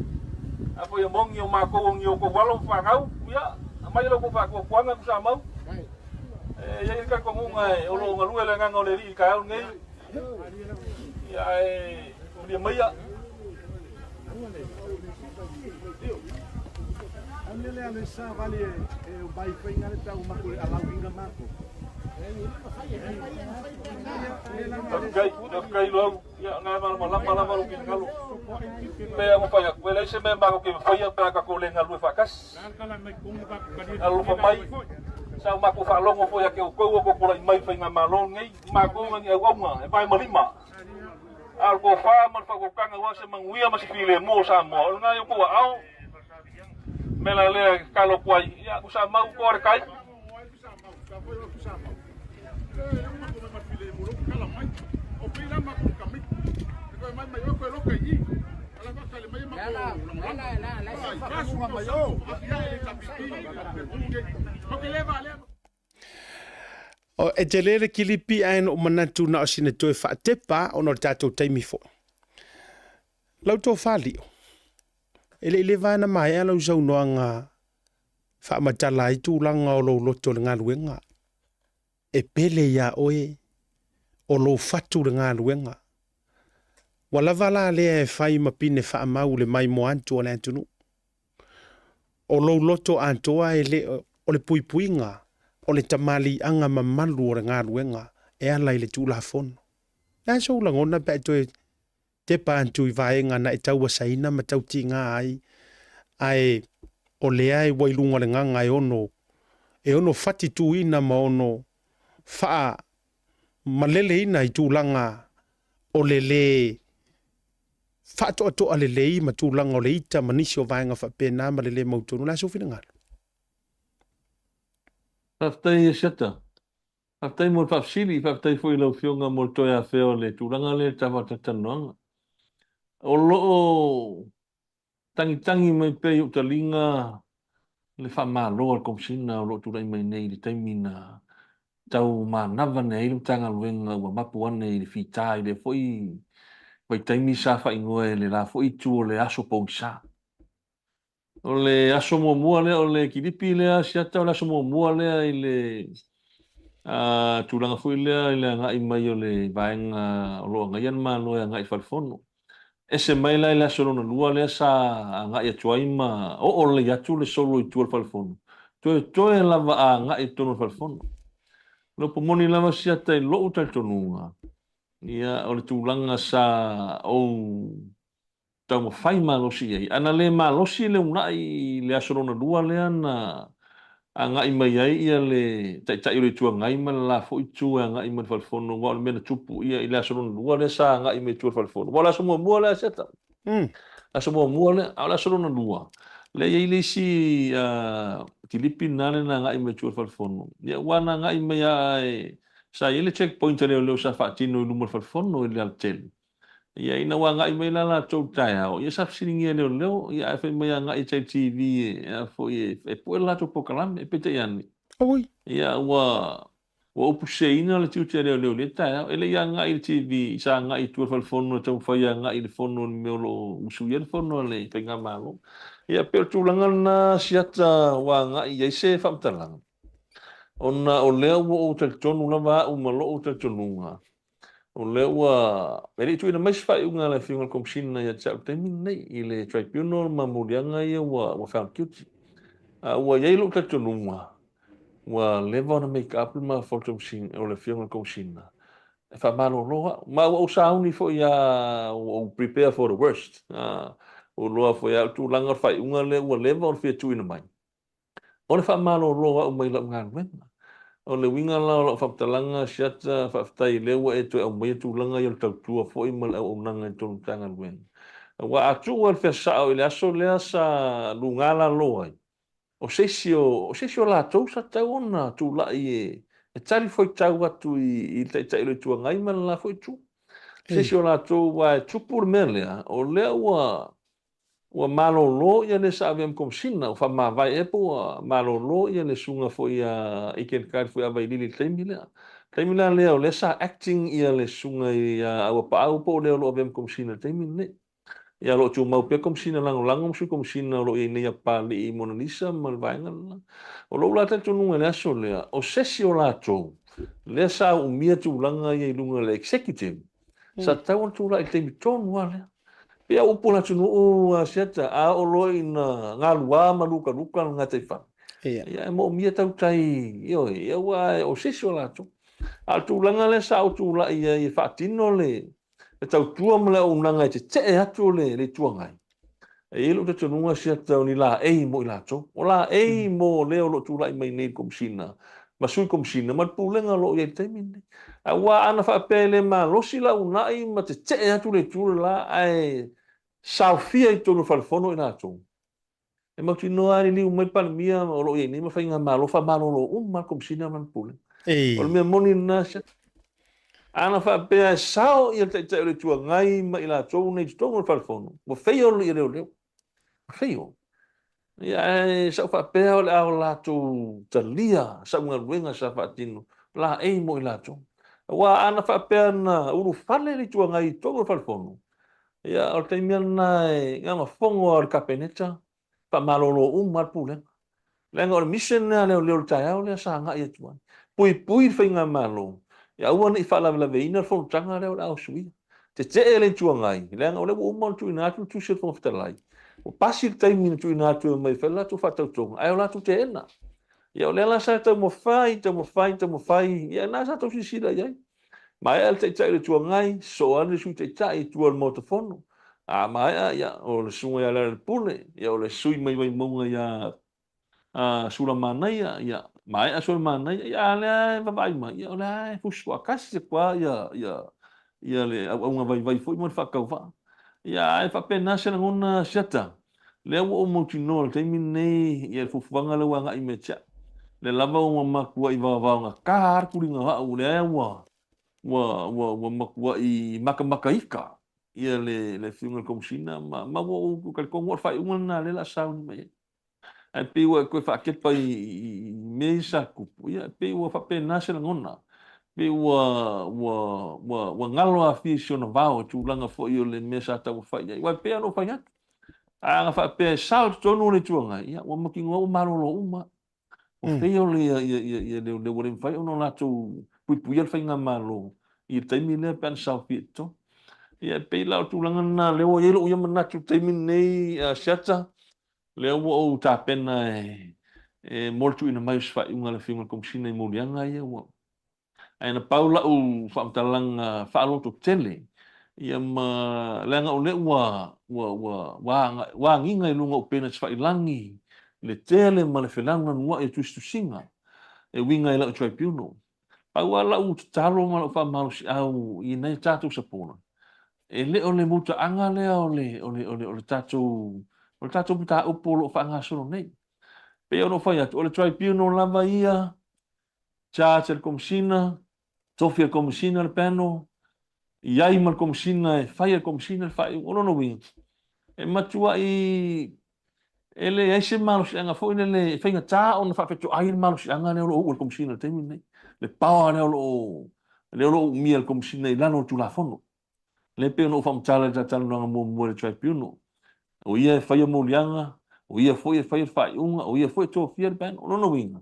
Speaker 3: apo ia mongi o mako ngi o ko walo fa ngau ia mai lo ko fa ko kwanga sa mau ia ka ko ngai o lo ngalu ele ngao le ri ka ngai ia dia mai ia
Speaker 5: Amele ale sa vale o bai fainga le tau mako ala winga mako
Speaker 3: Okay, lo ya nga mala lo kinalu. Pe mo pa ya, wala se me ba ko ke fa ya pa ka ko le ngalu fa kas. Alu fa mai. Sa ma ko fa lo mo fo ya ke ko ko mai fa nga malo ngai, ma ko ngi au nga, e pai malima. Al ko fa man fa ko kanga wa se manguia ma se file mo sa mo, nga yo ko au. Me la le kalo kwai, ya ko sa mau ko kai.
Speaker 1: O e te lere kilipi aen o manatu na o sine toe wha tepa o no tātou taimi fo. Lau tō whalio. Ele ile vana mai a lau zau noa ngā wha matala i tūlanga o lau loto le ngā luenga. E pele ia oe o lau fatu le ngā luenga. Walavala lea e whai mapine wha mau le mai mo antu o le antunu. O lau loto antoa e le o le pui puinga. O le tamali anga mamalu o le ngā ruenga e ala i le tūla fono. Nā so langona pe toi te pāntu i vaenga na e taua saina ma tau ti ngā ai o lea e wailunga le nganga e ono fati tu ina ma ono faa malele ina i tūlanga o le faa toa le lei ma tūlanga o le ita manisi o vaenga fa pēnā ma le mautonu. Nā so whina ngā.
Speaker 3: Faftai seta. Faftai mo fafsili, faftai foi lau fionga mo toia feo le tūranga le tawa tatanoanga. O loo tangi mai pe o talinga le whamalo al komsina o loo tūrai mai nei le taimina tau manawa nei le tanga luenga ua mapu ane le fitai le foi vai taimi sa whaingoe le la foi tu o le aso pongsa. O le aso mua lea o le kiripi lea siata o le aso mua lea i le tūranga fui lea i le ngai mai o le vaenga o loa ngaian maa loa ngai whalfono. E se mai lai le aso lona lua lea sa ngai atuai ma o le atu le solo i tual whalfono. Toe lava a ngai tono whalfono. Lopo moni lava siata i loo tal tonunga. Ia o le tūranga sa o tau ma fai malosi ai. Ana le malosi le unai le asorona lua lea na a ngai mai ai ia le tai le tua ngai ma la fo i tua ngai ma falfono wa le mena tupu ia i le asorona lua le sa ngai me tua falfono. Wala so mo le seta. Aso mo le ala asorona lua. Le ia le si Filipina le na ngai me tua falfono. Ia wana ngai mai ai sa ile checkpoint le sa fatino i lumo falfono i le altel. Ia ina wa ngai mai la tau tai au. Ia sap siningi leo leo. Ia e whai mai a ngai tai TV e fo e poe la tau pokalam e pete iani.
Speaker 1: Oi.
Speaker 3: Ia wa upu seina le tiu te leo le tai au. Ele ia ngai TV sa ngai tua falfono tau whai a ngai le fono ni meo lo usuia le fono le penga malo. Ia peo tūlanga na siata wa ngai ia se whamtalanga. Ona o leo o te tonu lava o malo o te tonunga. O leo wa peri tu ina mais fai unga le fiunga komsina ia tau te min nei i le tribunal ma murianga ia wa found guilty. Wa yeilo te tonunga. Wa leva na make up ma photo machine o le fiunga komsina. E fa malo loa. Ma o sauni fo ia o prepare for the worst. O loa fo ia tu langa fai unga le wa leva o fia tu ina mai. O le fa malo loa o mai la ngan wena. O le winga la o whaptalanga siata whaftai lewa e tu au mai tūlanga i o tau tua fo i mal au nanga i tonu tanga luen. Wa atu wa le sao i le aso lea sa lungala loa. O sesio la tau sa tau ona tu la i e tari foi tau atu i te tai le tua ngai man la foi tu. Sesio la tau wa e tupur melea o lea wa malolo ia le sa aviam komsina o fa mavai e po malolo ia le sunga fo ia iken kar fo avai lili temila le o le sa acting ia le sunga ia au pa au po le o aviam komsina temile ia lo tu mau pe komsina lang su komsina lo ia ia pa li Mona Lisa mal vainga o lo la tu nunga le aso le o sesio la to le sa o mia tu langa ia lunga le executive sa tau tu la temi ton wala Pea upo na tunu o siata a o loi na ngā lua ma luka ngā te wha. Ia e mo mia tau tai ia wa o sesio la tu. A tu langa le sa o tu la ia i whaatino le tau tua mele o nanga i te atu le tua ngai. E ilu te tununga siata o ni la ei mo i la tu. O la ei mo leo lo tu la i mai nei komsina. Ma sui komsina ma pulenga lo i te mine. A wa ana whaapele ma losi la unai ma te atu le tu la ai Saufia i tonu falfono i nātou. E mau tino ari liu mai palamia o lo i ni ma whainga malo fa malo lo ma komsina man pule. O le mea moni nasa. Ana whaapea e sao i te le tua ngai ma i nātou nei tonu falfono. Mo feio i reo leo. Feio. Ia e sao whaapea o le ao lātou talia sa unga ruenga sa whaatino. La ei mo i nātou. Wa ana whaapea na uru fale le tua ngai tonu falfono. Ia o te mea nai ngama fongo o kapeneta pa malolo mar pule. Lenga o mission na leo tai au le sa nga ia tuan. Pui whainga malo. Ia ua ni whala la veina fo tanga leo au sui. Te le tua ngai. Lenga o le umar tu inatu tu se fo ftalai. O pasir taimi tu inatu mai fela tu fatau tonga. Ai o la tu te ena. Ia o le la sa tau mo fai. Ia na sa tau sisira iai. Mai al te tai le tua ngai, so ane sui te tai tua le motofono. Mai ia o le sunga ia le pule, ia o le sui mai maunga ia sura manai ia mai a sura manai ia le vai mai ia o le fusko akasi kwa ia le unga vai foi mo fakau va. Ia e fa pena se ngona seta. Le o mo tino te minei ia fufanga le wanga i mecha. Le lava o makua i va kar kuringa va o le wa makua i maka ika ia le fiunga komsina ma wo ka ko fai una le la sauni mai ai pe wa ko fa ke pa i me sa ku ia pe wa fa pe na se ngona pe wa ngalo a fi so no va o tu langa fo yo le me sa ta fa ia wa pe no fa ia a fa pe sa to no le tuanga ia wa maki ngo malo lo uma o fe yo le le wo le fa no la tu pui fa nga malo i te mine pen sa fito ia pe la tu langa na le o yelo ia mana tu te mine siata le o ta pena e moltu ina mais fa unga le finga komsina i molianga ia wa ai na paula o famtalanga fa lo to tele ia ma langa o le wa nginga i lunga o pena fa ilangi le tele ma le felanga no e tu singa e winga i la tribunal Au ala u talo ma fa malu au i nei tatu sapona. E le o le muta anga le o le tatu puta upolo fa anga solo nei. Pe ono fa ya o le tribunal lava ia charter komsina, Sofia komsina le pano Iai mal komsina e fai komsina fai ono no wing. E matua I ele ai se malu si anga foi le fai ngata on fa fetu ai malu si anga ne o komsina te mine. Le pau ne o miel komsina I lano tu la fono. Le pe no fam tala ta tala no mo le tribunal. O ia fai mo lianga, o ia foi fai unga, o ia foi to fiel ben ono no wing.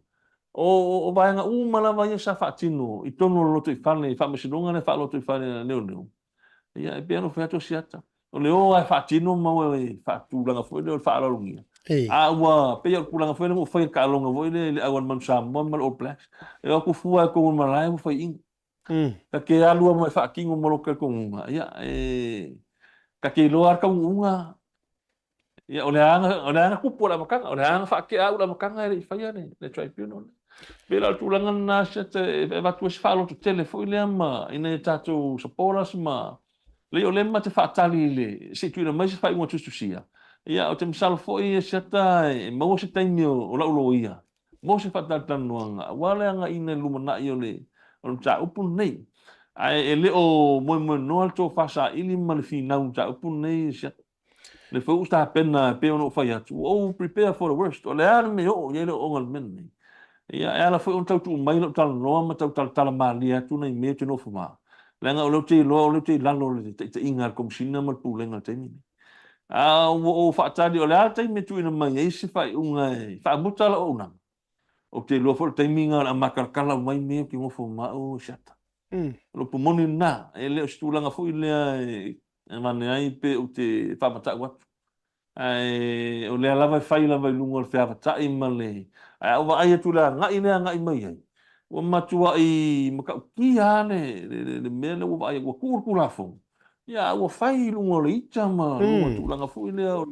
Speaker 3: O vai nga mala vai sa fatino I tono lo to fane fa mesidonga ne fa lo to fane neu. Ia e piano fa to siata. O leo ai fatino ma e fa tu langa foi le fa lo ngia.
Speaker 1: Ei.
Speaker 3: Wa pe yo kulanga foi mo foi ka longa voi le awan man sam mal o blacks. E ku fua ko mo malai mo foi in. Ka ke alu mo fa kingo mo lo ka ko ia e ka ke lo ar ka unga. Ia ole anga ku pola makanga, ole anga fa ke au la makanga le fa ia le tribunal. Pela tulangan na set e va tu sfalo tu telefone le ma ina tato saporas ma le o le ma te fatali le se tu na mais fai mo tu sia ia o te msal foi e seta e mo se taimi o la ulo ia mo se fatal tan no wala anga ina lumana io le on ta upun nei ai e le o mo no alto fasa ili mal fina un ta upun nei se le fo sta pena pe no fai atu o prepare for the worst o le arme o ye le o ngal men ia ela foi un tau mai lo tal no ma tau tal malia tu nei me te no fuma lenga o lo te lalo te inga kom sina mal pu lenga te ni o fa tali o la te me tu ina mai e se fai unga fa mutala o na o te lo for te minga a makarkala mai me ki mo fuma o shata lo pu moni na ele o stulanga foi le e mane ai pe o te fa mata wa ai o le lava fai lava lungo o fa ta I male ai o ai tu la ngai mai ai o matua I maka ki ane le mele o ai o ku la fo ya o fai lungo le itama lungo tu langa fu le o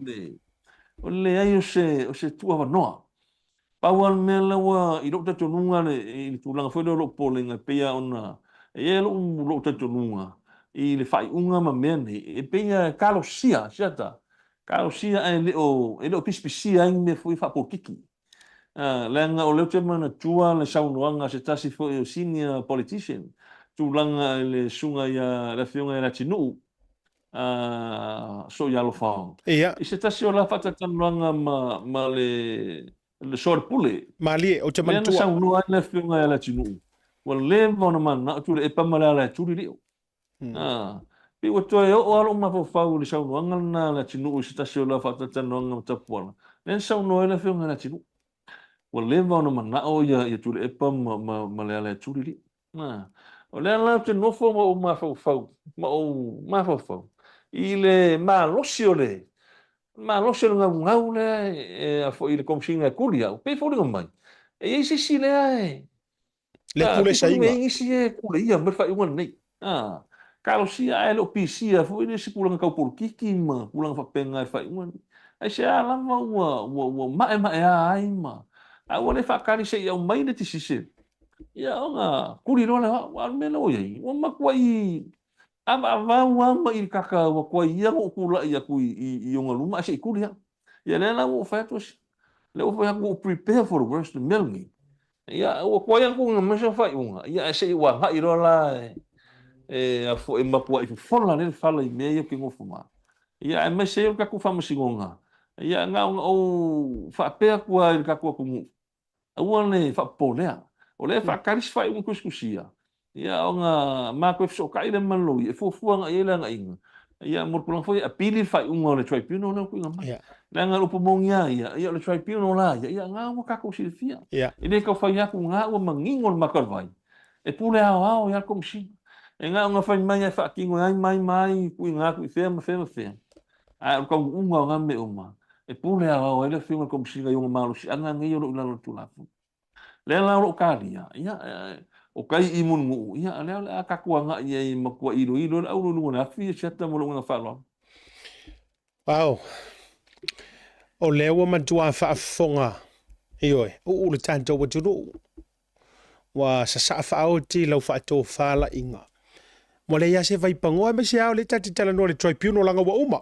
Speaker 3: le ai o se tu ava no Pauan mele wa I lo ta tonunga le I tu langa fu le lo polenga pea ona e lo ta tonunga I le fai unga ma mene e pea kalo sia ta Kalo sia e le pispisia I me fu fa po kiki lenga o le te mana tua le saunoanga se tasi fo o senior politician tu langa le sunga ia la fiunga ia tinu so ia lo fa
Speaker 1: Ia.
Speaker 3: I se tasi o la fata tananga ma le sor pule
Speaker 1: Mali o te
Speaker 3: lenga
Speaker 1: mantua.
Speaker 3: saunoa le fiunga ia tinu wal le vona mana tu le pamala la tu ri Pi o toi o alo ma fo fa le saunoanga na la tinu se tasi o la fata tananga tapuala len saunoa le fiunga la tinu o leva ona mana o ia tu le epa ma le ala tu ri o le ala te nofo o ma fo I le ma losio le ngau le e a fo I le komsinga kulia o pe fo le mai e isi si le ai
Speaker 1: Le kule sa inga.
Speaker 3: e isi e kule ia me fa I wan nei Kalo si ai lo pisi a fo I le si pulang kau por kiki ma pulang fa penga fa I wan ai se ala wa ma ai ma a wale fa kari se ia mai le tisise ia nga kuri lo la wa me lo ia wa ma kwai ava wa ma I kaka wa kwai ia ko kula ia ku I nga luma se kuri ia le la wo fa tos le wo fa ko prepare for the worst melmi ia wa kwai ko nga me se fa unga ia se wa ha I lo la a fo e ma kwai fo la le fa la me ia ki ngo fuma ia me se ka ku fa msingonga ia nga o fa pe kwa ka ku ua le faapolea o le faakalis fai un kuskusia ia o nga mako so kai le manlo e fuafuanga I le ngaiga ia mo pulang foi apili fai un o le tribunal no kuinga mai na nga upo mongia ia le tribunal la ia nga mo ka ko silfia ine ka fai aku nga o mangingo makarvai e pule ao ia komsi e nga fai mai fa kingo mai kuinga ku fe a ko unga nga me uma e pule ao ele finga komsi ga yung malu si anga ngi yo lo tulafu le la lo kalia ia o kai imun mu ia le ka kuanga ia I makua ilo au lu na fi chata mo nga falo
Speaker 1: Wow. O lewa mantua fa fonga. Ioi, o le tanto wa tunu. Wa sa fa o ti lau fa to fa la inga. Mo le ya se vai pangoa me se ao le tati tala no le tribunal langa wa uma.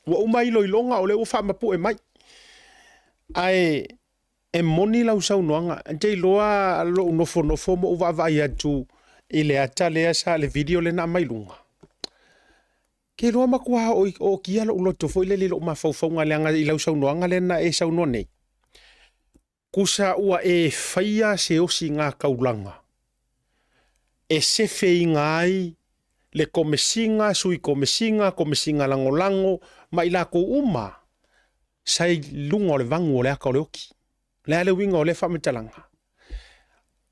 Speaker 1: Wa uma ilo ilonga o le wa fa mapu e mai. Ai e moni lau sau noanga. Ante loa lo nofo mo uva vai atu I le ata le asa le video le na mai lunga. Ke loa makua o kia lo uloto fo ile lo mafaufaunga leanga i lau saunoanga lena e saunoa nei. Kusa ua e whaia se osi ngā kaulanga. E se fei ngai le komesinga, sui komesinga lango, ma ila ko uma, sai lunga o le vangu o le aka o le oki. Le ale winga o le whametalanga.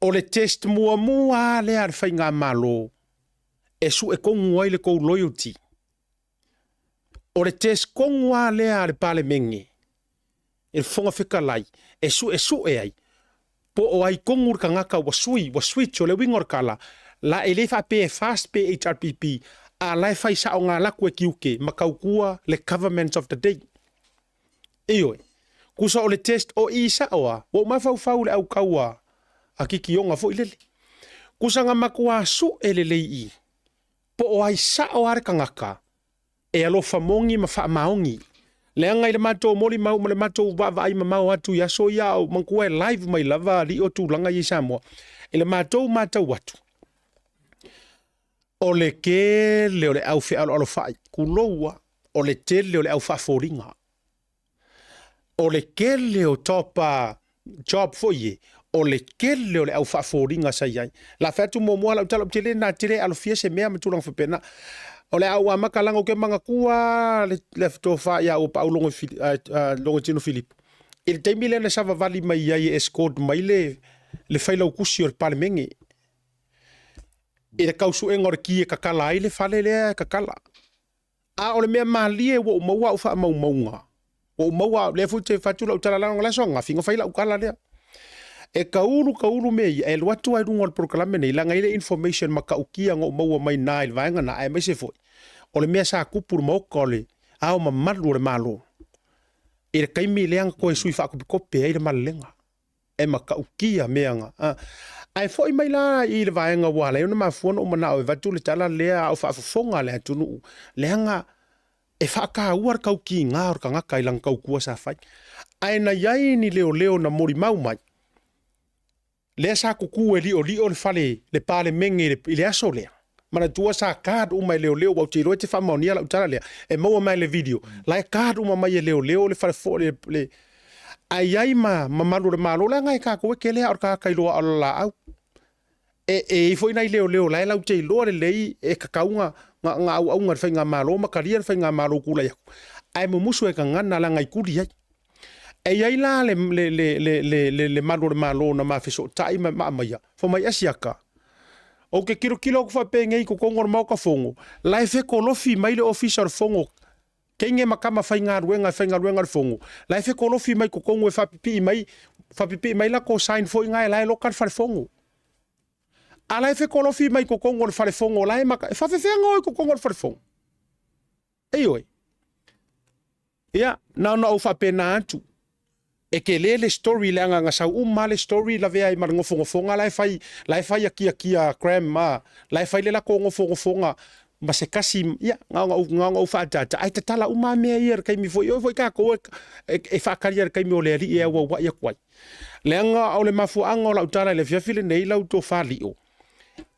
Speaker 1: O le test mua le ale whai ngā malo, e su e kongu ai le kou loyalty. O le test kongu le ale pale mengi, e fonga whika lai, e su e ai, po o ai kongu ka ngaka wa switch o le winga o kala, la e le fa pe fast pe HRPP, a lai whai sa o ngā laku e kiuke, makaukua le government of the day. Eoi, kusa o le test o isa oa, o mafau le au kaua, a kikionga fo ilele. Kusa ngā makua su elelei I, po o ai sa o are kangaka, e alofa mongi ma wha maongi. Leanga I le mato moli mau ma le mato vai ma mau atu ya so ya o mankua e live mai lava li o tūlanga I Samoa. E le mato watu. O le ke leo le au whea alo whai, kuloua, o le te leo le au wha fōringa. O le ke leo topa job fo ye, o le ke leo le au wha fōringa sa iai. La wheatu mua lau tala tele na tere alo fia se mea matulanga whapena. O le au amaka lango ke manga kua le fto wha ia o pau longo tino Filipo. I le teimi le na sava vali mai iai escort mai le whailau kusi o le pale mengi. I le kausu e ngore ki e kakala ai le whale lea kakala. A o le mea malie wo maua ufa maunga. O maua le fute fatula utala langa la songa finga whaila ukala lea. E kauru mei e luatu ai runga o le proklame nei langa ile information maka ukia ngo maua mai nai le vaenga na ai mai se foi. O le mea sa kupuru mauka o le ao mamalu o le malo. E le kaimi leanga koe sui whakupikope ai le malenga. E maka ukia meanga. Ai foi mai la I le vaenga wala. Iona mafuana o manao e vatu le tala lea au whaafafonga lea tunu. Leanga e whaaka uar kau ki ngā or ka ngaka ilang kau kua sa whai. Ai na iai ni leo na mori mau mai. Lea sa kuku e lio le whale le pale menge I le aso lea. Mana tua sa kad umai leo wau te roe te whamaunia la utara lea. E maua mai le video. Lai kad uma mai e leo le whale fo le ai malu le malo la ngai ka koe ke lea or ka kailoa ala la au. E foi nai leo lai lau te loa le lei e kakaunga ngā au ngā whainga malo makaria whainga malo kula yaku. Ai mumusu e ka ngana la ngai kuri ai. E ai la le malo na mawhiso tai maia. Fo mai asiaka. O ke kilo ku whape ngei ko kongor mau ka fongo. Lai wheko lofi mai le official fongo. Kenge makama whainga ruenga le fongo. Lai wheko lofi mai ko kongo e whapipi mai la ko sign fo inga e lai lokar whare fongo. A lai wheko lofi mai ko kongo le whare fongo. Lai maka e whawhewhenga oi ko kongo le whare fongo. Eioi. Ia, na au whape na atu. E ke le story le anga ngasau le story la vea I marangofonga lai fai kia grandma lai fai le la ko ngofonga ma se kasi ia nga ufatata ai te tala mea ia kai mi foi ka ko e fa karia kai mi o le ri e wa ia kwai le anga o le mafu anga o la utala le fiafile nei lau to fali o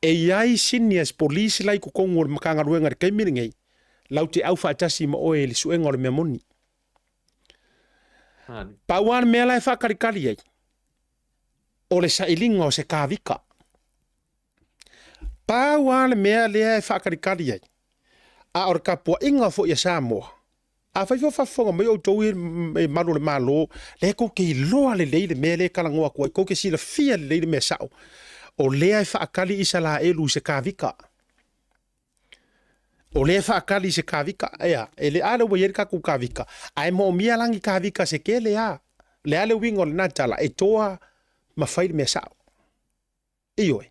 Speaker 1: e iai seniors police lai ko kongo makanga ruenga kai mi ngei lau te au fatasi ma o e le suenga o le memoni. Pauan mea lai whakarikari ai. O le sailinga o se kāwika. Pauan mea lea whakarikari ai. A or ka pua inga fo ia Samoa. A whaifo whafonga mai o tau e maru le malo. Le ko ke loa le leile mea le kalangoa kua. Ko ke sila fia le leile mea sao. O lea whaakali isa la elu se kāwika. O le whaakali se kāwika, ea, e le ale waieri ka ku kāwika. Ai mo mia langi kāwika se ke le a. Le ale wingo le natala, e toa mawhairi mea sao. Ioi,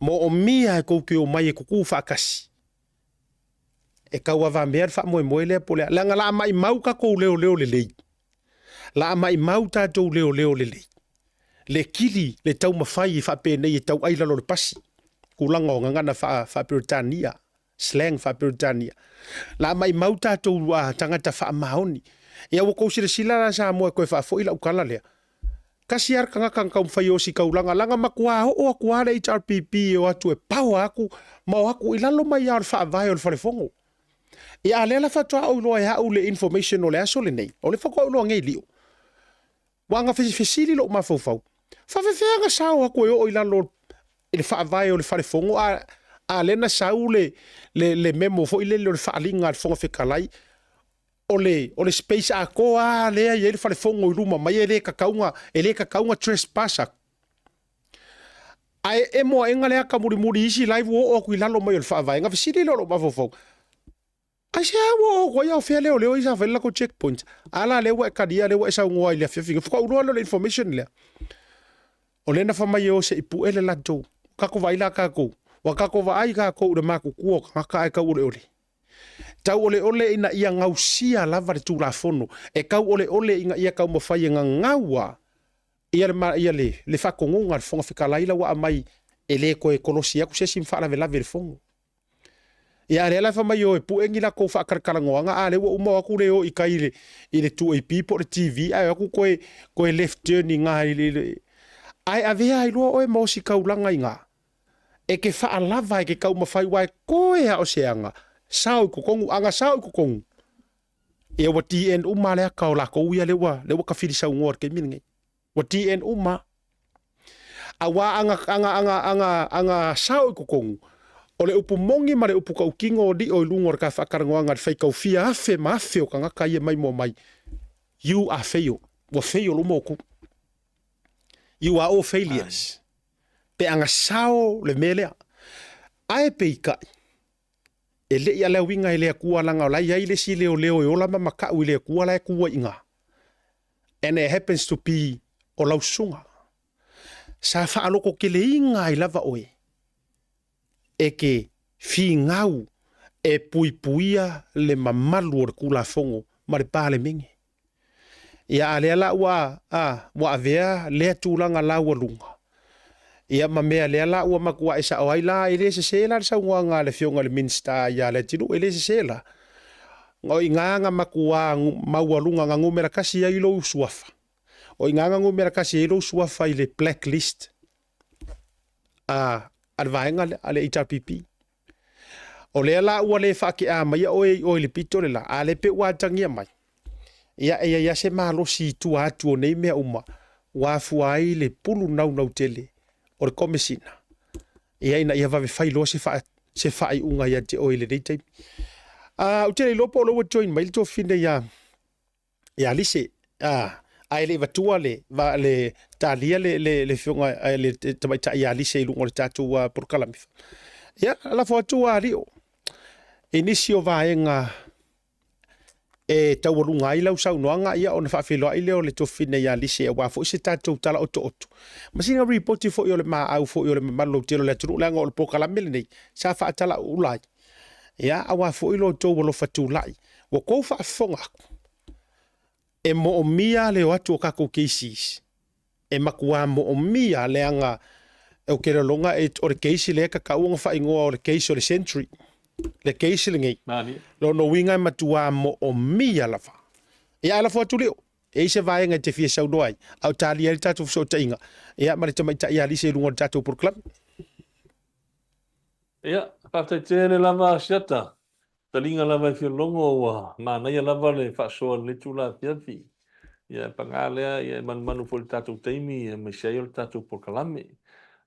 Speaker 1: mo o mia e kou ke o mai e kuku whaakasi. E kaua wa mea wha moe lea po lea. Langa la mai mau ka kou leo le lei. La mai mau tātou leo le lei. Le kili, le tau mawhai wha pēnei e tau ailalo le pasi. Kulanga o ngangana wha Britania. Slang fa Britania. La mai mau tātou tangata wha maoni. Ia wako sila la sa moe koe wha fo ila ukala lea. Kasi ar kanga kau whai o si kaulanga. Langa makua o akua le HRPP o atu e pau aku. Mau aku ilalo mai ar wha vai o le whare fongo. Ia le la fatua o lo ya o le information o le aso le nei. O le fako lo ngai liu. Wanga fesili lo mafofau. Fa nga sao ko o ila lo ele fa vai o le fa le fongo a lena sau le memo fo ile le fa linga le fongo fe kalai. O le space a ko a le ia le fa le fongo i luma mai ele kakaunga trespassa. Ai e mo enga le ka muri isi live o ku ila lo mai le fa vai nga fesili lo mafofau. Ai se awo ko ia fe leo isa vela ko checkpoint. Ala le wa kadia le wa sa ngoi le fe finga. Fo ulo le information le. O lena fa mai o se ipu ele la do. Ka ko vai la ka ko. Wa ka ko vai ka ko de maku ku ka ka ka ole. Tau ole ina ia ngausia lava le tu la fono. E ka ole ina ia ka mo fai nga ngawa. Ia le fa ko ngunga fonga fika laila wa mai ele ko e kolosia ku se sim fa la vela fongo. Ia le la fa mai o e pu engi la ko fa karkalangoanga a le wo mo ku le o ikaile ile tu e people TV ai ku ko e left turning nga ile ai avea i lo o mo si kaulanga inga e ke fa alava e ke kau mafai wai ko e o seanga sao ku kongu anga sao ku kongu e wa tn uma le ka la ko ia le wa ka fili sa ngor ke mingi wa tn uma awa anga sao ku kongu o le upu mongi ma le upu kau kingo di o lungor ka whakarangoanga le whaikau fia afe ma afe o ka ngaka ia mai mo mai. You are fail. Wa fail lo moku. You are all failures. Pe anga sao le melea. Ae pe ika. E le ia le winga i le kua langa o lai le si leo e ola ma makau i le kua lai kua inga. And it happens to be o lausunga. Sa whaaloko ke le inga i lava oe. E ke fi ngau e puipuia le mamalu o le kula fongo ma le pāle mingi. Ia ale ala wa avea lea tūlanga laua lunga. Ia ma mea lea la ua makua e sa o aila e le se sela le sa ngā le fionga le minsta ia le tinu e le se sela. O i nganga makua maua lunga nga ngumera kasi ia ilo usuafa. O i nganga ngumera kasi ia ilo usuafa i le blacklist. Advaenga ale HRPP. O le la ua le whake a mai o le pito le la. A le pe ua tangia mai. Ia se malo si tu atu o nei mea uma. Wafu ai le pulu nau tele. O le komesina. Ia vave whai loa se whai unga ia te o le rei taimi. Utele lopo lo join mai le to fine ia lise. Ai le vatua le talia le fionga le tamaita ia lise lungo le tatu por kalami. Ia la fotua rio. Inisio vaenga e tawalunga i lau sau noanga ia ona whawhiloa i leo le tofine ia lise wa fo se tatu tala oto. Masina reporti fo i ole maa au fo i ole mamalo tiro le turu langa o le por kalami nei. Sa whaatala ulai. Ia awa fo i lo tau walo fatulai. Wa kou whaafonga e mo o mia le o atu o kako cases. E makua mo o mia le anga e o kera longa e o le case le ka uanga wha ingoa o le case o le century. Le case le ngei. Lo no winga matua mo o mia lafa. E ala fo atu leo. E se vaenga te fia sau doai. Au tali ali tatu so tainga. E a marita mai ta ia lise lungo tatu por club.
Speaker 3: Ia, whaftai tēne lava siata. Talinga lava fio longo wa mana ia lava le whaasoa le tula fiafi. Ia pangalea, ia manu fo le tatou teimi, ia mesei o le tatou por kalame.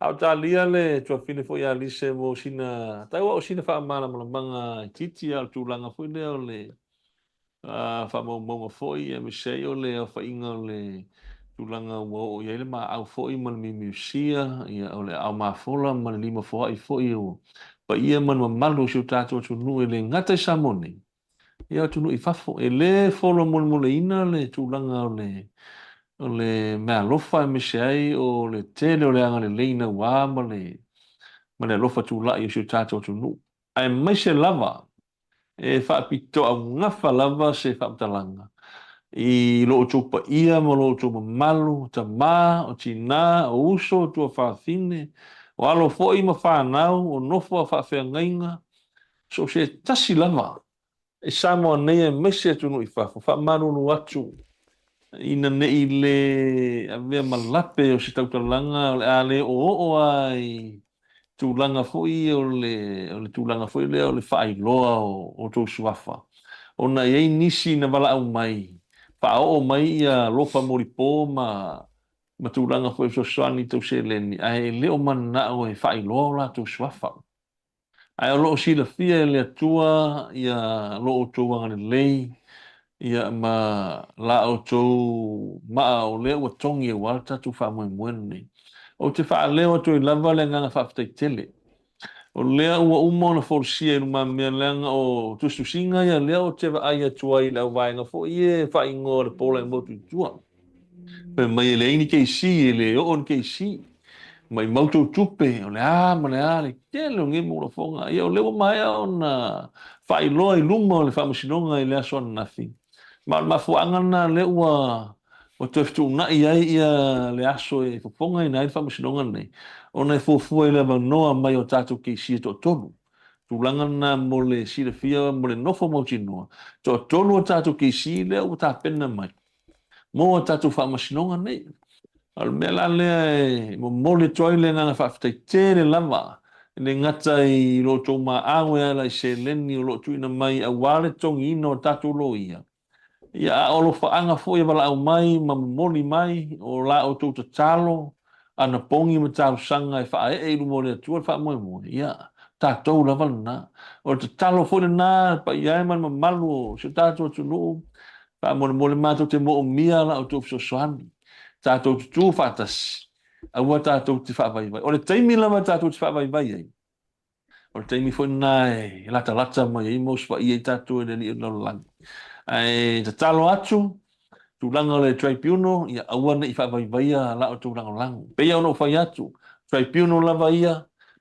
Speaker 3: Au talia le tua fine fo ia lise mo sina, taiwa o sina whaamana malamanga titi au tūlanga fo leo le whaamaunga fo ia mesei o le au whainga o le tūlanga o ia le ma au fo i malami miusia, ia o le au mafola ma le lima fo ai fo i o pa ia manu malu si o tatou tunu e le ngata samone. Ia tunu i fafo e le folo mole ina le tūlanga o le mea lofa e mesei o le tele o le anga le leina wā ma le lofa tūlai o si o tatou tunu. Ai mai se lava e whaapito au ngafa lava se whaaptalanga. I loo tupa ia ma loo tupa malu, ta mā, o tina, o uso, tua whaafine, o alo foi ma whanau, o nofo a whaafeangainga. So se tasi lava. E Samoa nei e mese tunu i whafo, whamarunu atu. Ina nei le avea malape o se tautalanga, o le ale o ai tūlanga fui o le tūlanga fui le o le whailoa o tō suafa. O na iei nisi na wala au mai. Whaao mai ia lofa moripo ma tūlanga fui so soani tau se leni. Ai leo mana o e whailoa la tō suafa. Ai o loo sila fia le atua ia loo tō wangane lei. Ia ma la o tō maa o leo wa tongi e walta tō wha muen. O te wha leo tō i lava le nganga whaftai tele. O lea ua uma na forsia i numa mea leanga o tustu singa ia lea o te wa aia tua i lau vaenga fo ie wha ingoa le pola i motu tua. Pe mai le ini keisi, le oon keisi. Mai mautou tupe, o le ma le le kele o ngimu la fonga. Ia o lewa mai o na wha iloa i luma o le wha masinonga i lea soana nafi. Ma mafuanga na le ua o te fitu na ia le aso e fofonga i nai wha masinonga nei. O nei fofua i le noa mai o tātou keisi e tō tonu. Tūlanga na mo le sira fia mo le nofo mauti noa. Tō tonu o tātou keisi le o tā pena mai. Mo o tātou wha masinonga nei. Al mea la lea mo le toi le nganga whaftai tere lava. Le ngata i lo tō ma awe ala i se leni o lo tuina mai a wale tongi ino o tātou lo ia. Ia o lo whaanga fo ia wala au mai ma moli mai o la o tō talo. Ana pongi ma tau sanga e wha e lumo le atua wha moe. Ia, tātou la walana. O te talo fo le nā, pa iai man ma malu o se tātou atu nuu. Wha mole mātou te mo o mia la o tō fisosoani. Tātou te tū whātasi. Aua tātou te whaavaiwai. O le teimi lama tātou te whaavaiwai ei. O le teimi fo nai, lata ma i mos wa i e tātou e ni o langi. Ai, te talo atu, tūlanga le tribunal, ia awana i whaavaivaia la o tūlanga langu. Peia ono whai atu, tribunal lava ia,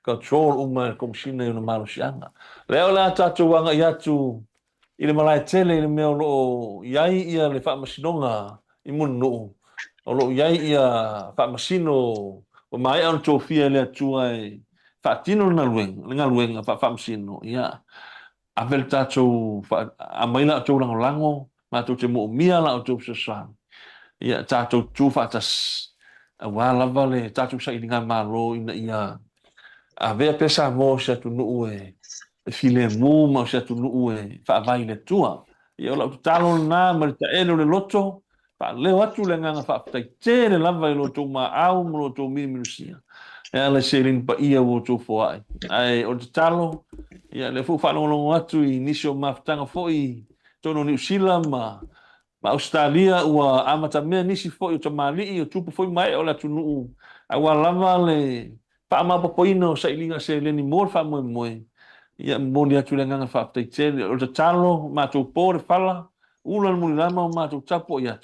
Speaker 3: control uma komishina i una maro sianga. Leo la tātou wanga i atu, i le malai tele i le mea o iai ia le whaamasinonga i munu nuu. O lo iai ia whaamasino, o mai anu tō fia le atua e whaatino na luenga whaamasino, ia. A vel tātou, a maila o tō lango, mātou te mo mia la o tō sasang. Ia tātou tū whaatas, a wālava le tātou sa i ngā mālo ina ia. A vea pesa mō se atu nuu e, file mū ma se atu nuu e, whaavai le tua. Ia o lau talo nā, marita ele le loto, pa leo atu le nganga whaapatai tere lava i lo tō mā au mo lo tō minusia. Ia le serin pa ia o tō foai. Ai o te talo, ia le fu whanongongo atu i nisi o mawhtanga foi, tono New Zealand ma Australia ua amata mea nisi foi o tamali o tupu foi mai o la tunu a wa lava le pa ma popoino sa ilinga se le ni mor fa moe ia moni atu le nganga fa te tele o te talo ma to por fala ulan muni lama ma to tapo ia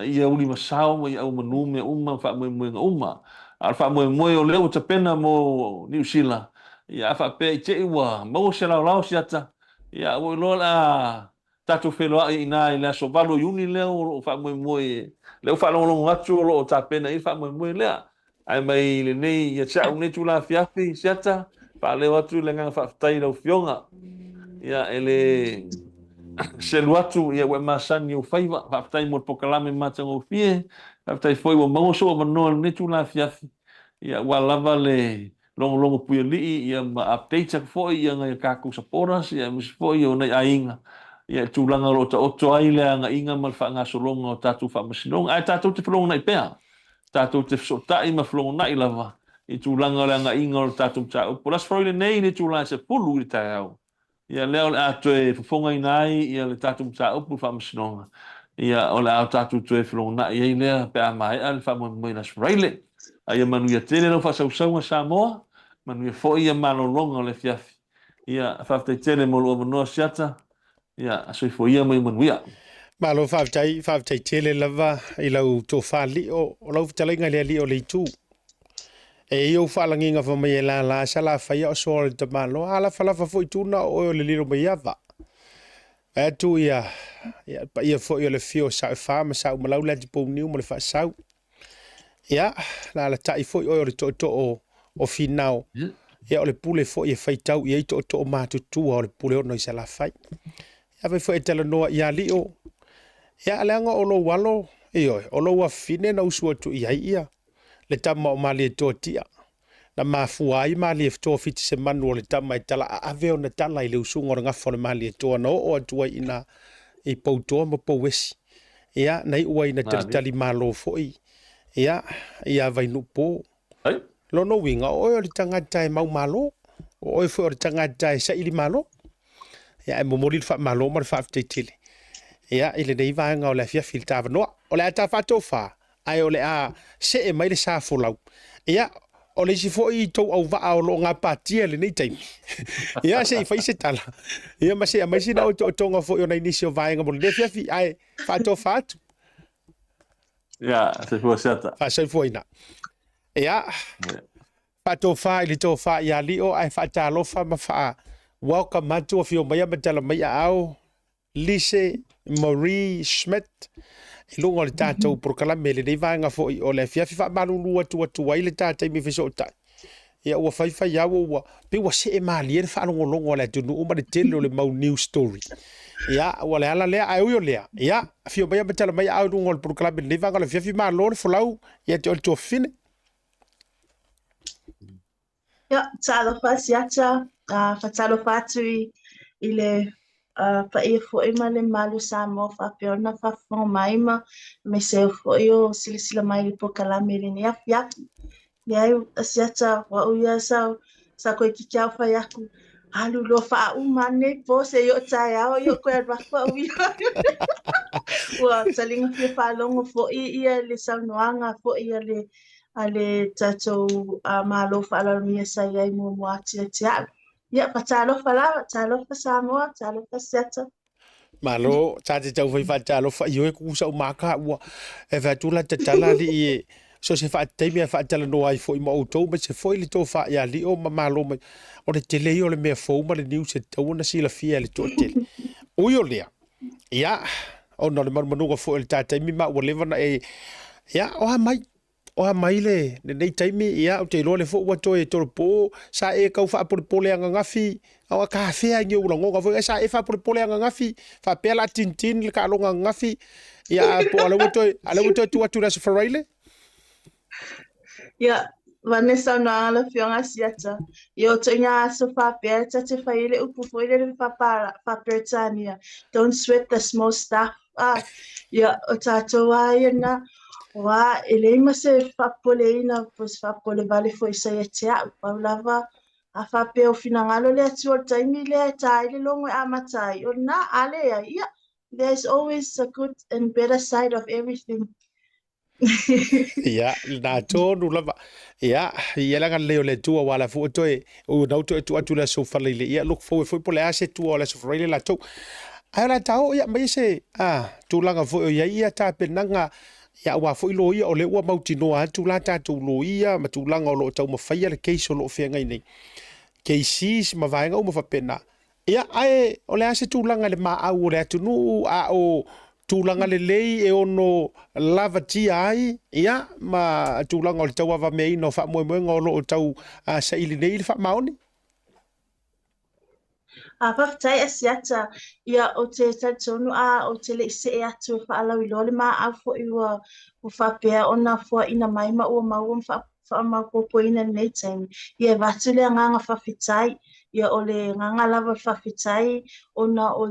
Speaker 3: ia uli masao mo ia o manu me uma fa moe uma al fa moe o le o te pena mo New Zealand ia fa pe te ua mo se la siata ia o lo la tatu wheloa i nā i lea so valo iuni leo o wha moe leo wha longo atu o lo o tā pena i wha moe lea ai mai le nei ia tia une tu la fiafi siata wha leo atu le nganga whaftai lau fionga ia ele selu atu ia we masani o whaiva whaftai mo pokalame matang o fie whaftai foi o mauso o manoa le tu la fiafi ia wa lava le longo puia lii ia ma update foi ia ngai kaku saporas ia mus foi o nei ainga ia tūlanga lo ta oto ai le anga inga mal fa nga solonga o tatu fa masinong ai tatu te flonga nai pea tatu te sota i ma flonga nai lava i tūlanga le anga inga o tatu ta o polas froile nei le tūlanga se pulu i tau ia leo le atu e fonga i nai ia le tatu ta o pu fa masinonga ia o le au tatu te flonga nai ia le pe mai al fa mo na froile ai manu ia tele no fa sausanga Samoa manu ia foi ia malolonga le fiafi ia fa te tele mo lo no siata ia so foi ia mai manuia
Speaker 1: malo whaatai tele lava i lau tō whali o lau talenga lea li o le tū. E iau whaalanginga wha mai e la sala whaia o soa le tamalo, ala whalafa fo i tūna o le liro mai awa. E tu ia pa ia fo i o le fio sa wha ma sa umalau le ti pou niu mo le wha sau. Ia, la tai fo i o le to o finao. Ia o le pule fo i e whaitau i e to o mātutua o le pule o noi sa la whai. Ia vai fo e tala noa ia li o. Ia aleanga o lo walo, o lo wa fine na usua tu ia. Le tama o mali e tō tia. na mafua ai mali e fto fiti se manu o le tama i tala ave ona tala i le usunga o le ngafo le mali e toa na o atua ina i pautoa ma pauwesi. Ia, nei ua ina talitali malo foi. Ia, ia vai nupo.
Speaker 3: Ai.
Speaker 1: Lono winga, oi o le tangata e mau malo. Oi foi o le tangata e sa ili malo. Ia, e momori le fa malo ma le fa fteitili. Ia, ile nei vaenga o le afia filtava noa. O le ata fato fa. Ai o le a se e mai le sa folau. Ia, o le si foi tau au vaa o lo ngā pātia le nei taimi. Ia, se i fai se tala. Ia, ma se a mai sina o tonga foi o na inisi o vaenga mo le fiafi. Ai, fato fatu.
Speaker 3: Ia, se fua seata.
Speaker 1: Fa se foi na. Ia, fato fa ili to fa ia li o ai fa talo fa ma fa. Welcome matu o fio mai amatala mai au. Lise Marie Schmidt. Ilungo le tātou prokalame le nei vaenga foi o le fiafi fa malulu atu ai le tātai mi fiso tai. Ia ua fai au ua pe ua se e mali e fa longo le tunu uma le tele o le mau news story. Ia ua le ala lea ai o lea. Ia fio mai amatala mai au lungo le prokalame le nei vaenga le fiafi malo le folau ia te o le tofine.
Speaker 6: Ia, talo fa siata, fa talo fa tui i le pa ia fo ima le malu sa mo fa peona fa fo maima me se fo io silisila mai le pokalame le ne afia ia asiata wa uia sa ko kikia fa yaku alu lo fa umane po se yo tsaya yo ko ba fa uia wa salinga fa longo fo ia le saunoanga fo ia le ale tato malo fa la mia sa ia mo ati tia. Ia, patalo fa Samoa, talo fa seta.
Speaker 1: Malo, tate tau fai fa talo fa yo e kusa o maka ua e va tula te tala li e so se fa teimi fa tala no ai foi mo auto me se foi li to fa ya li o malo me o le tele yo le me fo ma le news e tau na sila fia le to tele. O yo lea. Ia, o no le manu fo le tate mi ma o le vana e ia o ha mai le nei taimi ia o te lo le fo wa to e torpo sa e kau fa por pole anga ngafi o ka fe a ngi ulo ngo fo sa e fa por pole anga ngafi fa pela tintin le ka lo ngafi ia po ala to tu na safaraile
Speaker 6: Ia, Vanessa na ala fiona siata. Yo tinga so fa pe te fa ile upu fo ile fa Britania. Don't sweat the small stuff. Ia o tato ai na wa ele ma se fa pole ina pos fa pole vale foi sai tia pa lava a fa pe o finangalo le atu o taimi le tai le longo amatai o na ale ia there's always a good and better side of everything.
Speaker 1: ia na to no lava ia la ga le tu wala fo to e o na to tu la so fa le ia look foi pole ase tu o la so fa le la to ai la tau ia mai se tu langa fo ia ta penanga ia wa fo ilo ia o le ua mautino atu la tatou lo ia ma tulaga o loo tau mafai le keisi o loo feagai nei keisi si mavaega uma faapena ia ae o le a se tulaga le maau o le atunuu a o tulaga lelei e ono lavatia ai ia ma tulaga o le tau avameaina o faamoemoega o loo tau saʻili nei i le faamaoni
Speaker 6: Papatai asiata ia o te tatonu o te le se e atu fa ala ilo le ma a fo iwa o fa pe ona fo ina mai ma o ma o fa ma popo ina nei time ia vatu le nganga fa fitai ia o le nganga lava fa fitai ona o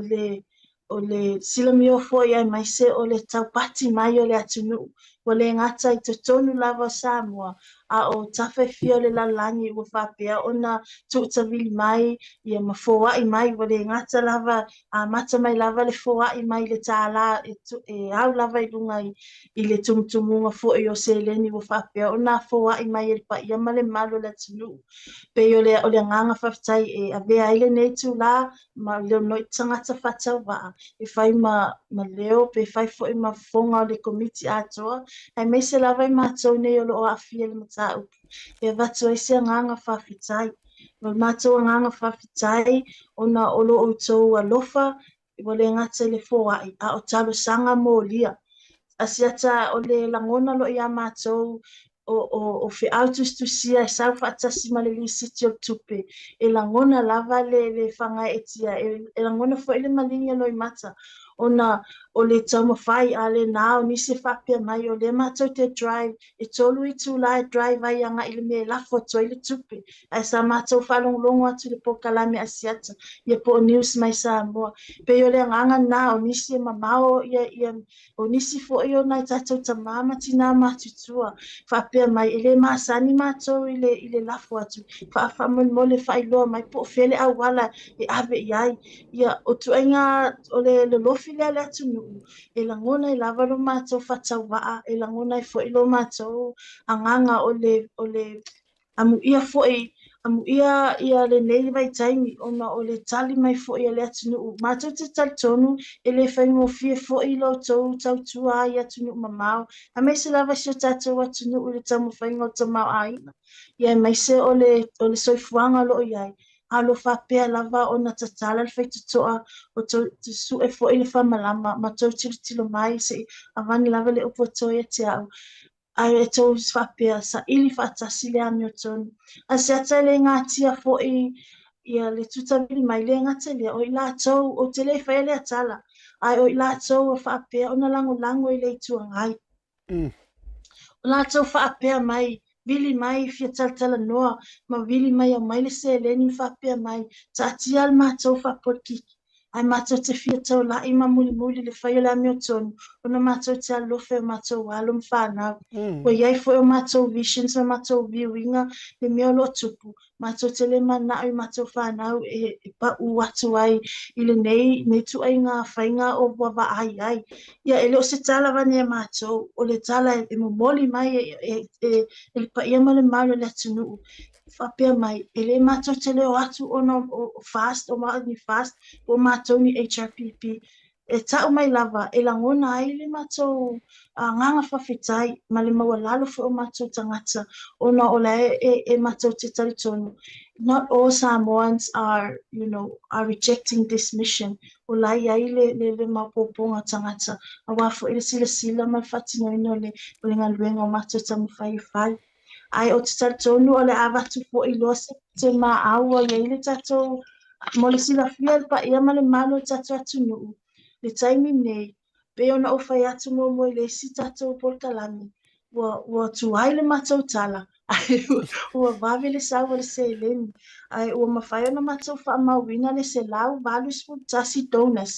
Speaker 6: le silami o fo ia mai se o le tau pati mai o le atunu o le ngata i tonu lava Samoa a o tafe fio le lalangi o fa pe ona tu tavili mai ia mafoa i mai o le ngata lava a mata mai lava le foa i mai le tala e au lava i lunga i le tumutumunga fo i o seleni o fa pe ona foa i mai e pa ia male malo le tunu pe o le nganga fafitai e a vea ile nei tu la ma leo noi tangata fatau wa e fai ma leo pe fai fo i ma fonga o le komiti atoa ai me se lava i matou nei o lo a fia le matau e vatu e se nganga fafitai ma matou nganga fafitai ona o lo o tou alofa i wale ngata le foa i a o talo sanga mo lia asiata o le langona lo ia matou o fe autus tu sia e sau fatasi ma le lisiti o tupe e langona lava le fanga etia e langona fo ele malinga lo i mata ona o le taumawhai a le nao nisi whapea mai o le mātou te drive e tolu I tu lai drive ai anga I le me lafo to I le tupe ai sa mātou whalonglongo atu le pokalame asiata ia po o news mai Samoa pe o le nganga na o nisi e mamao ia o nisi fo I o nai tatou tamama tina matutua whapea mai ele masani mātou I le lafo atu whaafamole whailoa mai po fele au wala e ave iai ia o tuainga o le lofi le atu nuu e langona I lava lo mātou whatauwaa e langona I fo I lo mātou anganga o le amu ia fo amu ia le nei vai taimi ona o le tali mai fo ia le atu nuu mātou te tali tonu e le whaingo fie fo I lo tau tua ai atu nuu mamao a me se lava sio tātou atu nuu le tamu whaingo tamau aina ia mai se o le soifuanga lo iai alo whapea lava o na tatala le whaitutoa o te su e fo I le whamalama ma tau tilo mai se avani lava le upo toia te au ai e tau whapea sa ili whaatasi le ami o tonu a se ata le ngātia fo ia le tutamili mai le ngata lea o I lātou o te le whae le atala ai o I lātou o whapea o na lango I le itua ngai o lātou whapea mai vili mai fia tala noa ma vili mai a mai le se leni whapea mai ta atia al mātou whapotiki ai mātou te fia tau la I ma muli le whaia le ami o tonu o na mātou te alofe o mātou walo mwhanau o iai fo o mātou visions ma mātou viewinga le mea lo tupu mātou te le mana I mātou whanau e pa u atu ai I le nei tu ai ngā whainga o wawa ai ia ele o se tala vane mātou o le tala e momoli mai e le pa ia ma le malo le atunu whapea mai ele mātou te leo atu o fast o maa ni fast o mātou ni HRPP e tau mai lava e langona ai le mātou nganga whawhitai ma le maua lalo fo o mātou tangata ona o le e mātou te taritonu not all Samoans are rejecting this mission o lai ai le mapoponga tangata a wafo ele sila ma whatino ino le ngā luenga o mātou tamu whai ai o te taritonu o le awatu fo I loa te ma aua ia I le tatou mo le sila fia pa ia ma le malo tatou atu nuu le taimi nei pe ona o whai atu mo le si tatou polkalami ua tuai le mātou tala ai ua wawe le sawa le se leni ai ua mawhai ona mātou wha mawina le se lau valus fu tasi donas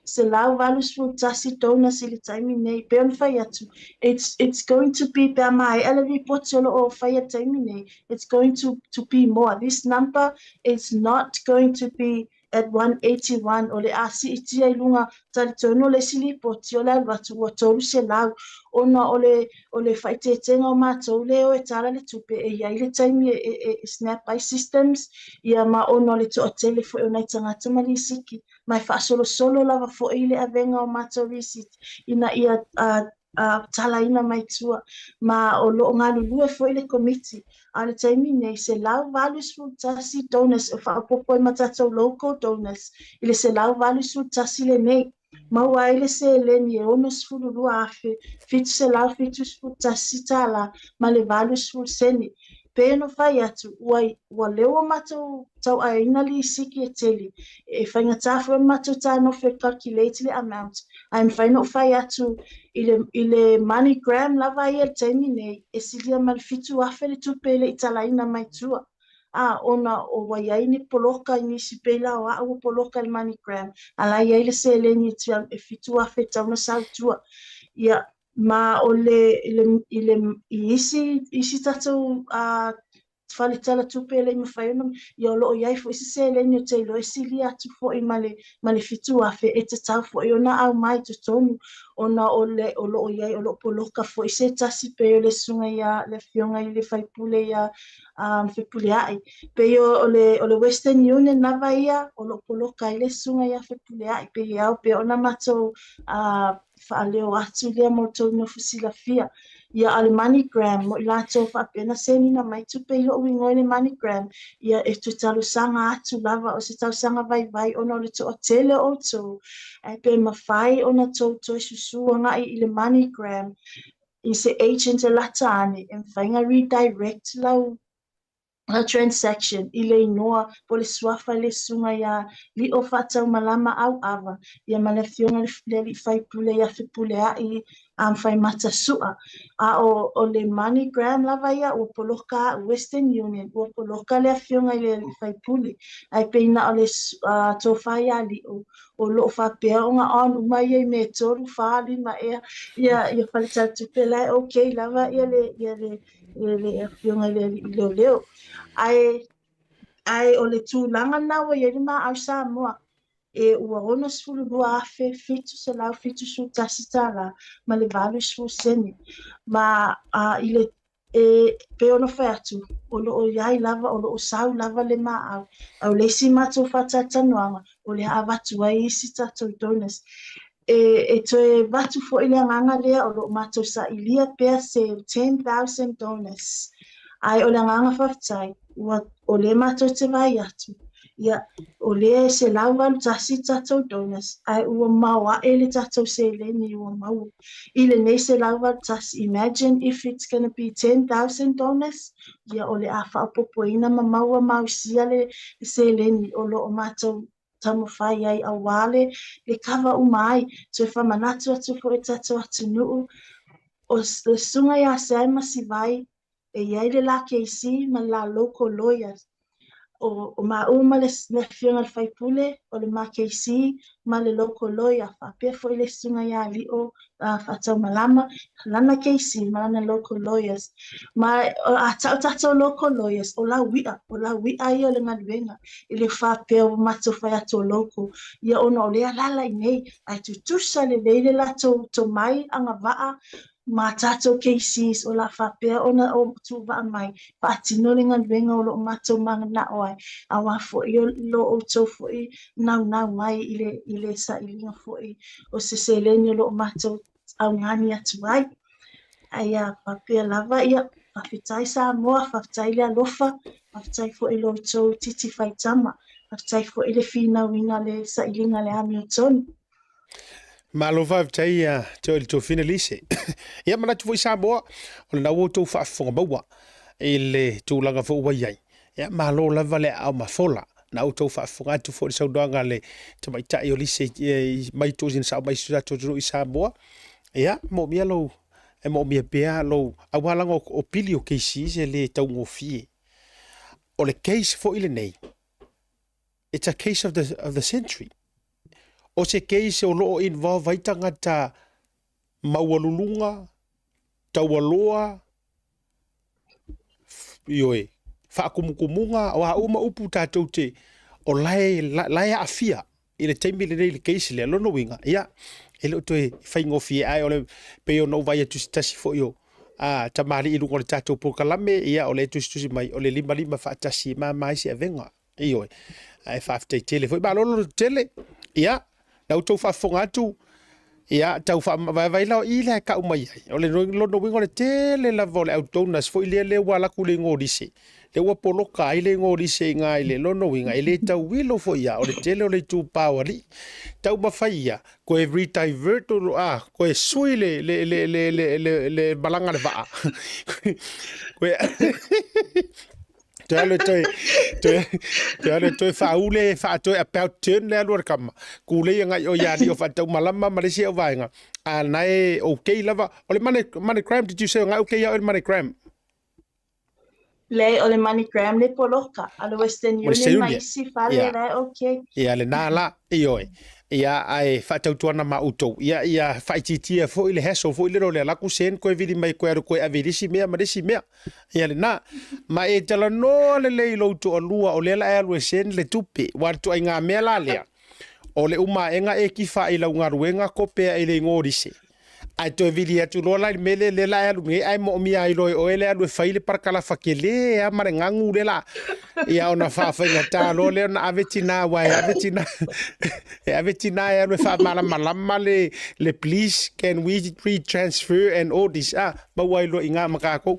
Speaker 6: se lau valus fu tasi donas I le taimi nei pe ona whai atu it's going to be pe mai ele report solo o whai taimi nei it's going to be more this number is not going to be at 181 o le asi itia I lunga talitono le silipoti o le alwatu ua tolu se lau ona o le whaitetenga o mātou leo e tala le tupe e iai le taimi e snap by systems ia ma ona le to tele fo o nai tangata malisiki mai whaasolo solo lava fo I le avenga o mātou visit ina ia tala ina mai tua ma o lo ngā lulue fo I le committee a le taimi nei se lau valus fu tasi donors o whaapopo I matatou local donors I le se lau valus fu tasi le nei maua I le se leni e onos fu lulua afe fitu se lau fitu fu tasi tala ma le valus fu seni pe no whai atu ua leo matou tau a ina li siki e teli e whainga tāwha matou tā no whi calculate le amount I'm whaino whai atu I le MoneyGram lava I e taimi nei e silia mal fitu afe le tupele I talaina mai tua ona o waiai ni poloka ni si pela o au poloka le MoneyGram ala iai le se le ni e fitu afe tau na sautua ia ma o isi tatou fale tala tupe le mawhaiona ia o loo iai fo isi se le ni o te ilo esi li atu fo I male fitu afe e te tau fo I ona au mai to tonu ona o loo iai o loo poloka fo isi tasi pe o le sunga ia le fionga I le whaipule ia whipule ai pe o le Western Union lava ia o loo poloka I le sunga ia whipule ai pe iau pe ona matou whaaleo atu lea mo tau no fusila fia ia ale MoneyGram mo I lātou whaapena senina mai tupe I o wingoe le MoneyGram ia e tu talusanga atu lava o se talusanga vai ona o le to o tele o tau e pe mawhai ona tau toi susuanga I le MoneyGram I se agent e lata ane e whainga redirect lau transaction i le inoa po le suafa le sunga ia li o whatau malama au awa ia ma le fionga le whai pule ia whipule ai am whai mata sua a o le MoneyGram lava ia ua poloka Western Union ua poloka le fionga i le whai pule ai peina o le tōwhai a li o loo whapea o ngā on umai ei me toru whaali ma ia whalitatu pela okay lava ia le fionga i le leo ai o le tūlanga naua ia lima au Samoa ua ona sefulu lua afe fitu se lau fitu su tasi tala ma le valu sefulu sene ma i le pe ona whai atu o loo iai lava o loo sau lava le maa au leisi matou whatatanoanga o le awatu ai isi tatou donors toe watu fo i le anganga lea o loo matou sa ilia pea se 10,000 donors ai o le anganga whaftai o le matou te vai atu ia o le se lauwalu tasi tatou donors ai ua maua le tatou se leni ua mau i le nei se lauwalu tasi imagine if it's going to be 10,000 donors ia o le a whaapopoina ma maua mausia le se leni o loo matou tamo whai ai awale le kawa umai so whamanatu atu fo e tatou atu nuu o le sunga ia se masi vai iai le la KC ma la local lawyers o ma uma le fionga le whaipule o le ma KC ma le local lawyer whapea fo i le sunga ia li o whatau malama lana KC ma lana local lawyers ma a tatou local lawyers o la wia ia o le ngaluenga i le whapea o matou whai ato local ia ona o lea lala i nei ai tutusa le leile la to mai anga waa ma tatou KCs o la whapea ona o tuwa mai paatino le ngaluenga o lo matou mangana oai awa fo i lo o tau fo i nau mai i le sa ilinga fo i o se seleni o lo matou au ngani atu ai ai whapea lava ia whawhitai Samoa whawhitai le alofa whawhitai fo i lo tau titi whaitama whawhitai fo i le whina le sa ilinga le ami o tonu
Speaker 1: Malo vai ia te o fina lise. Ia mana tu foi Samoa, o na o tau whaafonga maua, i le tūlanga fo ua iai. Ia malo lava le au mafola, na o tau whaafonga atu fo i saudoanga le te mai tai o lise mai tōzina sa mai suza tōzuru i Samoa. Ia, mo mia lo, mo mia bea lo, awalanga o pili o keisi se le tau ngofie. O le case fo i le nei. It's a case of the century. O se keise o loo involve vai tangata maualulunga, taualoa, ioe, whaakumukumunga, o hauma upu tātou te, o lai afia, i le teimi le nei le keise le lono winga, ia, ele o toe whaingofie ai, o le peo no vai atu tasi fo io, tamari i rungo le tātou pokalame, ia, o le tusi mai, o le lima whaatasi mai se avenga, ioe, ai whaaftei tele, fo i malolo tele, ia, na utou whaafonga atu, ia, tau vai lao i le ka umai ai. O le lono wingo le tele la vole au tonas, fo i le walaku le ngōrise. Le ua poloka i le ngōrise i ngā i le lono winga, i le tau wilo fo ia, o le tele o le tū pāwari. Tau mawhai ia, koe redivert o koe sui le balanga le waa. Koe... Te ale toi faule fa toi about turn le alor kama kule nga o ya di o fa tau malama Malaysia o vainga nai okay lava o le MoneyGram did you say nga okay ya o le MoneyGram
Speaker 6: le o le MoneyGram le poloka a le Western Union mai si fale le okay
Speaker 1: ia le nala ioi ia ai fa tau tuana ma utou ia fa titia fo ile heso fo ile le la kusen ko vidi mai ko ko avirisi mea marisi mea ia le na ma e tala no le lo to lua o le la alwe sen le tupi war to inga mea la le o le uma enga e ki fa ila unga ruenga ko pe ile ngorisi ai to vidi atu lo la mele le la alu ngai ai mo mi ai lo o ele alwe fa ile par kala fa kele a mare ngangu le la ia ona fa ngata lo le na avetina wa avetina ya me fa malama le please can we retransfer and all this ma wai lo inga makako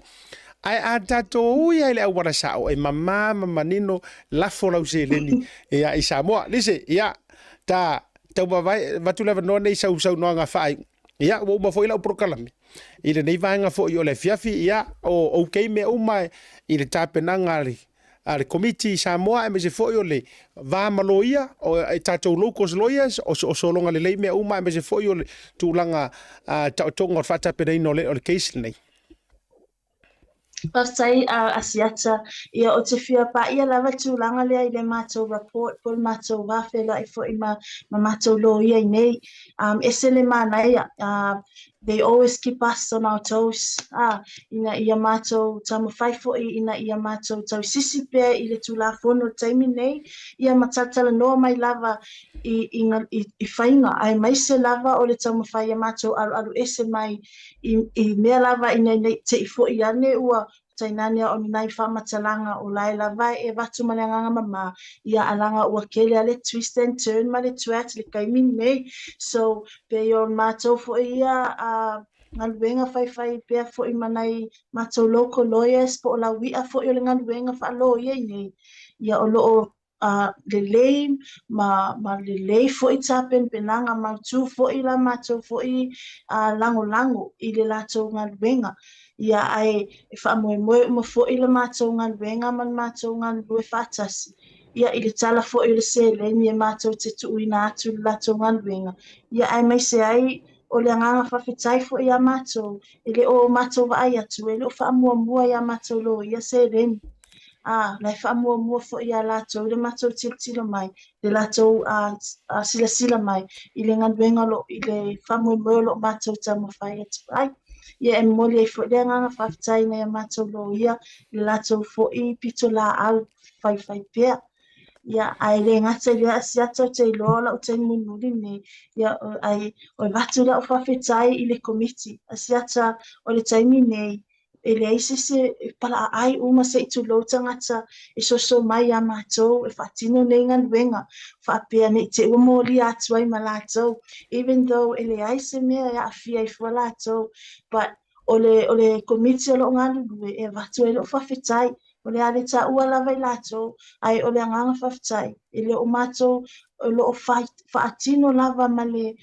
Speaker 1: ai atato ia ile wala sa o e mama nino la fola useleni ia i Samoa lise ia ta vai vatu leva no nei sau no nga fai ia wo ma foi la prokalame ile nei vanga fo yo le fiafi ia o okay me o mai ile tapenanga a le komiti Samoa e me se foi o le va maloia o e tatou locals lawyers o so longa le lei me uma e me se foi o le tūlanga tautonga o whatapenei no le case nei.
Speaker 6: Pasai asiata ia o te whia pa ia lava tūlanga lea I le mātou report po le mātou wāwhela I fo I ma mātou lo ia I nei. Ese le mānai, they always keep us on our toes. Ina ia mātou tamu whai fo ina ia mātou tau sisi pea I le tūla whono taimi nei. Ia matatala noa mai lava I whainga. Ai mai se lava o le tamu whai ia mātou alu ese mai I mea lava ina te I fo I ane ua tainania o nai whamatalanga o lai lava e watu malanganga mama ia alanga ua kele ale twist and turn ma le tuat le kaimini nei. So pe o mātou fo ia ngaluenga whai pea fo I manai mātou local lawyers po o la wia fo I o le ngaluenga whaalo ia nei. Ia o loo le lei ma le lei fo I tapen penanga ma tu fo I la mātou fo I lango I le latou ngaluenga. Ia ai e whaamoe mo fo I le mātou ngaluenga man mātou ngalue whatasi. Ia I le tala fo I le seleni e mātou te tuuina atu le latou ngaluenga. Ia ai mai se ai o le anganga whawhitai fo I a mātou. E le o mātou wa ai atu e le o whaamua I a mātou lo ia seleni. Lai whaamua fo I a latou le mātou tilo mai. Le latou sila mai. I le ngaluenga lo I le whaamua lo mātou tamu whai atu ai. Ia e moli e fo le nganga whawhitai nei a mātou lo ia le latou fo I pito la au whai pea. Ia ai le ngata le asiata o te ilola o te munuri nei. Ia ai o watu la o whawhitai I le komiti. Asiata o le taimi nei. E le aise se pala ai uma se I tulo tangata e so mai a mātou e whatino nei ngaluenga. Whapea nei te ua mōli atu ai ma lātou. Even though e le aise mea e awhia I fua lātou. But o le komiti o lo ngalulue e watu e lo whawhitai. O le ale ta ua lava I lātou. Ai o le anganga whawhitai. E le o mātou o lo whaatino lava ma le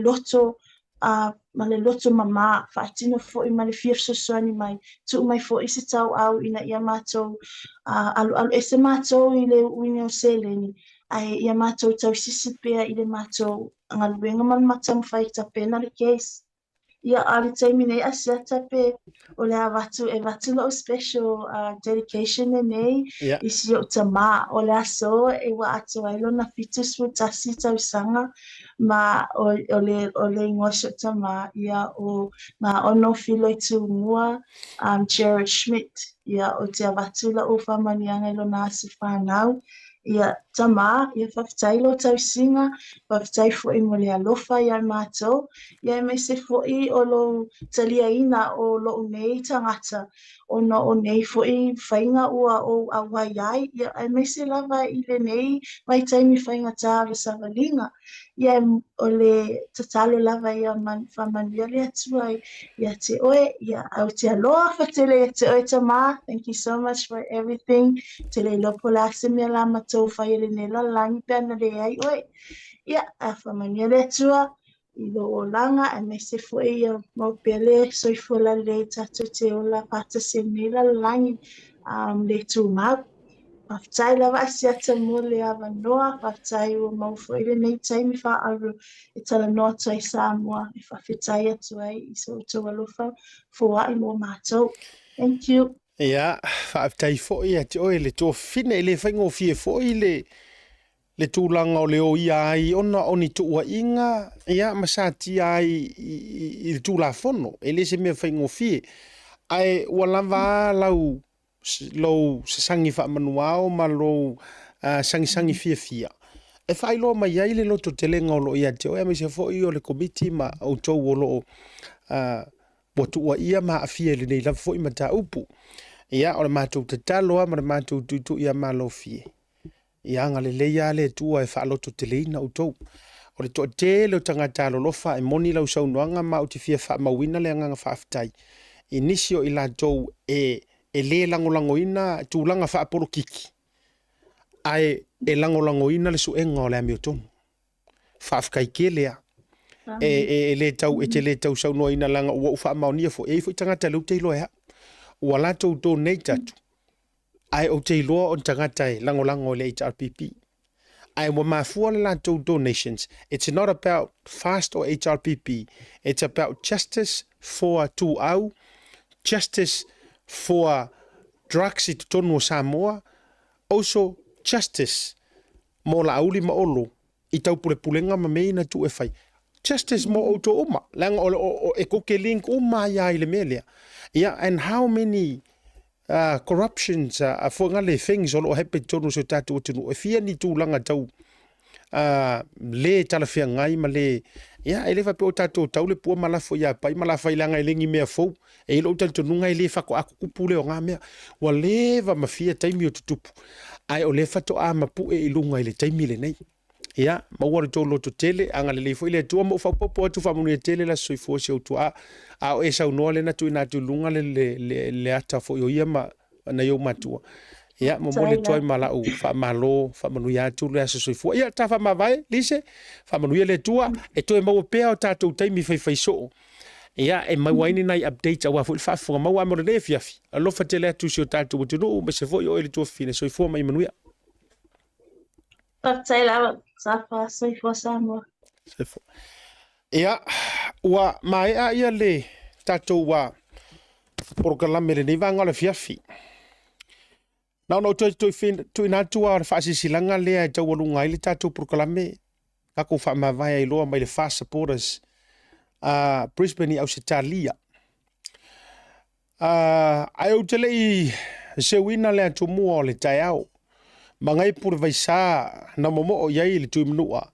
Speaker 6: loto ma le loto mama whaatino fo I ma le whirsosoani mai. Tu mai fo I se tau au ina ia mātou alu ese mātou I le uine o seleni. Ai ia mātou tau sisi pea I le mātou ngaluenga man matamu whai ta pena le case. Ia ale taimi nei asiata pe o le watu e watu lo special dedication e nei
Speaker 1: Yeah.
Speaker 6: isi o tama o le aso e wa atu ailo na fitus fu tasi tau sanga ma o le ngosho tama ia o na ono filo I tu mua Jared Schmidt ia o te watu la o whamanianga ilo na asu whanau. Ia tama, ia whawhitai lo tau singa, whawhitai fo I mo le alofa ia mātou. Ia mai se fo I o lo talia ina o lo nei tangata. O no o nei fo I whainga ua o awaiai. Ia mai se lava I le nei, mai taimi whainga tā le savalinga. Ia o le tatalo lava ia whamania le atuai. Ia te oe, ia au te aloa whatele, ia te oe tama. Thank you so much for everything. Te le lopo la se mea la matou whai ele ne la langi pia na le ai oe. Ia, a whamania le atua. I lo o langa a me se fo ia mau pele soi fo la le tatu te o la pata se ne la langi le tu mau. Whawhitai lawa asiata mua le awa noa, whawhitai o mau fo ele nei taimi wha aru e tala noa tai Samoa e whawhitai atu ai I so tau alofa fo ai mo mātou. Thank you.
Speaker 1: Ia, whaafitai fo'i ati oe le tō whine le whaingo fie fo'i le tūlanga o le o ia ai ona oni tua inga, ia masati ai I le tūla whono, e le se mea whaingo fie. Ai walava lau se sangi wha manuao ma lau sangi fia. E whai loa mai ai le loto te lenga o lo ia te oe, me se fo'i o le komiti ma au tau o lo tua ia ma a fie le nei la fo'i ma ta upu. Ia o le mātou te taloa ma le mātou tutu ia malo fie. Ia ngale leia le tua e whaaloto te leina utou. O le toa te leo tangata lolofa e moni lau saunuanga ma o te fia wha mawina le anganga whaafitai. Inisio I lātou e le langolangoina tūlanga wha aporo kiki. Ai e langolangoina le suenga o le ame o tonu. Whaafikai ke lea. E le tau e te le tau saunuaina langa ua uwha maonia fo e fo I tangata leu te iloa ea. Ua lātou tō nei tatu. ai o te iloa o tangata e lango le HRPP. Ai mo mafua le lantou donations. It's not about FAST or HRPP. It's about justice for Tuau, justice for drugs i tonu o Samoa, also justice mo la auli ma olo i tau pulenga ma meina tu e fai. Justice mo o to uma. Lang o e koke link uma ia i le melea. Yeah, and how many corruptions for ngale things o hepe tonu so tatu o tunu. E fia ni tūlanga tau le talafia ngai ma le ele fa pe o tatu tau le pua malafo ia pai malafa ilanga i lengi mea fou. E ilo tatu nunga i le fako aku kupule o ngā mea. Wa leva mafia taimi o tutupu. Ai o le fato a mapu e ilunga i le taimi le nei. Ia, maua to loto tele, anga le leifo ile tua mo fa popo atu fa munu tele la soi fo se tua a o esa no le na tu ina tu lunga le ata fo yo ia ma na yo matua. Ia, mo mo le toi mala u fa malo fa manu ya tu le soi fo. Ia ta fa ma vai, lise, fa manu le tua e to e mo pe o tatu taimi fai so. Ia, e mai waini nai update a wa fo fa fo ma wa mo le fiafi. Alo fa tele tu se tatu tu no me se fo yo ile tu fine soi fo mai manu ya.
Speaker 6: Taila safa soi fo Samoa.
Speaker 1: Ia, ua mai a ia le tatou wa proklame le nevanga le fiafi. No tu ina tua le faasisilanga lea e tau walunga i le tatou proklame. Kako fa mavaya i loa mai le fast supporters Brisbane i Ausitalia. Ai o tele i sewina le atumua o le taiao. Mangai pure vaisa na momo o iai le tui mnua.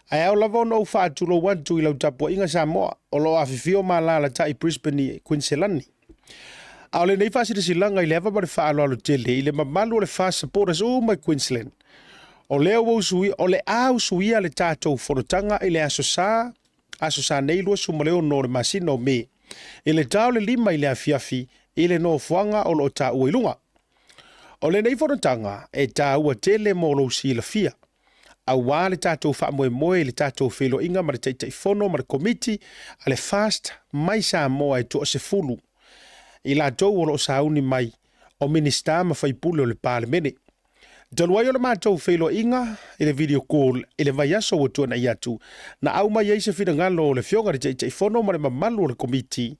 Speaker 1: Ai au lava no fa tu lo wan tu i lau tapua inga Samoa o lo afifio mala la tai Brisbane Queensland. Au le nei fasiri silanga i leva ma le fa alo alo tele i le mamalu le fast supporters o mai Queensland. O leo wo sui o le au suia le tatou forotanga i le asosa nei lua sumaleo no le masino me. I le tau le lima i le afiafi i le no fuanga o lo ta uilunga. O le nei forotanga e ta ua tele mo lo si la fia. A wale tatou fa moe le tatou felo inga ma le teitai fono ma le komiti a le fast mai Samoa e to se fulu. I la tou o lo sauni mai o minista ma faipule o le parlemene. Dalwai o le mātou felo inga i le video call i le vai aso o tuana i atu na au mai eise fina ngalo o le fionga le teitai fono ma le mamalu o le komiti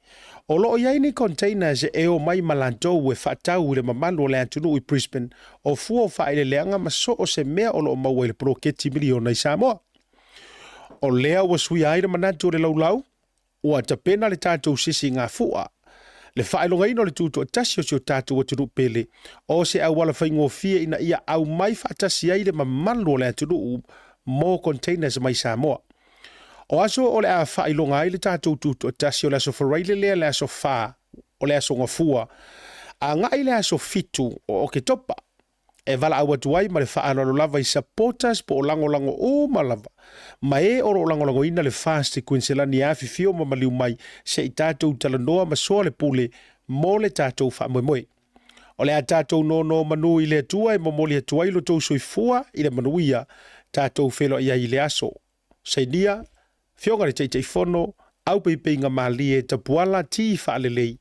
Speaker 1: o lo iai ni containers e o mai malantou e whatau i le mamalu o le atunu i Brisbane o fua o wha i le leanga ma so o se mea o lo maua i le proketi miliona i Samoa. O lea ua sui aire manatu o le laulau ua tapena le tātou sisi ngā fua. Le whaelonga ino le tūtua tasi o sio tātou atunu pele o se au wala whaingofia ina ia au mai whaatasi ai le mamalu o le atunu mo containers mai Samoa. O aso o le a whaelonga ai le tātou tūtua tasi o le aso wharaile lea le aso wha o le aso ngafua a ngai le aso fitu o ke topa e vala au atuai ma le whaanalo lava i supporters po o lango o malava ma e oro o lango ina le fast i Queensland i afi fio ma maliu mai se i tātou talanoa ma soa le pule mo le tātou wha moe. O le a tātou no manu i le atua e momoli atua i lo tau soifua i le manuia tātou whelo ia i le aso. Seinia, fionga le teitei fono, au peipei ngā mali e tapuala ti whaalelei.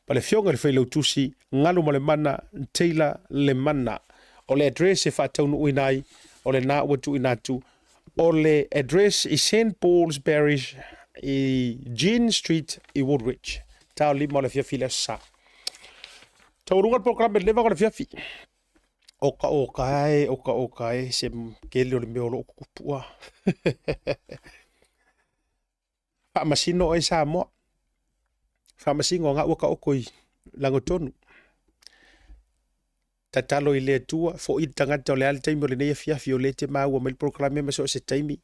Speaker 1: Pa le fionga le whailau tusi, ngalo ma le mana, teila le mana. O le address e whaataunu uinai, o le nā watu inatu, o le address i St. Paul's Parish i Jean Street i Woodridge. Tau lima o le fiafile sa. Taurunga programa leva ko le fiafi. Oka e, se kele o le meolo o kukupua. Whamasino e Samoa. Whamasingo ngā waka okoi langotonu. Tatalo i le tua, fo i tangata o le ale taimi o le neia fiafi o le te mau o mail programe ma so se taimi.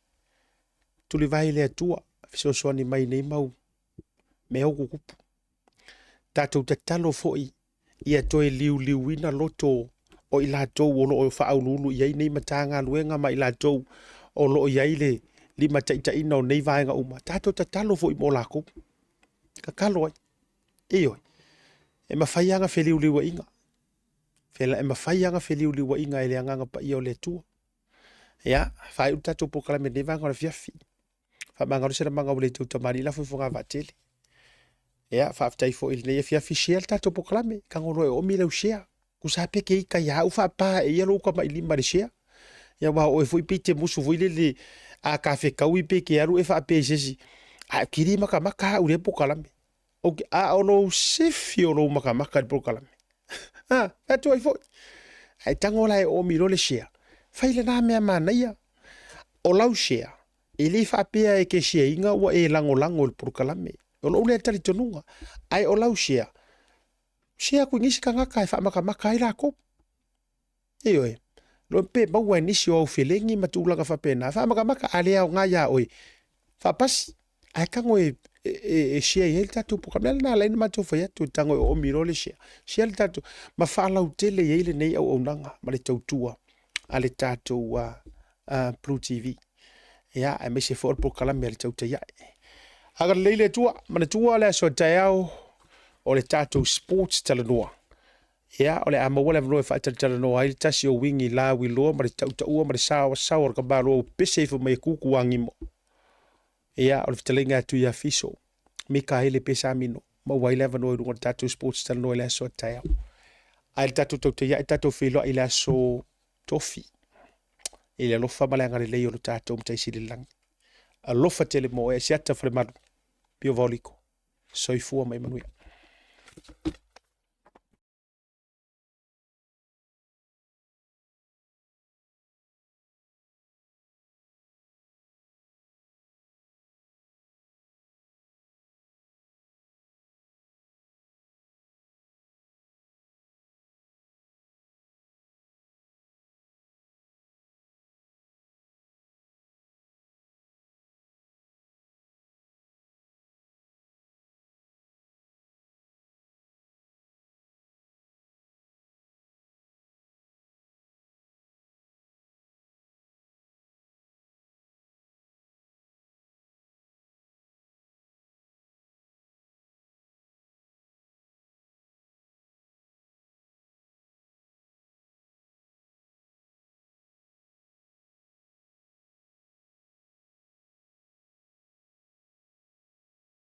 Speaker 1: Tuli vai le tua, fiso soani mai nei mau. Me au kukupu. Tatou tatalo fo ia toe liu ina loto o i lātou o loo whaaululu iai nei matanga luenga ma i lātou o loo iai le lima taitaina o nei vaenga uma. Tatou tatalo fo i mo lako. Kakalo ai. Eoi. E mawhaianga wheliuliwa inga. Fela e mawhaianga wheliuliwa inga e le anganga pa ia o le tua. Ia, whai utatou pokalame nei vaenga o le fiafi. Whamanga o sera manga o le tau tamari la fuifonga vatele. Ia, whaftai fo ili nei fiafi shea tatou pokalame. Kangoro e omi lau shea. ku sa pe ke ka ya u fa pa e yelo ka mai lima le share ya wa o foi pe te musu foi le a ka fe ka ui pe ke aru e fa pe sesi a kiri maka u le po kalame o a ono se fio no maka po kalame ha e tu foi ai tango lai o mi le share fai le na me mana ia o lau share e le fa pe e ke share inga wa e lango le po kalame o lo le tali tonunga ai o lau share ku ngisi ka ngaka e fa maka ila ko e lo pe ba wa ni sio feelingi matula ka fa pena fa maka ale au nga ya oi fa pas ai ka ngoi e share el tatu po kamel na la ma to fa ya tu tango o miro le share tatu ma fa la utele ye le nei au onanga ma le tautua ale tatu wa Blue TV ya a me se for po kala mel tauta ya aga leile tua ma tua le so tayao o le tatu sports talanoa ya ole ama wala vlo fa tala no ai tasi o wingi la wi lo ma tauta ua ma sawa ka ba lo pese fo mai kuku wangi mo ya ole telinga tu ya fiso Mikaele pesa mino ma wa 11 no ru tatu sports tala no le so taya ai tatu tauta ya tatu filo ila so tofi ile lo fa malanga le yo tatu mtai silang a lo fa tele mo e siata fremado pio voliko soifua mai manuia